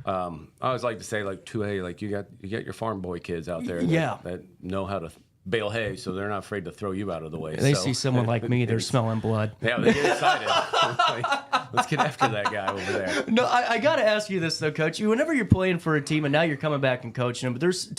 Speaker 11: I always like to say, like 2A, like you got your farm boy kids out there that know how to bale hay, so they're not afraid to throw you out of the way.
Speaker 3: They see someone like me, they're smelling blood.
Speaker 11: Yeah, they get excited. Let's get after that guy over there.
Speaker 3: No, I got to ask you this though, Coach. Whenever you're playing for a team and now you're coming back and coaching them, but there's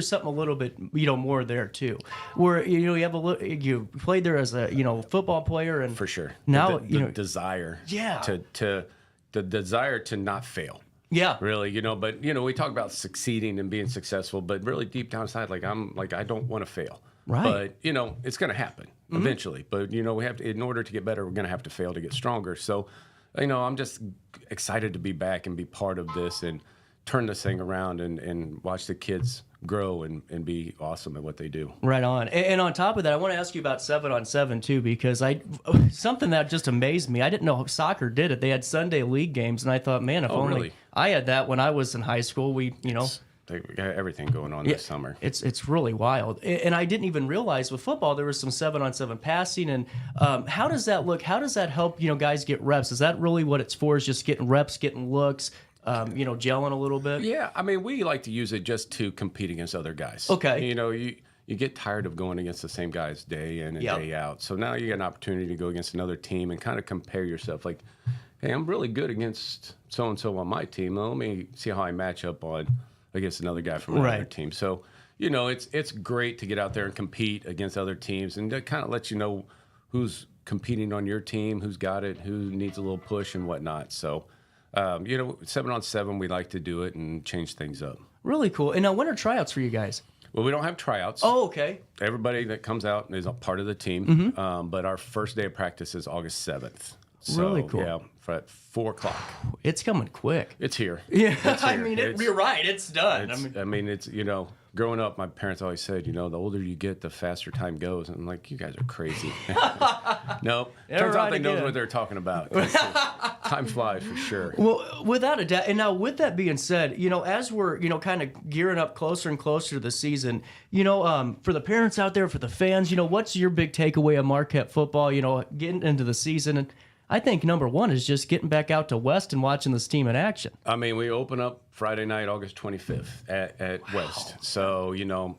Speaker 3: something a little bit more there too, where you played there as a football player, and
Speaker 11: for sure
Speaker 3: now
Speaker 11: the desire the desire to not fail.
Speaker 3: Yeah.
Speaker 11: Really, but we talk about succeeding and being successful, but really deep down inside, I don't want to fail.
Speaker 3: Right.
Speaker 11: But it's going to happen eventually. But we have to, in order to get better, we're going to have to fail to get stronger. So, I'm just excited to be back and be part of this and turn this thing around and watch the kids grow and be awesome at what they do.
Speaker 3: Right on. And on top of that, I want to ask you about 7-on-7 too, because something that just amazed me. I didn't know soccer did it. They had Sunday league games, and I thought, man, if only really? I had that when I was in high school. We got
Speaker 11: everything going on this summer.
Speaker 3: It's really wild. And I didn't even realize with football there was some 7-on-7 passing. And how does that look? How does that help guys get reps? Is that really what it's for? Is just getting reps, getting looks? Gelling a little bit?
Speaker 11: Yeah, I mean, we like to use it just to compete against other guys.
Speaker 3: Okay.
Speaker 11: You get tired of going against the same guys day in and day out. So now you get an opportunity to go against another team and kind of compare yourself. Like, hey, I'm really good against so-and-so on my team. Let me see how I match up against another guy from another team. So, it's great to get out there and compete against other teams, and that kind of lets you know who's competing on your team, who's got it, who needs a little push and whatnot. So, 7-on-7, we like to do it and change things up.
Speaker 3: Really cool. And now, when are tryouts for you guys?
Speaker 11: Well, we don't have tryouts.
Speaker 3: Oh, okay.
Speaker 11: Everybody that comes out is a part of the team. But our first day of practice is August 7th. So,
Speaker 3: really cool.
Speaker 11: Yeah, at 4 o'clock.
Speaker 3: It's coming quick.
Speaker 11: It's here.
Speaker 3: Yeah,
Speaker 11: It's here.
Speaker 3: I mean, you're right. It's done.
Speaker 11: It's growing up, my parents always said, the older you get, the faster time goes. And I'm like, you guys are crazy. No, turns out they know what they're talking about. Time flies for sure.
Speaker 3: Well, without a doubt. And now, with that being said, as we're kind of gearing up closer and closer to the season, for the parents out there, for the fans, what's your big takeaway of Marquette football? Getting into the season, and I think number one is just getting back out to West and watching this team in action.
Speaker 11: I mean, we open up Friday night, August 25th at West. So,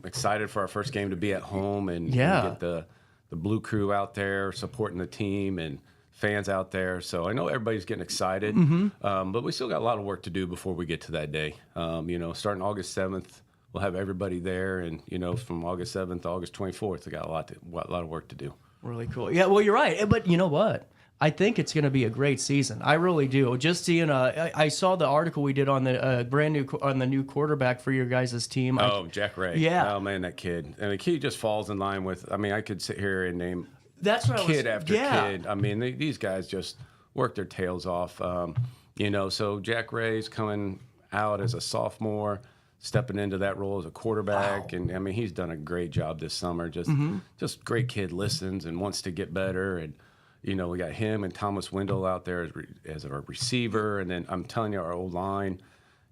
Speaker 11: excited for our first game to be at home and get the Blue Crew out there supporting the team and fans out there. So I know everybody's getting excited, but we still got a lot of work to do before we get to that day. Starting August 7th, we'll have everybody there. And, from August 7th to August 24th, we got a lot of work to do.
Speaker 3: Really cool. Yeah, well, you're right. But you know what? I think it's going to be a great season. I really do. Just seeing, I saw the article we did on the the new quarterback for your guys' team.
Speaker 11: Jack Ray.
Speaker 3: Yeah.
Speaker 11: Oh man, that kid. And the kid just falls in line with. I mean, I could sit here and name
Speaker 3: kid
Speaker 11: after kid. I mean, these guys just work their tails off. So Jack Ray's coming out as a sophomore, stepping into that role as a quarterback, and I mean, he's done a great job this summer. Just great kid, listens and wants to get better and. We got him and Thomas Wendell out there as our receiver. And then I'm telling you, our old line,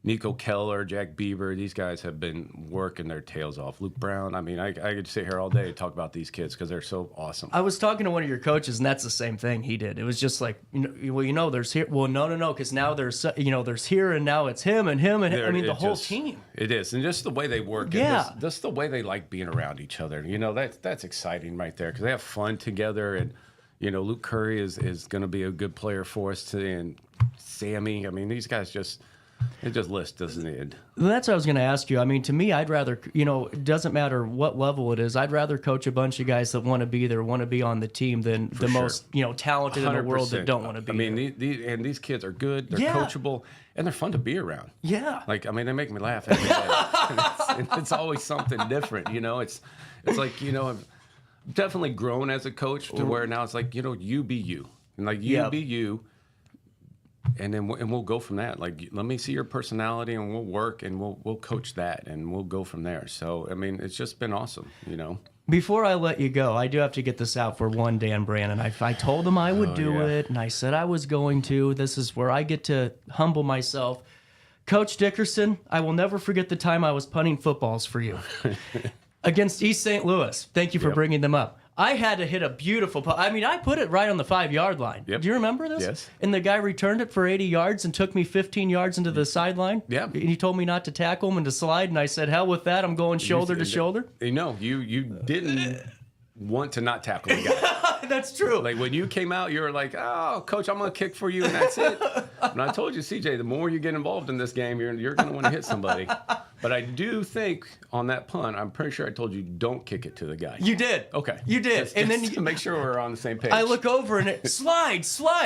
Speaker 11: Nico Keller, Jack Bieber, these guys have been working their tails off. Luke Brown. I mean, I could sit here all day and talk about these kids because they're so awesome.
Speaker 3: I was talking to one of your coaches, and that's the same thing he did. It was just like, there's here. Well, no, because now there's here and now it's him and him. And I mean, the whole team.
Speaker 11: It is. And just the way they work.
Speaker 3: Yeah.
Speaker 11: And just the way they like being around each other. That's exciting right there because they have fun together. And Luke Curry is going to be a good player for us today, and Sammy. I mean, these guys list doesn't end.
Speaker 3: Well, that's what I was going to ask you. I mean, to me, I'd rather, it doesn't matter what level it is. I'd rather coach a bunch of guys that want to be there, want to be on the team than the most, talented 100%. In the world that don't want to be there.
Speaker 11: I mean, these kids are good. They're coachable, and they're fun to be around.
Speaker 3: Yeah.
Speaker 11: They make me laugh every day. it's always something different. It's like, I've definitely grown as a coach to where now it's like, you be you. And be you. And then we'll go from that. Like, let me see your personality, and we'll work, and we'll coach that, and we'll go from there. So, I mean, it's just been awesome,
Speaker 3: Before I let you go, I do have to get this out for one, Dan Brannon. I told him I would do it, and I said I was going to. This is where I get to humble myself. Coach Dickerson, I will never forget the time I was punting footballs for you. Against East St. Louis. Thank you for bringing them up. I had to hit a beautiful putt. I mean, I put it right on the 5-yard line.
Speaker 11: Yep.
Speaker 3: Do you remember this?
Speaker 11: Yes.
Speaker 3: And the guy returned it for 80 yards and took me 15 yards into the sideline.
Speaker 11: Yeah.
Speaker 3: And he told me not to tackle him and to slide, and I said, hell with that. I'm going shoulder to shoulder.
Speaker 11: You didn't want to not tackle the guy.
Speaker 3: That's true.
Speaker 11: Like, when you came out, you were like, oh, coach, I'm going to kick for you, and that's it. And I told you, CJ, the more you get involved in this game, you're going to want to hit somebody. But I do think on that punt, I'm pretty sure I told you don't kick it to the guy.
Speaker 3: You did.
Speaker 11: Okay.
Speaker 3: You did.
Speaker 11: And then to make sure we're on the same page.
Speaker 3: I look over and it slide.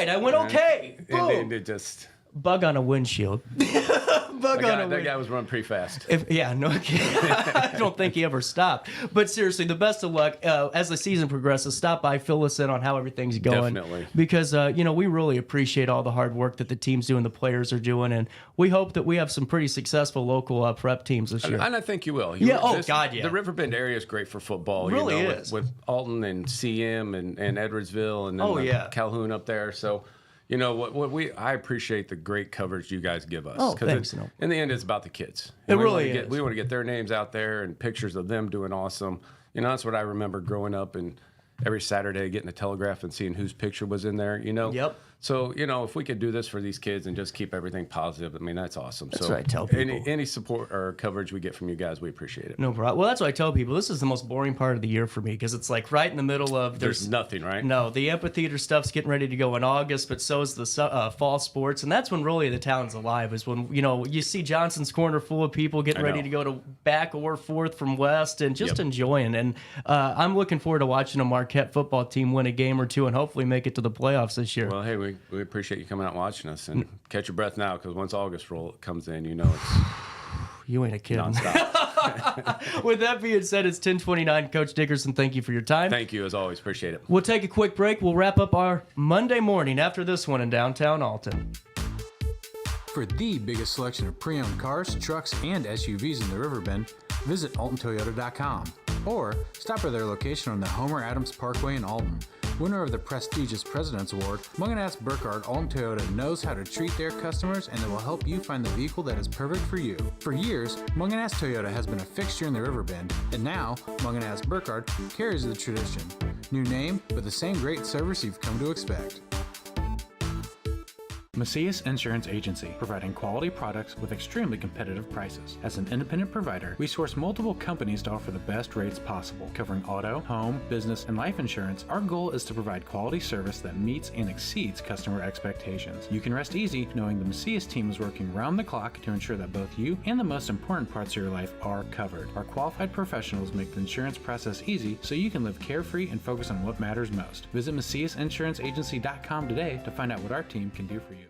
Speaker 3: I went, okay. Boom.
Speaker 11: And then it just...
Speaker 3: Bug on a windshield.
Speaker 11: That guy was running pretty fast.
Speaker 3: I don't think he ever stopped. But seriously, the best of luck as the season progresses. Stop by, fill us in on how everything's going.
Speaker 11: Definitely.
Speaker 3: Because we really appreciate all the hard work that the team's doing, the players are doing, and we hope that we have some pretty successful local prep teams this year.
Speaker 11: And I think you will.
Speaker 3: God, yeah.
Speaker 11: The Riverbend area is great for football.
Speaker 3: It really is.
Speaker 11: With Alton and CM and Edwardsville and then Calhoun up there. So. I appreciate the great coverage you guys give us.
Speaker 3: Oh, thanks.
Speaker 11: In the end, it's about the kids.
Speaker 3: It really is.
Speaker 11: We want to get their names out there and pictures of them doing awesome. That's what I remember growing up and every Saturday getting the Telegraph and seeing whose picture was in there,
Speaker 3: Yep.
Speaker 11: So, if we could do this for these kids and just keep everything positive, I mean, that's awesome.
Speaker 3: That's what I tell people.
Speaker 11: Any support or coverage we get from you guys, we appreciate it.
Speaker 3: No problem. Well, that's what I tell people. This is the most boring part of the year for me because it's like right in the middle of...
Speaker 11: There's nothing, right?
Speaker 3: No, the amphitheater stuff's getting ready to go in August, but so is the fall sports. And that's when really the town's alive, is when, you see Johnson's Corner full of people getting ready to go to back or forth from West and just enjoying. And I'm looking forward to watching a Marquette football team win a game or two and hopefully make it to the playoffs this year.
Speaker 11: Well, hey, we appreciate you coming out and watching us, and catch your breath now because once August comes in, it's
Speaker 3: you ain't a kid.
Speaker 11: Nonstop.
Speaker 3: With that being said, it's 10:29. Coach Dickerson, thank you for your time.
Speaker 11: Thank you, as always. Appreciate it.
Speaker 3: We'll take a quick break. We'll wrap up our Monday morning after this one in downtown Alton.
Speaker 1: For the biggest selection of pre-owned cars, trucks, and SUVs in the Riverbend, visit altontoyota.com or stop by their location on the Homer Adams Parkway in Alton. Winner of the prestigious President's Award, Munganast Burkhardt Alton Toyota knows how to treat their customers, and they will help you find the vehicle that is perfect for you. For years, Munganast Toyota has been a fixture in the Riverbend, and now Munganast Burkhardt carries the tradition. New name, but the same great service you've come to expect. Macias Insurance Agency, providing quality products with extremely competitive prices. As an independent provider, we source multiple companies to offer the best rates possible. Covering auto, home, business, and life insurance, our goal is to provide quality service that meets and exceeds customer expectations. You can rest easy knowing the Macias team is working round the clock to ensure that both you and the most important parts of your life are covered. Our qualified professionals make the insurance process easy so you can live carefree and focus on what matters most. Visit MaciasInsuranceAgency.com today to find out what our team can do for you.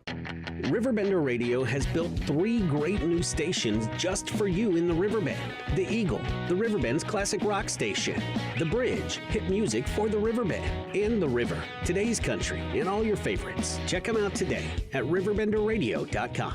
Speaker 2: Riverbender Radio has built 3 great new stations just for you in the Riverbend. The Eagle, the Riverbend's classic rock station. The Bridge, hit music for the Riverbend. And The River, today's country, and all your favorites. Check them out today at RiverBenderRadio.com.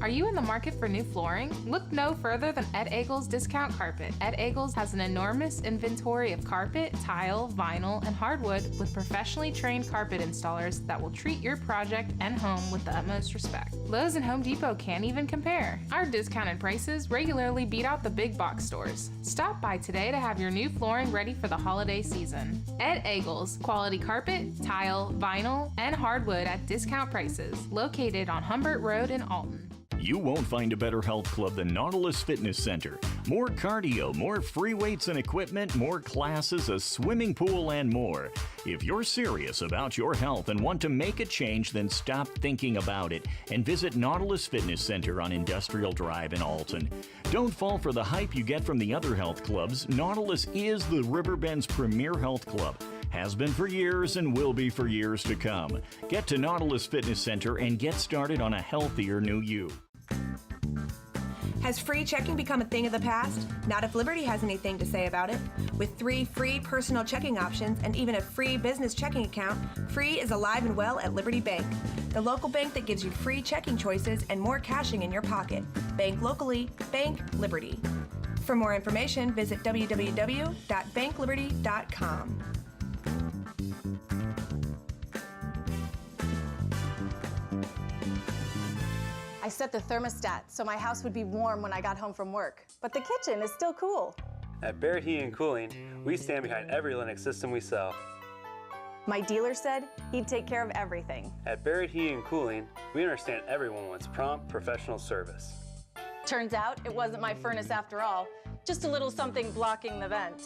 Speaker 4: Are you in the market for new flooring? Look no further than Ed Eagles Discount Carpet. Ed Eagles has an enormous inventory of carpet, tile, vinyl, and hardwood with professionally trained carpet installers that will treat your project and home with the utmost respect. Lowe's and Home Depot can't even compare. Our discounted prices regularly beat out the big box stores. Stop by today to have your new flooring ready for the holiday season. Ed Eagles, quality carpet, tile, vinyl, and hardwood at discount prices, located on Humbert Road in Alton.
Speaker 5: You won't find a better health club than Nautilus Fitness Center. More cardio, more free weights and equipment, more classes, a swimming pool, and more. If you're serious about your health and want to make a change, then stop thinking about it and visit Nautilus Fitness Center on Industrial Drive in Alton. Don't fall for the hype you get from the other health clubs. Nautilus is the Riverbend's premier health club. Has been for years and will be for years to come. Get to Nautilus Fitness Center and get started on a healthier new you.
Speaker 6: Has free checking become a thing of the past? Not if Liberty has anything to say about it. With 3 free personal checking options and even a free business checking account, free is alive and well at Liberty Bank. The local bank that gives you free checking choices and more cashing in your pocket. Bank locally, bank Liberty. For more information, visit www.bankliberty.com.
Speaker 7: I set the thermostat so my house would be warm when I got home from work, but the kitchen is still cool.
Speaker 8: At Barrett Heating and Cooling, we stand behind every Lennox system we sell.
Speaker 7: My dealer said he'd take care of everything.
Speaker 8: At Barrett Heating and Cooling, we understand everyone wants prompt, professional service.
Speaker 7: Turns out it wasn't my furnace after all, just a little something blocking the vent.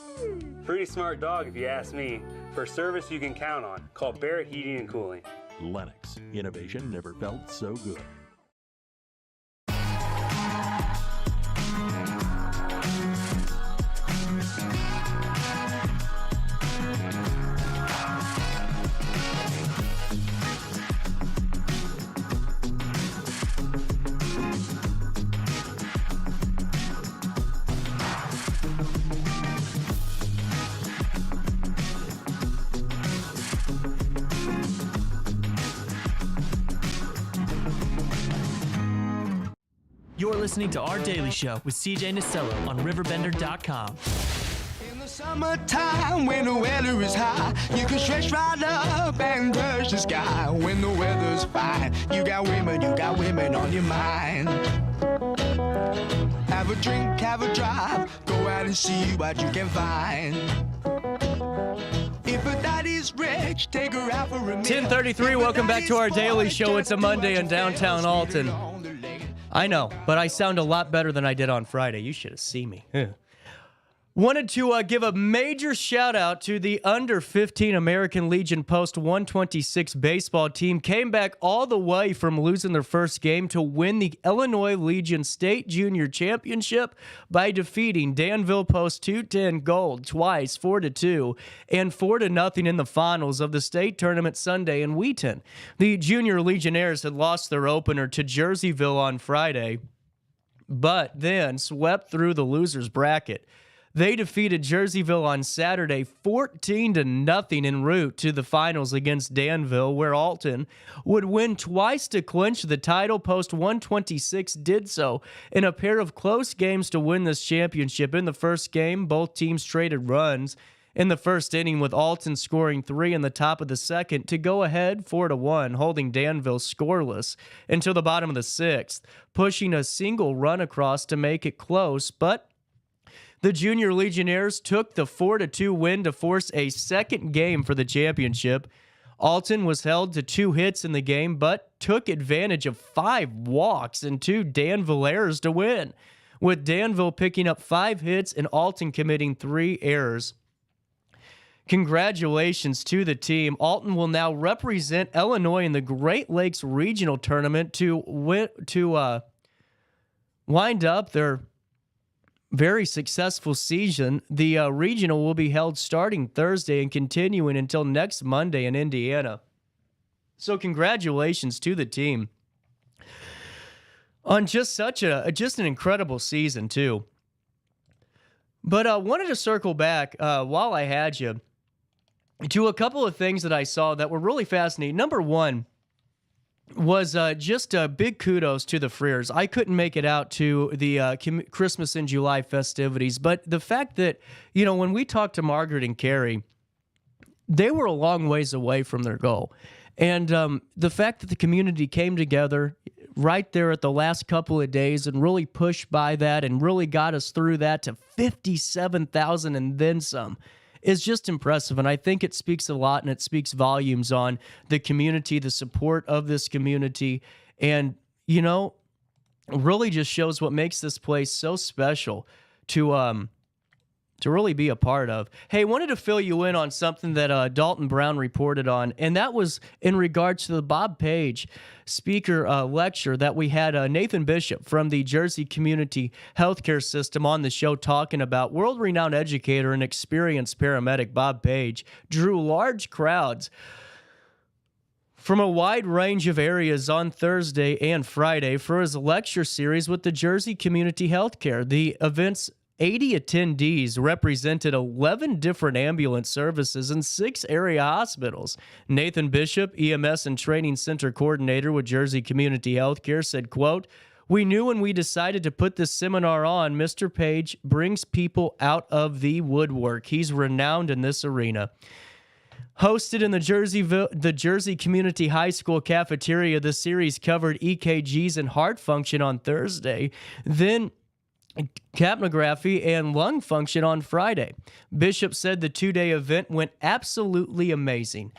Speaker 8: Pretty smart dog if you ask me. For service you can count on, call Barrett Heating and Cooling.
Speaker 9: Lennox, innovation never felt so good.
Speaker 10: You're listening to Our Daily Show with CJ Nasello on RiverBender.com.
Speaker 12: In the summertime when the weather is high, you can stretch right up and touch the sky. When the weather's fine, you got women on your mind. Have a drink, have a drive, go out and see what you can find. If a daddy's rich, take her out for a meal.
Speaker 3: 10:33, welcome back to Our Daily Show. It's a Monday in downtown Alton. I know, but I sound a lot better than I did on Friday. You should have seen me. Wanted to give a major shout out to the under 15 American Legion Post 126 baseball team. Came back all the way from losing their first game to win the Illinois Legion State Junior Championship by defeating Danville Post 210 Gold twice, 4-2 and 4-0 in the finals of the state tournament Sunday in Wheaton. The Junior Legionnaires had lost their opener to Jerseyville on Friday. but then swept through the losers bracket. They defeated Jerseyville on Saturday 14-0 en route to the finals against Danville, where Alton would win twice to clinch the title. Post 126 did so in a pair of close games to win this championship. In the first game, both teams traded runs in the first inning, with Alton scoring 3 in the top of the second to go ahead 4-1, holding Danville scoreless until the bottom of the sixth, pushing a single run across to make it close. But the Junior Legionnaires took the 4-2 win to force a second game for the championship. Alton was held to 2 hits in the game, but took advantage of 5 walks and 2 Danville errors to win, with Danville picking up 5 hits and Alton committing 3 errors. Congratulations to the team. Alton will now represent Illinois in the Great Lakes Regional Tournament to wind up their very successful season. The regional will be held starting Thursday and continuing until next Monday in Indiana. So congratulations to the team on just an incredible season too. But I wanted to circle back while I had you to a couple of things that I saw that were really fascinating. Number one was just big kudos to the Freers. I couldn't make it out to the Christmas in July festivities, but the fact that, when we talked to Margaret and Carrie, they were a long ways away from their goal. And the fact that the community came together right there at the last couple of days and really pushed by that and really got us through that to 57,000 and then some is just impressive. And I think it speaks a lot, and it speaks volumes on the community, the support of this community, and, really just shows what makes this place so special to really be a part of. Hey, wanted to fill you in on something that Dalton Brown reported on, and that was in regards to the Bob Page speaker lecture that we had Nathan Bishop from the Jersey Community Healthcare System on the show talking about. World-renowned educator and experienced paramedic Bob Page drew large crowds from a wide range of areas on Thursday and Friday for his lecture series with the Jersey Community Healthcare. The event's 80 attendees represented 11 different ambulance services and 6 area hospitals. Nathan Bishop, EMS and Training Center Coordinator with Jersey Community Healthcare, said, quote, "We knew when we decided to put this seminar on, Mr. Page brings people out of the woodwork. He's renowned in this arena." Hosted in the Jersey Community High School cafeteria, the series covered EKGs and heart function on Thursday, then capnography and lung function on Friday. Bishop said the 2-day event went absolutely amazing.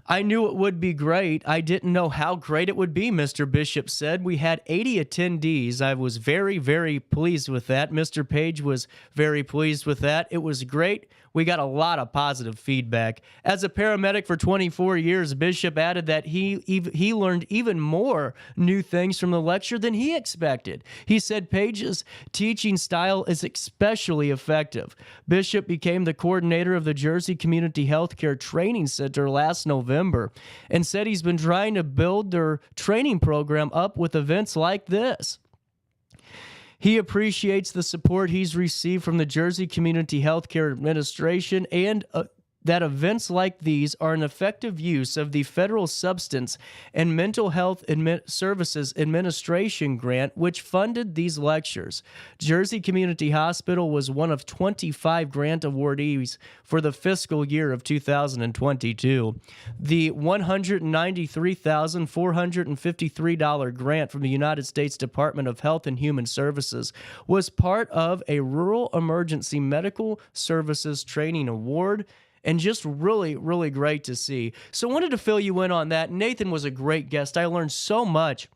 Speaker 3: "I knew it would be great. I didn't know how great it would be," Mr. Bishop said. "We had 80 attendees. I was very, very pleased with that. Mr. Page was very pleased with that. It was great. We got a lot of positive feedback." As a paramedic for 24 years, Bishop added that he learned even more new things from the lecture than he expected. He said Page's teaching style is especially effective. Bishop became the coordinator of the Jersey Community Healthcare Training Center last November and said he's been trying to build their training program up with events like this. He appreciates the support he's received from the Jersey Community Healthcare Administration and that events like these are an effective use of the Federal Substance and Mental Health Services Administration grant, which funded these lectures. Jersey Community Hospital was one of 25 grant awardees for the fiscal year of 2022. The $193,453 grant from the United States Department of Health and Human Services was part of a Rural Emergency Medical Services Training Award, and just really, really great to see. So I wanted to fill you in on that. Nathan was a great guest. I learned so much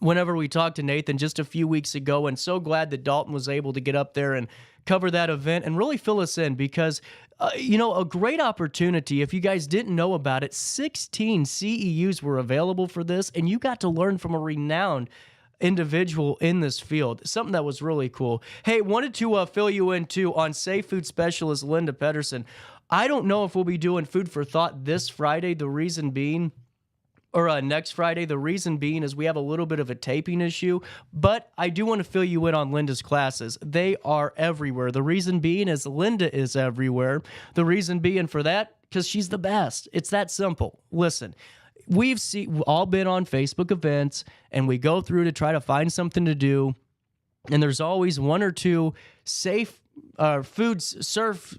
Speaker 3: whenever we talked to Nathan just a few weeks ago, and so glad that Dalton was able to get up there and cover that event and really fill us in because, a great opportunity. If you guys didn't know about it, 16 CEUs were available for this, and you got to learn from a renowned individual in this field. Something that was really cool. Hey, wanted to fill you in too on Safe Food Specialist Linda Pedersen. I don't know if we'll be doing Food for Thought this Friday. The reason being, or next Friday. The reason being is we have a little bit of a taping issue, but I do want to fill you in on Linda's classes. They are everywhere. The reason being is Linda is everywhere. The reason being for that, because she's the best. It's that simple. Listen, we've all been on Facebook events, and we go through to try to find something to do, and there's always one or two safe food surf,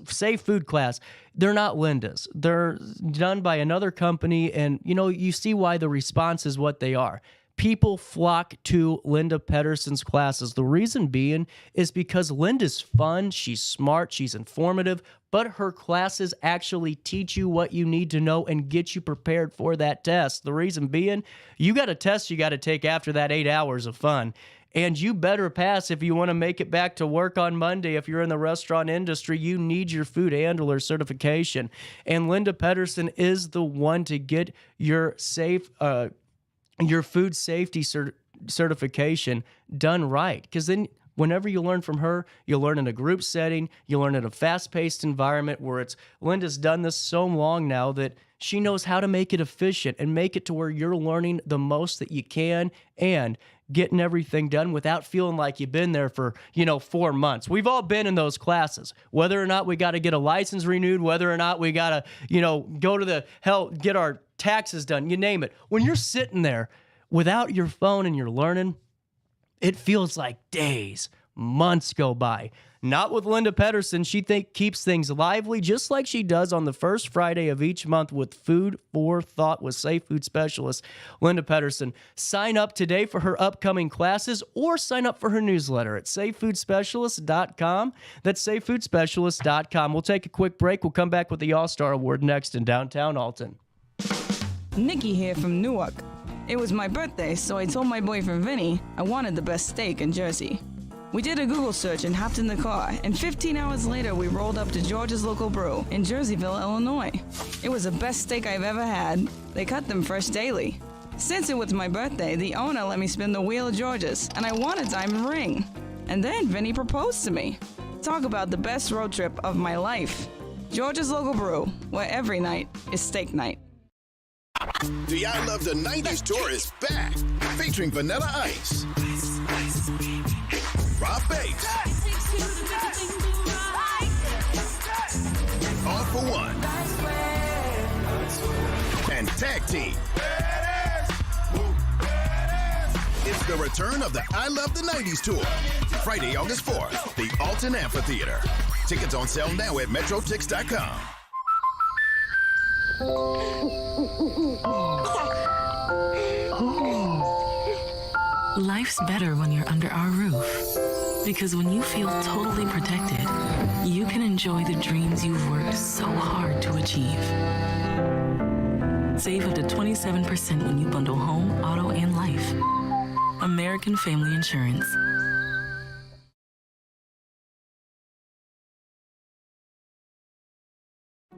Speaker 3: safe food class. They're not Linda's. They're done by another company, and you see why the response is what they are. People flock to Linda Pedersen's classes. The reason being is because Linda's fun, she's smart, she's informative, but her classes actually teach you what you need to know and get you prepared for that test. The reason being, you got a test you got to take after that 8 hours of fun. And you better pass if you want to make it back to work on Monday. If you're in the restaurant industry, you need your food handler certification. And Linda Pedersen is the one to get your food safety certification done right. Because then whenever you learn from her, you'll learn in a group setting, you'll learn in a fast-paced environment where Linda's done this so long now that she knows how to make it efficient and make it to where you're learning the most that you can and getting everything done without feeling like you've been there for, 4 months. We've all been in those classes, whether or not we got to get a license renewed, whether or not we got to, go to get our taxes done, you name it. When you're sitting there without your phone and you're learning, it feels like days, months go by. Not with Linda Pedersen. She keeps things lively, just like she does on the first Friday of each month with Food for Thought with Safe Food Specialist Linda Pedersen. Sign up today for her upcoming classes or sign up for her newsletter at safefoodspecialist.com. That's safefoodspecialist.com. We'll take a quick break. We'll come back with the All-Star Award next in downtown Alton.
Speaker 15: Nikki here from Newark. It was my birthday, so I told my boyfriend Vinny I wanted the best steak in Jersey. We did a Google search and hopped in the car, and 15 hours later we rolled up to George's Local Brew in Jerseyville, Illinois. It was the best steak I've ever had. They cut them fresh daily. Since it was my birthday, the owner let me spin the wheel of George's, and I won a diamond ring. And then Vinny proposed to me. Talk about the best road trip of my life. George's Local Brew, where every night is steak night.
Speaker 16: The I Love the 90s tour is back, featuring Vanilla Ice, Rob Bass, All for One, and Tag Team. It's the return of the I Love the 90s tour, Friday, August 4th, the Alton Amphitheater. Tickets on sale now at MetroTix.com.
Speaker 17: Life's better when you're under our roof. Because when you feel totally protected, you can enjoy the dreams you've worked so hard to achieve. Save up to 27% when you bundle home, auto, and life. American Family Insurance.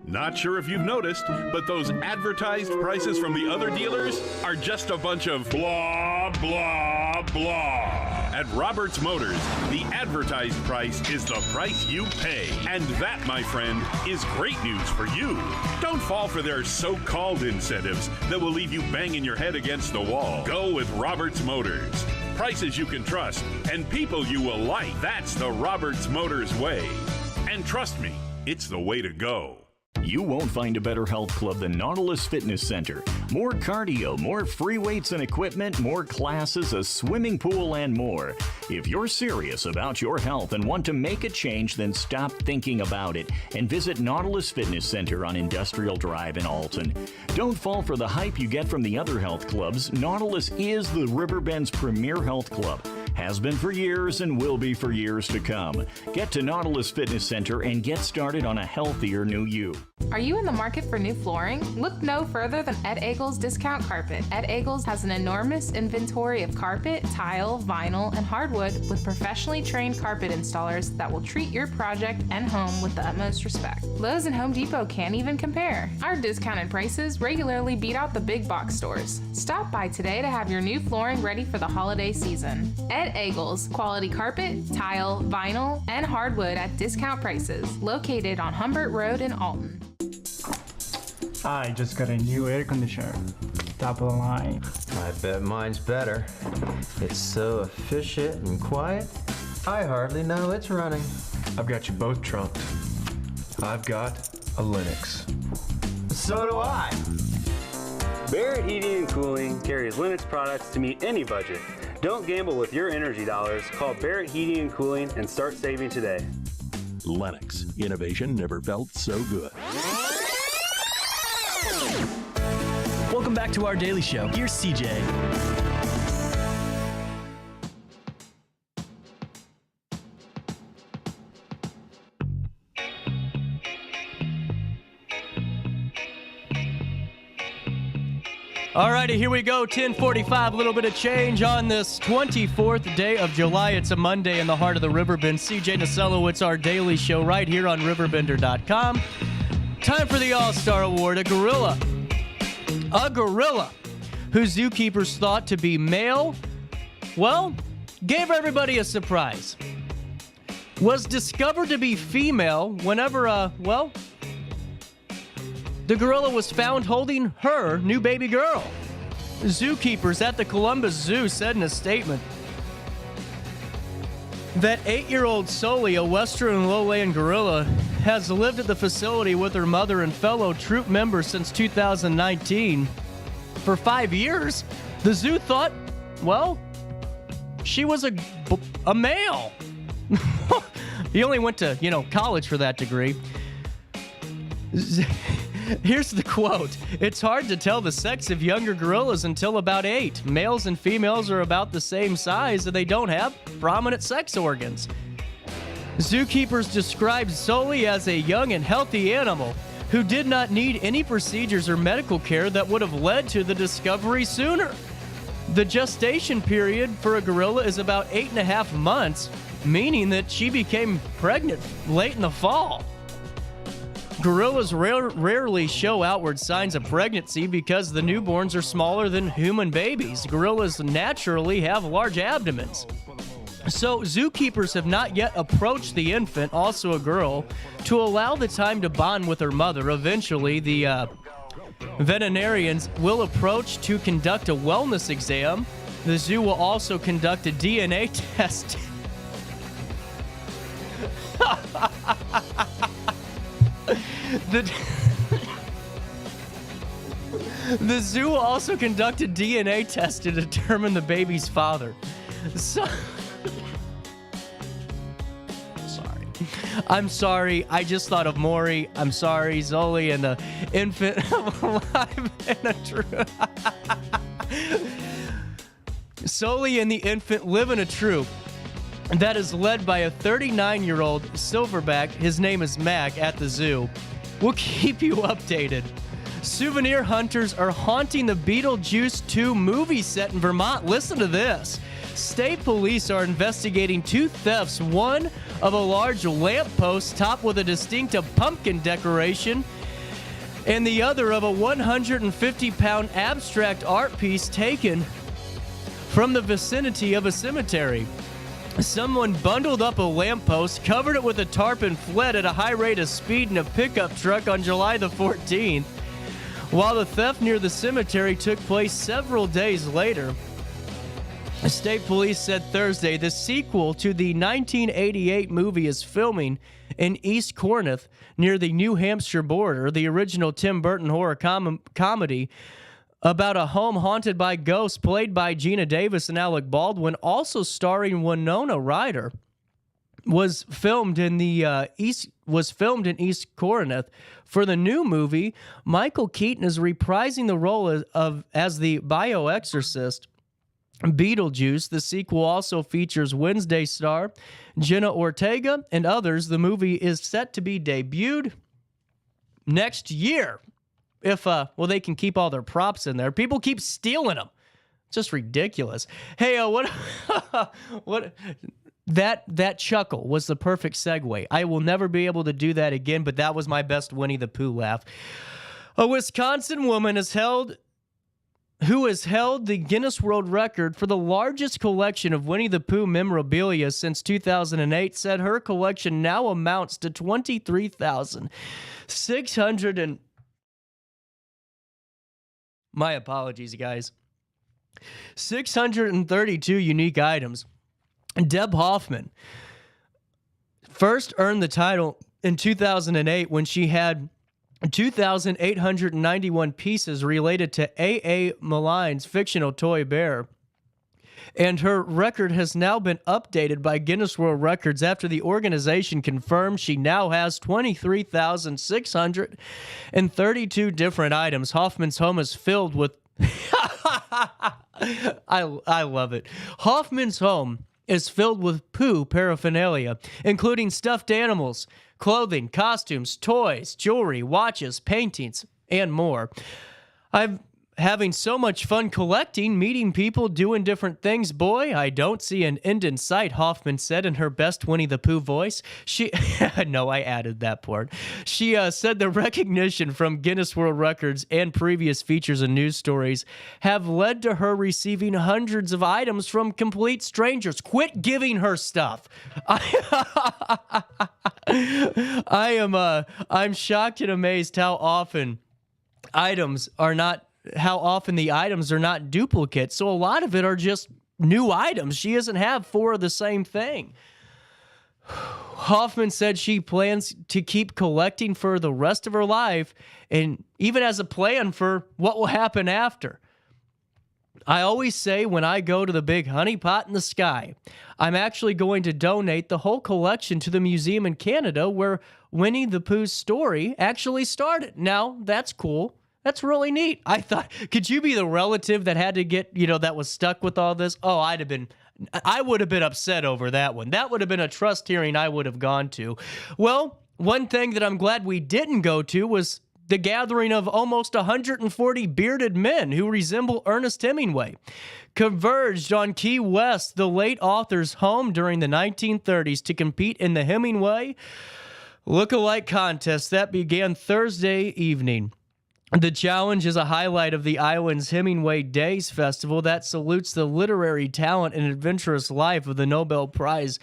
Speaker 18: Not sure if you've noticed, but those advertised prices from the other dealers are just a bunch of blah, blah, blah. At Roberts Motors, the advertised price is the price you pay. And that, my friend, is great news for you. Don't fall for their so-called incentives that will leave you banging your head against the wall. Go with Roberts Motors. Prices you can trust and people you will like. That's the Roberts Motors way. And trust me, it's the way to go.
Speaker 5: You won't find a better health club than Nautilus Fitness Center. More cardio, more free weights and equipment, more classes, a swimming pool, and more. If you're serious about your health and want to make a change, then stop thinking about it and visit Nautilus Fitness Center on Industrial Drive in Alton. Don't fall for the hype you get from the other health clubs. Nautilus is the Riverbend's premier health club. Has been for years and will be for years to come. Get to Nautilus Fitness Center and get started on a healthier new you.
Speaker 4: Are you in the market for new flooring? Look no further than Ed Eagles Discount Carpet. Ed Eagles has an enormous inventory of carpet, tile, vinyl, and hardwood with professionally trained carpet installers that will treat your project and home with the utmost respect. Lowe's and Home Depot can't even compare. Our discounted prices regularly beat out the big box stores. Stop by today to have your new flooring ready for the holiday season. Ed Eagles, quality carpet, tile, vinyl, and hardwood at discount prices, located on Humbert Road in Alton.
Speaker 19: I just got a new air conditioner. Top of the line.
Speaker 20: I bet mine's better. It's so efficient and quiet, I hardly know it's running.
Speaker 14: I've got you both trunked. I've got a Linux.
Speaker 20: So do I.
Speaker 8: Barrett Heating and Cooling carries Linux products to meet any budget. Don't gamble with your energy dollars. Call Barrett Heating and Cooling and start saving today.
Speaker 9: Lennox. Innovation never felt so good.
Speaker 10: Welcome back to our daily show. Here's CJ.
Speaker 3: All righty, here we go. 10:45, a little bit of change on this 24th day of July. It's a Monday in the heart of the Riverbend. CJ Nasello, it's our daily show right here on RiverBender.com. Time for the All-Star Award. A gorilla who zookeepers thought to be male, well, gave everybody a surprise. Was discovered to be female whenever, the gorilla was found holding her new baby girl. Zookeepers at the Columbus Zoo said in a statement that 8-year-old Sully, a western lowland gorilla, has lived at the facility with her mother and fellow troop members since 2019. For 5 years, the zoo thought, well, she was a male. He only went to, college for that degree. Here's the quote. It's hard to tell the sex of younger gorillas until about 8. Males and females are about the same size and they don't have prominent sex organs. Zookeepers described Sully as a young and healthy animal who did not need any procedures or medical care that would have led to the discovery sooner. The gestation period for a gorilla is about 8.5 months, meaning that she became pregnant late in the fall. Gorillas rarely show outward signs of pregnancy because the newborns are smaller than human babies. Gorillas naturally have large abdomens. So zookeepers have not yet approached the infant, also a girl, to allow the time to bond with her mother. Eventually, the veterinarians will approach to conduct a wellness exam. The zoo will also conduct a DNA test. The zoo will also conduct a DNA test to determine the baby's father. I'm sorry. I just thought of Maury. I'm sorry, Zoli and the infant alive in a troop. Sully and the infant live in a troop that is led by a 39-year-old silverback. His name is Mac at the zoo. We'll keep you updated. Souvenir hunters are haunting the Beetlejuice 2 movie set in Vermont. Listen to this. State police are investigating 2 thefts, one of a large lamppost topped with a distinctive pumpkin decoration, and the other of a 150-pound abstract art piece taken from the vicinity of a cemetery. Someone bundled up a lamppost, covered it with a tarp, and fled at a high rate of speed in a pickup truck on July the 14th. While the theft near the cemetery took place several days later, state police said Thursday the sequel to the 1988 movie is filming in East Corneth near the New Hampshire border. The original Tim Burton horror comedy about a home haunted by ghosts, played by Gina Davis and Alec Baldwin, also starring Winona Ryder, was filmed in East Corneth. For the new movie, Michael Keaton is reprising the role as the bioexorcist Beetlejuice. The sequel also features Wednesday star Jenna Ortega and others. The movie is set to be debuted next year. If they can keep all their props in there. People keep stealing them. Just ridiculous. Hey, what? That chuckle was the perfect segue. I will never be able to do that again, but that was my best Winnie the Pooh laugh. A Wisconsin woman who has held the Guinness World Record for the largest collection of Winnie the Pooh memorabilia since 2008, said her collection now amounts to 23,600 My apologies, guys. 632 unique items. Deb Hoffman first earned the title in 2008 when she had 2,891 pieces related to A.A. Maline's fictional toy bear. And her record has now been updated by Guinness World Records after the organization confirmed she now has 23,632 different items. Hoffman's home is filled with... I love it. Hoffman's home is filled with poo paraphernalia, including stuffed animals, clothing, costumes, toys, jewelry, watches, paintings, and more. I'm having so much fun collecting, meeting people, doing different things. Boy, I don't see an end in sight, Hoffman said in her best Winnie the Pooh voice. No, I added that part. She said the recognition from Guinness World Records and previous features and news stories have led to her receiving hundreds of items from complete strangers. Quit giving her stuff. I'm shocked and amazed how often the items are not duplicates. So a lot of it are just new items. She doesn't have 4 of the same thing. Hoffman said she plans to keep collecting for the rest of her life and even has a plan for what will happen after. I always say when I go to the big honey pot in the sky, I'm actually going to donate the whole collection to the museum in Canada where Winnie the Pooh's story actually started. Now, that's cool. That's really neat. I thought, could you be the relative that had to get, that was stuck with all this? Oh, I would have been upset over that one. That would have been a trust hearing I would have gone to. Well, one thing that I'm glad we didn't go to was the gathering of almost 140 bearded men who resemble Ernest Hemingway converged on Key West, the late author's home during the 1930s, to compete in the Hemingway Look-alike contest that began Thursday evening. The challenge is a highlight of the island's Hemingway Days Festival that salutes the literary talent and adventurous life of the Nobel Prize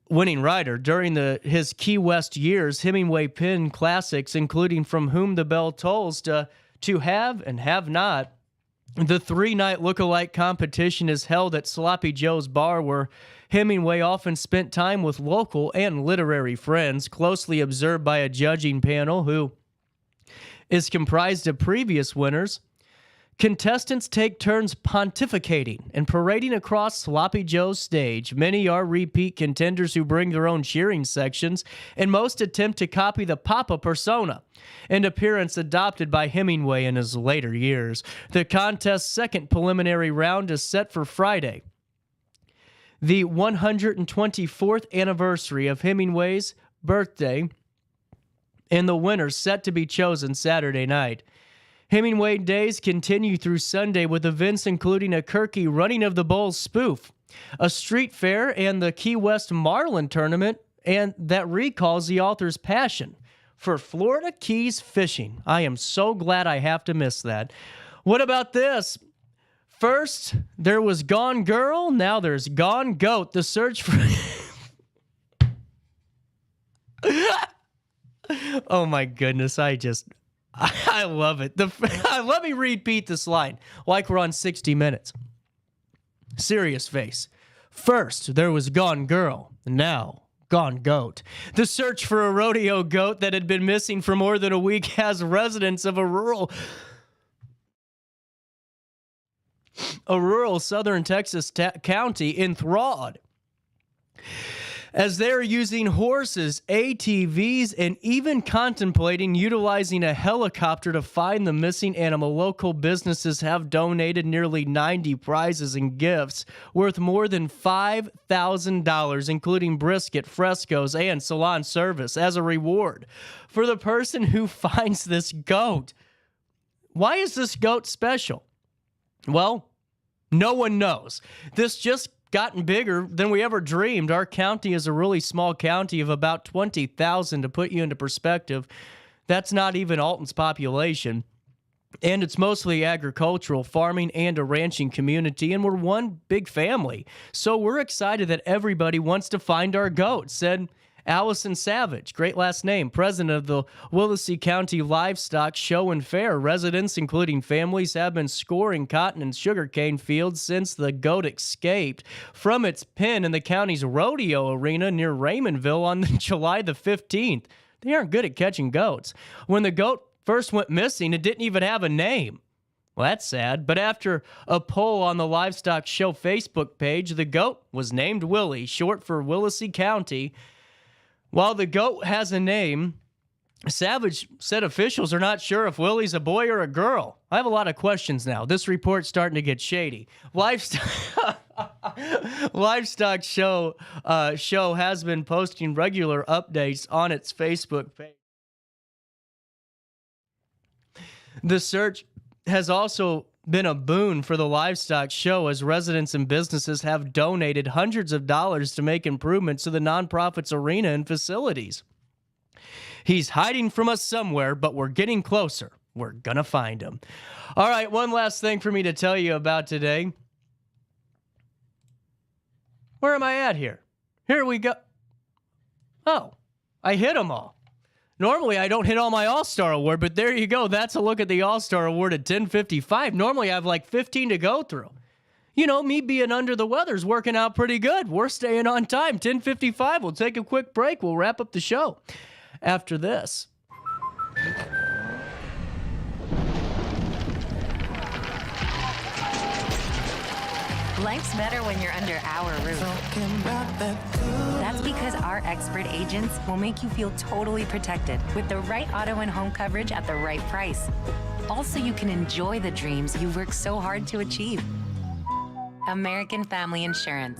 Speaker 3: winning writer. During his Key West years, Hemingway penned classics including From Whom the Bell Tolls to Have and Have Not. The 3-night look-alike competition is held at Sloppy Joe's Bar, where Hemingway often spent time with local and literary friends, closely observed by a judging panel who is comprised of previous winners. Contestants take turns pontificating and parading across Sloppy Joe's stage. Many are repeat contenders who bring their own cheering sections, and most attempt to copy the Papa persona, an appearance adopted by Hemingway in his later years. The contest's second preliminary round is set for Friday, the 124th anniversary of Hemingway's birthday, and the winner's set to be chosen Saturday night. Hemingway Days continue through Sunday with events including a Kirky Running of the Bulls spoof, a street fair, and the Key West Marlin Tournament, and that recalls the author's passion for Florida Keys fishing. I am so glad I have to miss that. What about this? First, there was Gone Girl, now there's Gone Goat. The search for... Oh my goodness, I love it. Let me repeat this line like we're on 60 Minutes. Serious face. First, there was Gone Girl. Now, Gone Goat. The search for a rodeo goat that had been missing for more than a week has residents of a rural southern Texas county enthralled, as they're using horses, ATVs, and even contemplating utilizing a helicopter to find the missing animal. Local businesses have donated nearly 90 prizes and gifts worth more than $5,000, including brisket, frescoes, and salon service as a reward for the person who finds this goat. Why is this goat special? Well, no one knows. This just gotten bigger than we ever dreamed. Our county is a really small county of about 20,000. To put you into perspective, that's not even Alton's population. And it's mostly agricultural, farming, and a ranching community, and we're one big family. So we're excited that everybody wants to find our goat, said Allison Savage, great last name, president of the Willacy County Livestock Show and Fair. Residents, including families, have been scoring cotton and sugarcane fields since the goat escaped from its pen in the county's rodeo arena near Raymondville on July the 15th. They aren't good at catching goats. When the goat first went missing, it didn't even have a name. Well, that's sad, but after a poll on the Livestock Show Facebook page, the goat was named Willie, short for Willacy County. While the goat has a name, Savage said officials are not sure if Willie's a boy or a girl. I have a lot of questions now. This report's starting to get shady. Livestock Show has been posting regular updates on its Facebook page. The search has also been a boon for the Livestock Show as residents and businesses have donated hundreds of dollars to make improvements to the nonprofit's arena and facilities. He's hiding from us somewhere, but we're getting closer. We're gonna find him. All right, one last thing for me to tell you about today. Where am I at here? Here we go. Oh, I hit them all. Normally, I don't hit all my All-Star Award, but there you go. That's a look at the All-Star Award at 10:55. Normally, I have like 15 to go through. You know, me being under the weather's working out pretty good. We're staying on time. 10:55. We'll take a quick break. We'll wrap up the show after this.
Speaker 13: Life's better when you're under our roof. That's because our expert agents will make you feel totally protected with the right auto and home coverage at the right price. Also, you can enjoy the dreams you worked so hard to achieve. American Family Insurance.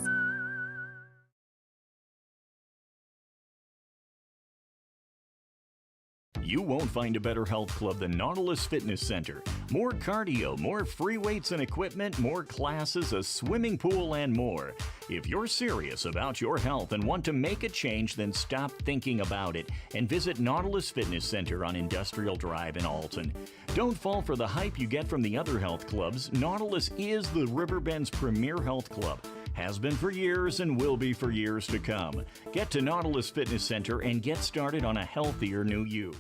Speaker 5: You won't find a better health club than Nautilus Fitness Center. More cardio, more free weights and equipment, more classes, a swimming pool, and more. If you're serious about your health and want to make a change, then stop thinking about it and visit Nautilus Fitness Center on Industrial Drive in Alton. Don't fall for the hype you get from the other health clubs. Nautilus is the Riverbend's premier health club. Has been for years and will be for years to come. Get to Nautilus Fitness Center and get started on a healthier new you.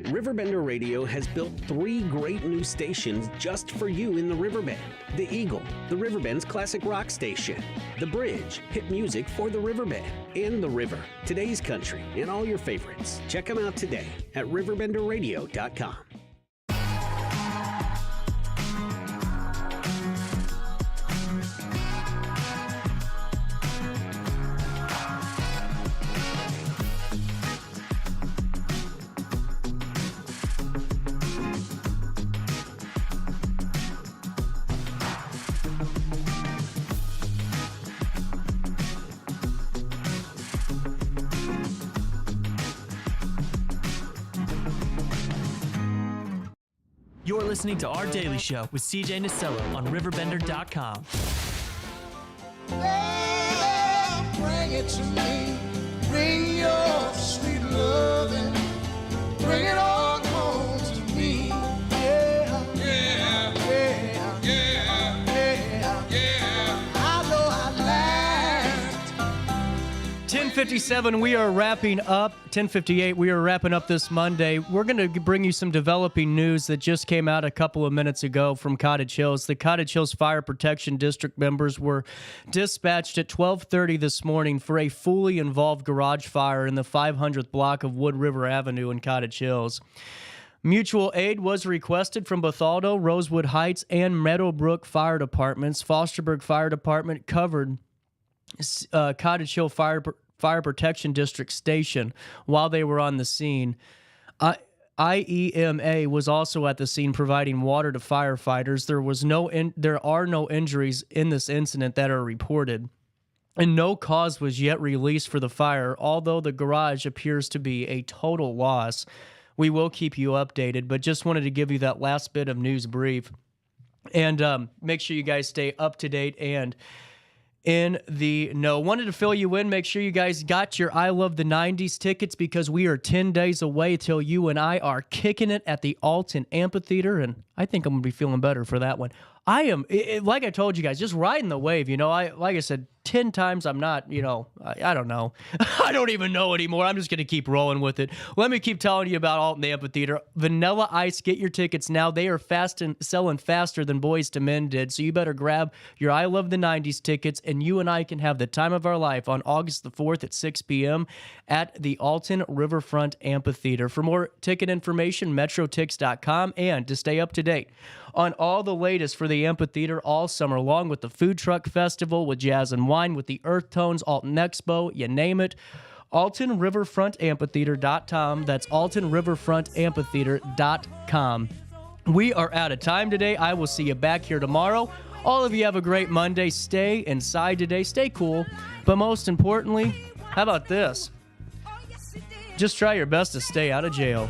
Speaker 2: RiverBender Radio has built 3 great new stations just for you in the Riverbend. The Eagle, the Riverbend's classic rock station. The Bridge, hit music for the Riverbend. And The River, today's country, and all your favorites. Check them out today at RiverBender.com.
Speaker 10: You're listening to Our Daily Show with CJ Nasello on RiverBender.com.
Speaker 12: Bring it to me. Bring your sweet loving. Bring it on home to me. Yeah, yeah, yeah, yeah, yeah, yeah. I know I laughed.
Speaker 3: 10:57, we are wrapping up. 10:58, we are wrapping up this Monday. We're going to bring you some developing news that just came out a couple of minutes ago from Cottage Hills. The Cottage Hills Fire Protection District members were dispatched at 12:30 this morning for a fully involved garage fire in the 500th block of Wood River Avenue in Cottage Hills. Mutual aid was requested from Bethalto, Rosewood Heights, and Meadowbrook Fire Departments. Fosterburg Fire Department covered Cottage Hill Fire Protection District Station while they were on the scene. IEMA was also at the scene providing water to firefighters. There are no injuries in this incident that are reported, and no cause was yet released for the fire, although the garage appears to be a total loss. We will keep you updated, but just wanted to give you that last bit of news brief. And make sure you guys stay up to date and in the know. Wanted to fill you in. Make sure you guys got your I Love the 90s tickets because we are 10 days away till you and I are kicking it at the Alton Amphitheater, and I think I'm going to be feeling better for that one. I am, like I told you guys, just riding the wave. Like I said, 10 times I'm not, I don't know. I don't even know anymore. I'm just going to keep rolling with it. Let me keep telling you about Alton Amphitheater. Vanilla Ice, get your tickets now. They are selling faster than Boys to Men did, so you better grab your I Love the 90s tickets, and you and I can have the time of our life on August the 4th at 6 p.m. at the Alton Riverfront Amphitheater. For more ticket information, metrotix.com, and to stay up to date on all the latest for the amphitheater all summer long, with the Food Truck Festival, with Jazz and Wine, with the Earth Tones, Alton Expo, you name it. AltonRiverfrontAmphitheater.com. That's AltonRiverfrontAmphitheater.com. We are out of time today. I will see you back here tomorrow. All of you have a great Monday. Stay inside today. Stay cool. But most importantly, how about this? Just try your best to stay out of jail.